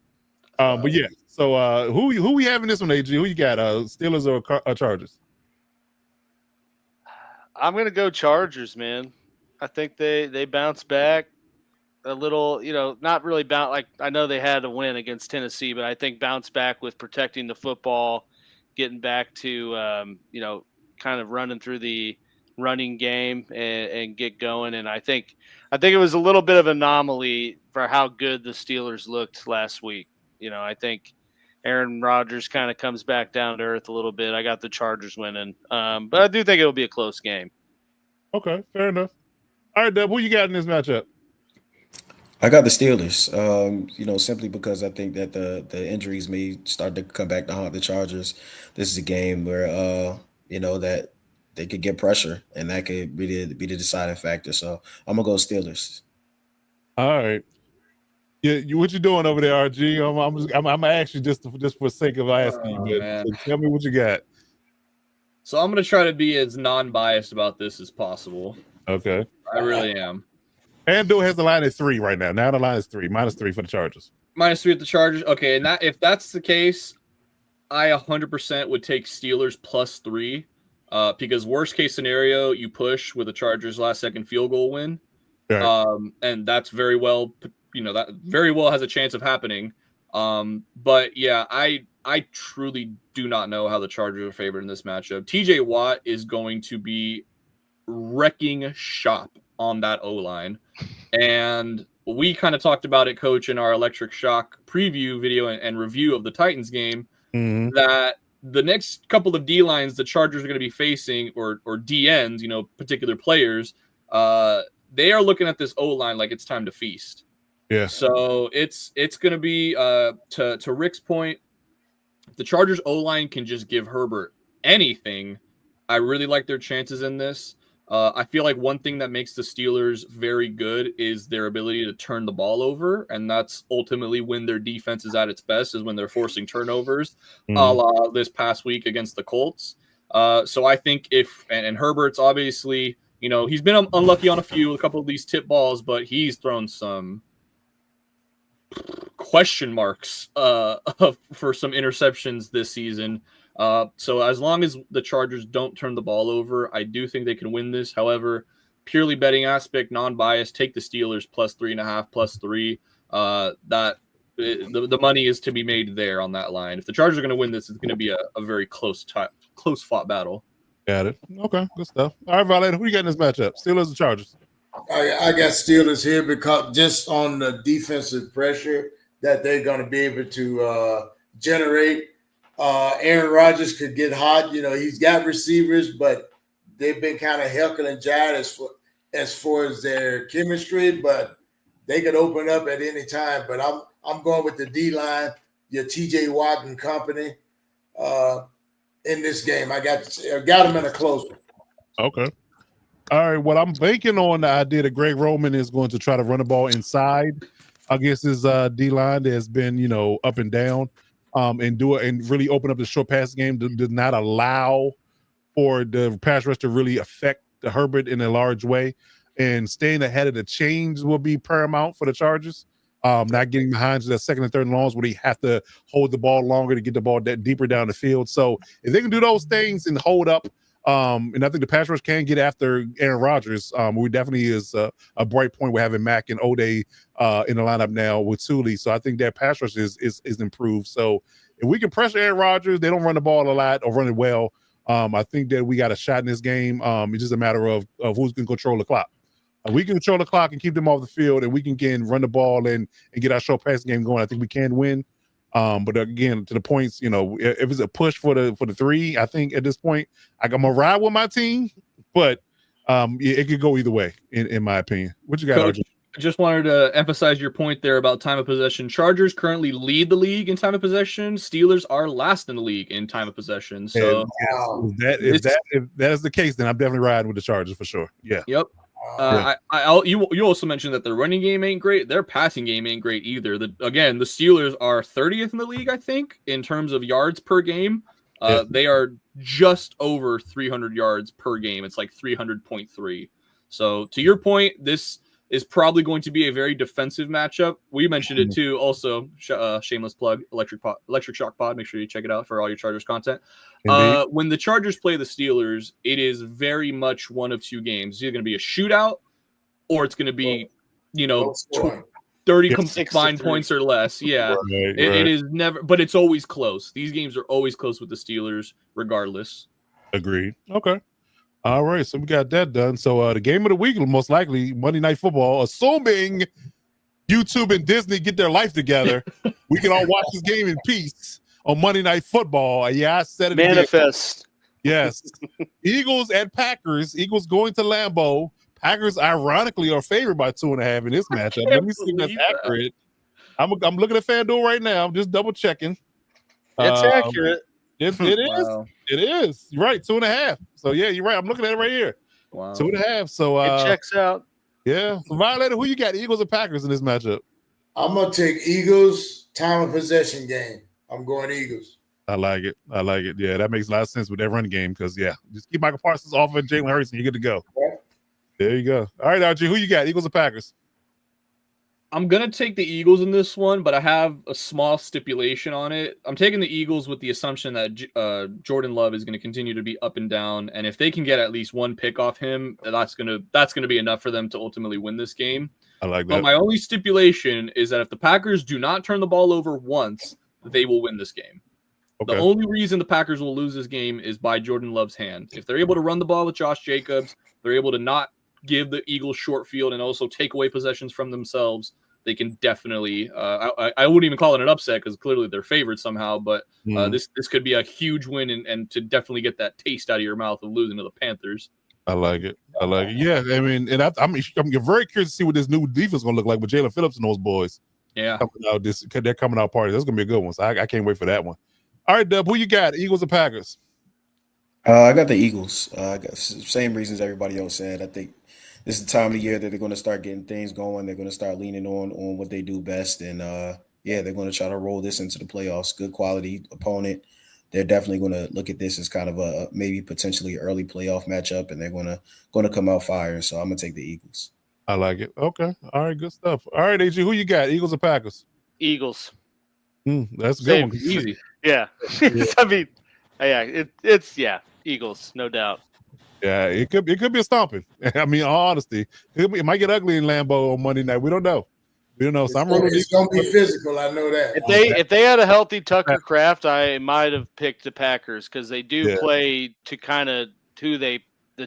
But yeah. So who we have in this one, AG? Who you got? Steelers or Chargers? I'm gonna go Chargers, man. I think they bounce back a little. Not really bounce. Like I know they had a win against Tennessee, but I think bounce back with protecting the football, getting back to kind of running through the running game and get going. And I think it was a little bit of an anomaly for how good the Steelers looked last week. I think Aaron Rodgers kind of comes back down to earth a little bit. I got the Chargers winning, but I do think it'll be a close game. Okay, fair enough. All right, Deb, who you got in this matchup? I got the Steelers. Simply because I think that the injuries may start to come back to haunt the Chargers. This is a game where that they could get pressure, and that could be the deciding factor. So I'm gonna go Steelers. All right. Yeah, what you doing over there, RG? I'm gonna ask you just for sake of asking you, but man. tell me what you got. So I'm going to try to be as non-biased about this as possible. Okay. I really am. FanDuel has the line at 3 right now. Now the line is 3, -3 for the Chargers. -3 at the Chargers. Okay, and if that's the case, I 100% would take Steelers +3 because worst case scenario, you push with a Chargers last second field goal win. Right. And that's very well, that very well has a chance of happening. But yeah, I truly do not know how the Chargers are favored in this matchup. TJ Watt is going to be wrecking shop on that O-line. And we kind of talked about it, Coach, in our Electric Shock preview video and review of the Titans game, Mhm. that the next couple of D-lines the Chargers are going to be facing, or DNs, particular players, they are looking at this O-line like it's time to feast. Yeah. So it's going to be, to Rick's point, if the Chargers O-line can just give Herbert anything, I really like their chances in this. I feel like one thing that makes the Steelers very good is their ability to turn the ball over, and that's ultimately when their defense is at its best, is when they're forcing turnovers, a la this past week against the Colts. So I think and Herbert's obviously, he's been unlucky on a couple of these tip balls, but he's thrown some question marks for some interceptions this season. So as long as the Chargers don't turn the ball over, I do think they can win this. However, purely betting aspect, non-biased, take the Steelers plus 3.5, plus 3. The money is to be made there on that line. If the Chargers are going to win this, it's going to be a very close fought battle. Got it. Okay, good stuff. All right, Violator, who you got in this matchup? Steelers or Chargers? I got Steelers here because just on the defensive pressure that they're going to be able to generate. Aaron Rodgers could get hot. You know, he's got receivers, but they've been kind of heckling and jiving as far as their chemistry, but they could open up at any time. But I'm going with the D-line, your TJ Watt and company in this game. I got them in a close one. Okay. All right. Well, I'm banking on the idea that Greg Roman is going to try to run the ball inside against his D-line that has been, you know, up and down, and do it and really open up the short pass game. Does not allow for the pass rush to really affect the Herbert in a large way. And staying ahead of the chains will be paramount for the Chargers. Not getting behind to the second and third longs where they have to hold the ball longer to get the ball that deeper down the field. So if they can do those things and hold up, and I think the pass rush can get after Aaron Rodgers, we definitely is a bright point with having Mack and Ode in the lineup now with Thule. So I think that pass rush is improved. So if we can pressure Aaron Rodgers, they don't run the ball a lot or run it well. I think that we got a shot in this game. It's just a matter of who's going to control the clock. We can control the clock and keep them off the field, and we can run the ball and get our short pass game going. I think we can win. But again, to the points, you know, if it's a push for the 3, I think at this point, I'm gonna ride with my team. But it could go either way, in my opinion. What you got, Coach, RJ? I just wanted to emphasize your point there about time of possession. Chargers currently lead the league in time of possession. Steelers are last in the league in time of possession. So If that is the case, then I'm definitely riding with the Chargers for sure. Yeah. Yep. You also mentioned that their running game ain't great. Their passing game ain't great either. The Steelers are 30th in the league, I think, in terms of yards per game. They are just over 300 yards per game. It's like 300.3. So to your point, this is probably going to be a very defensive matchup. We mentioned it too. Also, shameless plug, Electric Shock Pod. Make sure you check it out for all your Chargers content. When the Chargers play the Steelers, it is very much one of two games. It's either going to be a shootout, or it's going to be, 30 combined points or less. Yeah, It is never, but it's always close. These games are always close with the Steelers, regardless. Agreed. Okay. All right, so we got that done. So the game of the week will most likely Monday Night Football, assuming YouTube and Disney get their life together. We can all watch this game in peace on Monday Night Football. Yeah, I said it. Manifest. Again. Yes. Eagles at Packers. Eagles going to Lambeau. Packers, ironically, are favored by 2.5 in this matchup. Let me see if that's accurate. I'm looking at FanDuel right now. I'm just double checking. It's accurate. It is. Wow. It is. You're right. 2.5. So yeah, you're right. I'm looking at it right here. Wow. 2.5. So it checks out. Yeah. So Violator, who you got? Eagles or Packers in this matchup? I'm gonna take Eagles time of possession game. I'm going Eagles. I like it. Yeah, that makes a lot of sense with that run game because just keep Michael Parsons off of Jalen Hurts and you're good to go. Yeah. There you go. All right, RG, who you got? Eagles or Packers? I'm going to take the Eagles in this one, but I have a small stipulation on it. I'm taking the Eagles with the assumption that Jordan Love is going to continue to be up and down, and if they can get at least one pick off him, that's going to be enough for them to ultimately win this game. I like that. But my only stipulation is that if the Packers do not turn the ball over once, they will win this game. Okay. The only reason the Packers will lose this game is by Jordan Love's hand. If they're able to run the ball with Josh Jacobs, they're able to not give the Eagles short field and also take away possessions from themselves, they can definitely I wouldn't even call it an upset because clearly they're favored somehow, but this could be a huge win and to definitely get that taste out of your mouth of losing to the Panthers. I like it. Yeah, I mean, and I'm very curious to see what this new defense is going to look like with Jalen Phillips and those boys. Yeah, they're coming out party. That's going to be a good one. So I can't wait for that one. All right, Dub, who you got? Eagles or Packers? I got the Eagles. I got same reasons everybody else said. I think this is the time of the year that they're going to start getting things going. They're going to start leaning on what they do best, and they're going to try to roll this into the playoffs. Good quality opponent. They're definitely going to look at this as kind of a maybe potentially early playoff matchup, and they're going to come out firing. So I'm going to take the Eagles. I like it. Okay. All right. Good stuff. All right, AG, who you got? Eagles or Packers? Eagles. That's a good one. Easy. Yeah. I mean, Yeah, it's Eagles, no doubt. Yeah, it could be a stomping. I mean, in all honesty, it might get ugly in Lambeau on Monday night. We don't know. So I'm rolling. It's gonna be physical. I know that. If they had a healthy Tucker Kraft, I might have picked the Packers because they do play to kind of the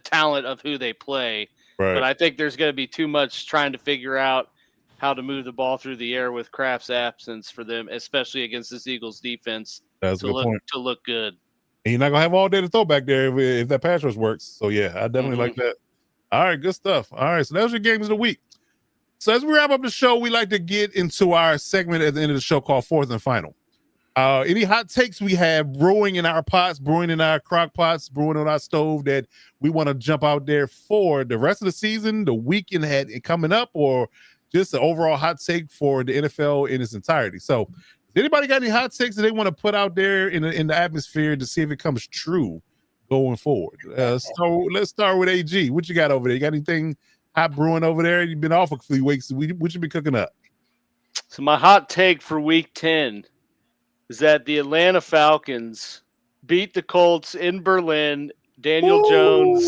talent of who they play. Right. But I think there's going to be too much trying to figure out how to move the ball through the air with Kraft's absence for them, especially against this Eagles defense. That's a good point. To look good. And you're not gonna have all day to throw back there if that pass rush works. So yeah, I definitely like that. All right, good stuff. All right, so that was your games of the week. So as we wrap up the show, we like to get into our segment at the end of the show called Fourth and Final. Any hot takes we have brewing in our pots, brewing in our crock pots, brewing on our stove that we want to jump out there for the rest of the season, the weekend had it coming up, or just the overall hot take for the NFL in its entirety. So anybody got any hot takes that they want to put out there in the atmosphere to see if it comes true going forward? So let's start with AG. What you got over there? You got anything hot brewing over there? You've been off a few weeks. What you been cooking up? So my hot take for Week 10 is that the Atlanta Falcons beat the Colts in Berlin. Daniel Jones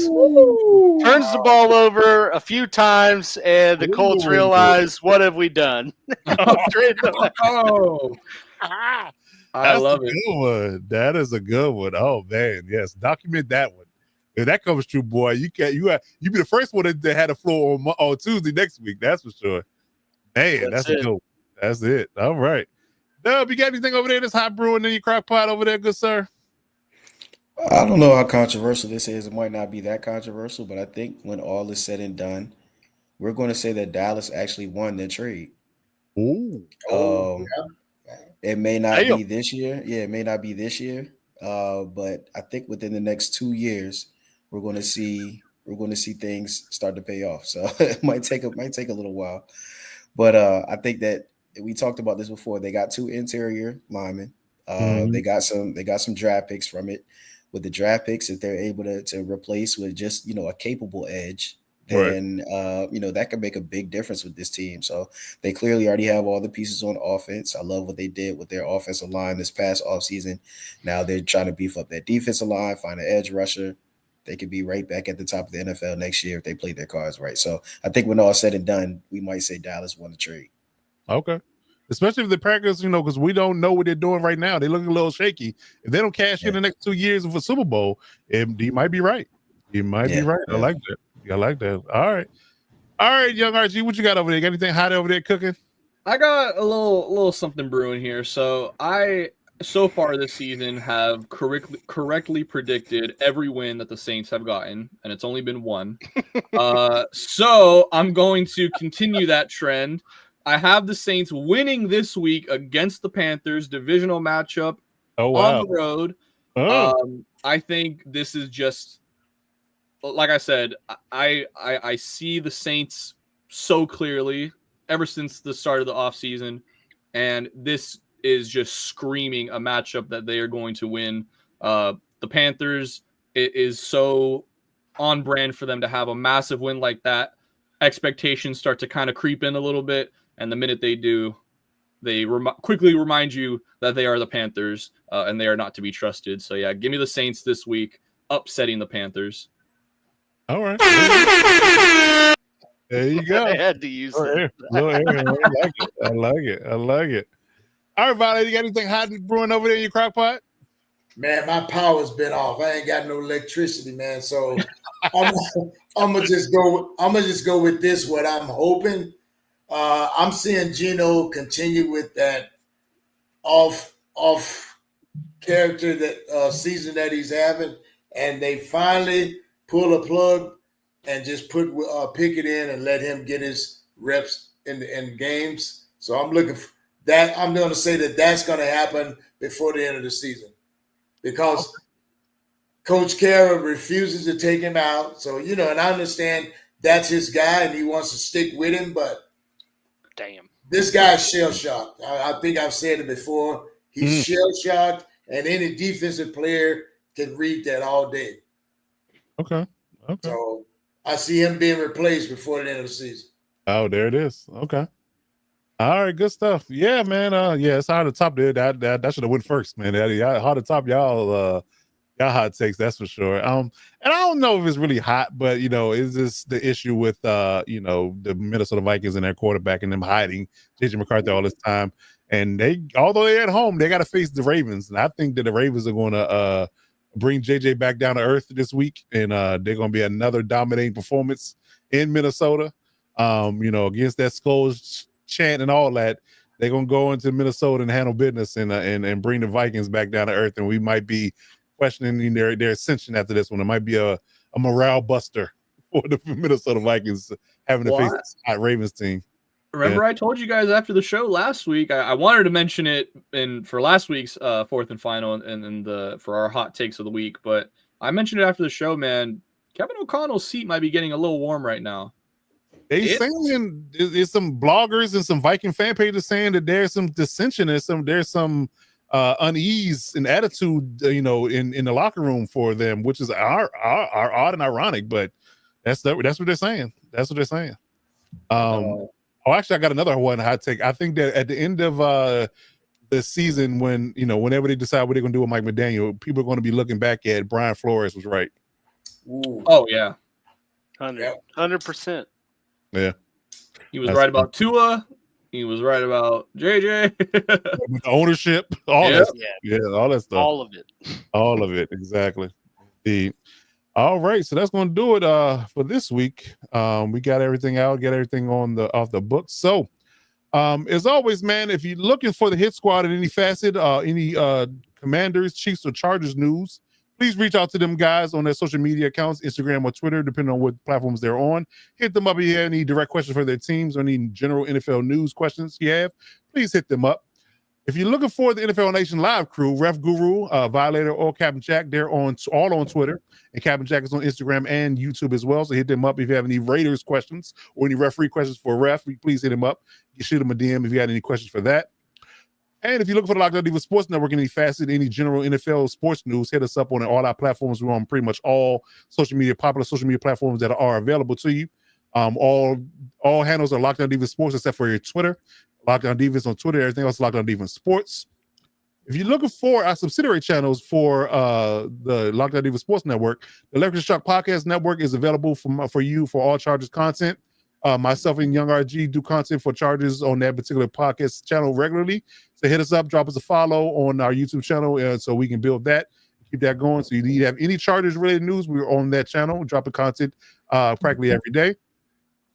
turns the ball over a few times, and the Colts realize, what have we done? I love it. Good one. That is a good one. Oh man, yes. Document that one. If that comes true, boy, you be the first one that had a floor on Tuesday next week. That's for sure. Man, that's a good one. That's it. All right. Dub, you got anything over there that's hot brewing in your crock pot over there, good sir? I don't know how controversial this is. It might not be that controversial, but I think when all is said and done, we're going to say that Dallas actually won their trade. Ooh. It may not be this year. Yeah, it may not be this year. But I think within the next 2 years, we're going to see things start to pay off. So it might take a little while. But I think that we talked about this before. They got 2 interior linemen. They got some draft picks from it. With the draft picks, if they're able to replace with just a capable edge, then that could make a big difference with this team. So they clearly already have all the pieces on offense. I love what they did with their offensive line this past offseason. Now they're trying to beef up their defensive line, find an edge rusher. They could be right back at the top of the NFL next year if they play their cards right. So I think when all said and done, we might say Dallas won the trade. Okay. Especially if the Packers, because we don't know what they're doing right now. They look a little shaky. If they don't cash in the next 2 years of a Super Bowl, you might be right. You might be right. I like that. All right, young RG, what you got over there? Got anything hot over there cooking? I got a little something brewing here. So so far this season have correctly predicted every win that the Saints have gotten, and it's only been one. So I'm going to continue that trend. I have the Saints winning this week against the Panthers, divisional matchup on the road. I think this is just, like I said, I see the Saints so clearly ever since the start of the offseason, and this is just screaming a matchup that they are going to win. The Panthers, it is so on brand for them to have a massive win like that. Expectations start to kind of creep in a little bit. And the minute they do, they quickly remind you that they are the Panthers and they are not to be trusted. So, yeah, give me the Saints this week, upsetting the Panthers. All right. There you go. I had to use that. I like it. All right, Violet, you got anything hot brewing over there in your crock pot? Man, my power's been off. I ain't got no electricity, man. So I'm gonna just go with this. What I'm hoping. I'm seeing Geno continue with that off character that season that he's having, and they finally pull a plug and just put Pickett in and let him get his reps in games. So I'm looking for that. I'm going to say that that's going to happen before the end of the season because Coach Carroll refuses to take him out. So and I understand that's his guy and he wants to stick with him, but. Damn. This guy's shell-shocked. I think I've said it before. He's shell-shocked, and any defensive player can read that all day. Okay. So I see him being replaced before the end of the season. Oh, there it is. Okay. All right, good stuff. Yeah, man. It's hard to top there. That should have went first, man. Hard to top y'all Got hot takes, that's for sure. And I don't know if it's really hot, but is this the issue with the Minnesota Vikings and their quarterback and them hiding JJ McCarthy all this time? And although they're at home, they got to face the Ravens, and I think that the Ravens are going to bring JJ back down to earth this week, and they're going to be another dominating performance in Minnesota. Against that Skulls chant and all that, they're going to go into Minnesota and handle business and bring the Vikings back down to earth, and we might be questioning their ascension after this one. It might be a morale buster for the Minnesota Vikings having to face this hot Ravens team. Remember, I told you guys after the show last week. I wanted to mention it for last week's fourth and final and for our hot takes of the week, but I mentioned it after the show. Man, Kevin O'Connell's seat might be getting a little warm right now. There's some bloggers and some Viking fan pages saying that there's some dissension, there's some unease and attitude, in the locker room for them, which is are odd and ironic, but that's what they're saying. That's what they're saying. Actually, I got another one hot take. I think that at the end of the season, when whenever they decide what they're going to do with Mike McDaniel, people are going to be looking back at Brian Flores was right. Ooh. Oh yeah, 100%. Yeah, he was right about Tua. He was right about JJ. With the ownership, all that stuff. All of it, exactly. All right, so that's going to do it for this week. We got everything out, got everything off the books. So, as always, man, if you're looking for the Hit Squad in any facet, any Commanders, Chiefs, or Chargers news, please reach out to them guys on their social media accounts, Instagram or Twitter, depending on what platforms they're on. Hit them up if you have any direct questions for their teams or any general NFL news questions you have. Please hit them up. If you're looking for the NFL Nation live crew, Ref Guru, Violator, or Captain Jack, they're all on Twitter, and Captain Jack is on Instagram and YouTube as well. So hit them up if you have any Raiders questions or any referee questions for Ref. Please hit him up. You shoot him a DM if you had any questions for that. And if you're looking for the Locked On Divas Sports Network, any facet, any general NFL sports news, hit us up on all our platforms. We're on pretty much all popular social media platforms that are available to you. All handles are Locked On Divas Sports except for your Twitter. Locked On Divas on Twitter. Everything else is Locked On Divas Sports. If you're looking for our subsidiary channels for the Locked On Divas Sports Network, the Electric Shock Podcast Network is available for you for all Chargers content. Myself and Young RG do content for Chargers on that particular podcast channel regularly. So hit us up, drop us a follow on our YouTube channel so we can build that, keep that going. So you have any Chargers related news, we're on that channel, dropping content practically every day.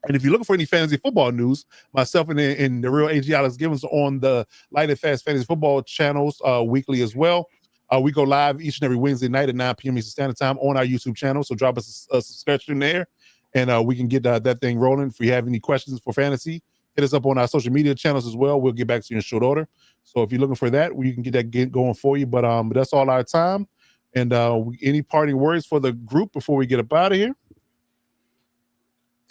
And if you're looking for any fantasy football news, myself and the real AG Alex Givens on the Light and Fast Fantasy Football channels weekly as well. We go live each and every Wednesday night at 9 p.m. Eastern Standard Time on our YouTube channel. So drop us a subscription there, and we can get that thing rolling. If you have any questions for fantasy, hit us up on our social media channels as well. We'll get back to you in short order. So if you're looking for that, we can get that going for you. But that's all our time. And any parting words for the group before we get up out of here?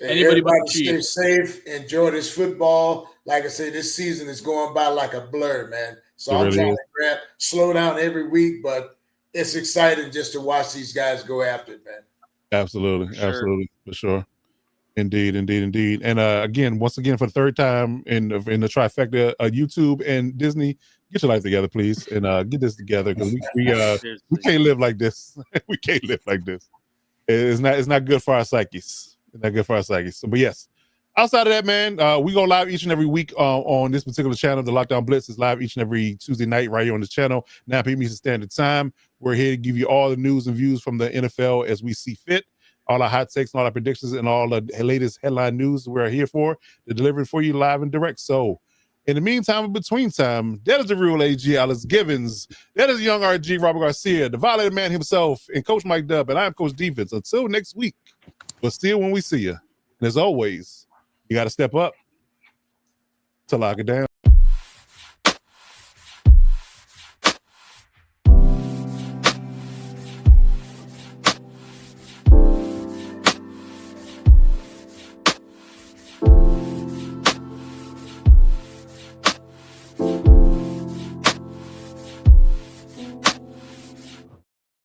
Anybody stay safe, enjoy this football. Like I said, this season is going by like a blur, man. So I'm trying to slow down every week, but it's exciting just to watch these guys go after it, man. Absolutely, for sure. Indeed. And again, once again, for the third time in the trifecta, YouTube and Disney, get your life together, please, and get this together, because we can't live like this. We can't live like this. It's not good for our psyches. Not good for our psyches. So, but yes, outside of that, man, we go live each and every week on this particular channel. The Lockdown Blitz is live each and every Tuesday night right here on this channel, 9 p.m. Eastern Standard Time. We're here to give you all the news and views from the NFL as we see fit, all our hot takes and all our predictions and all the latest headline news we're here for to deliver it for you live and direct. So in the meantime, in between time, that is the real AG Alex Givens. That is Young RG Robert Garcia, the Violator Man himself, and Coach Mike Dubb, and I'm Coach Defense. Until next week, we'll see you when we see you. And as always, you got to step up to lock it down.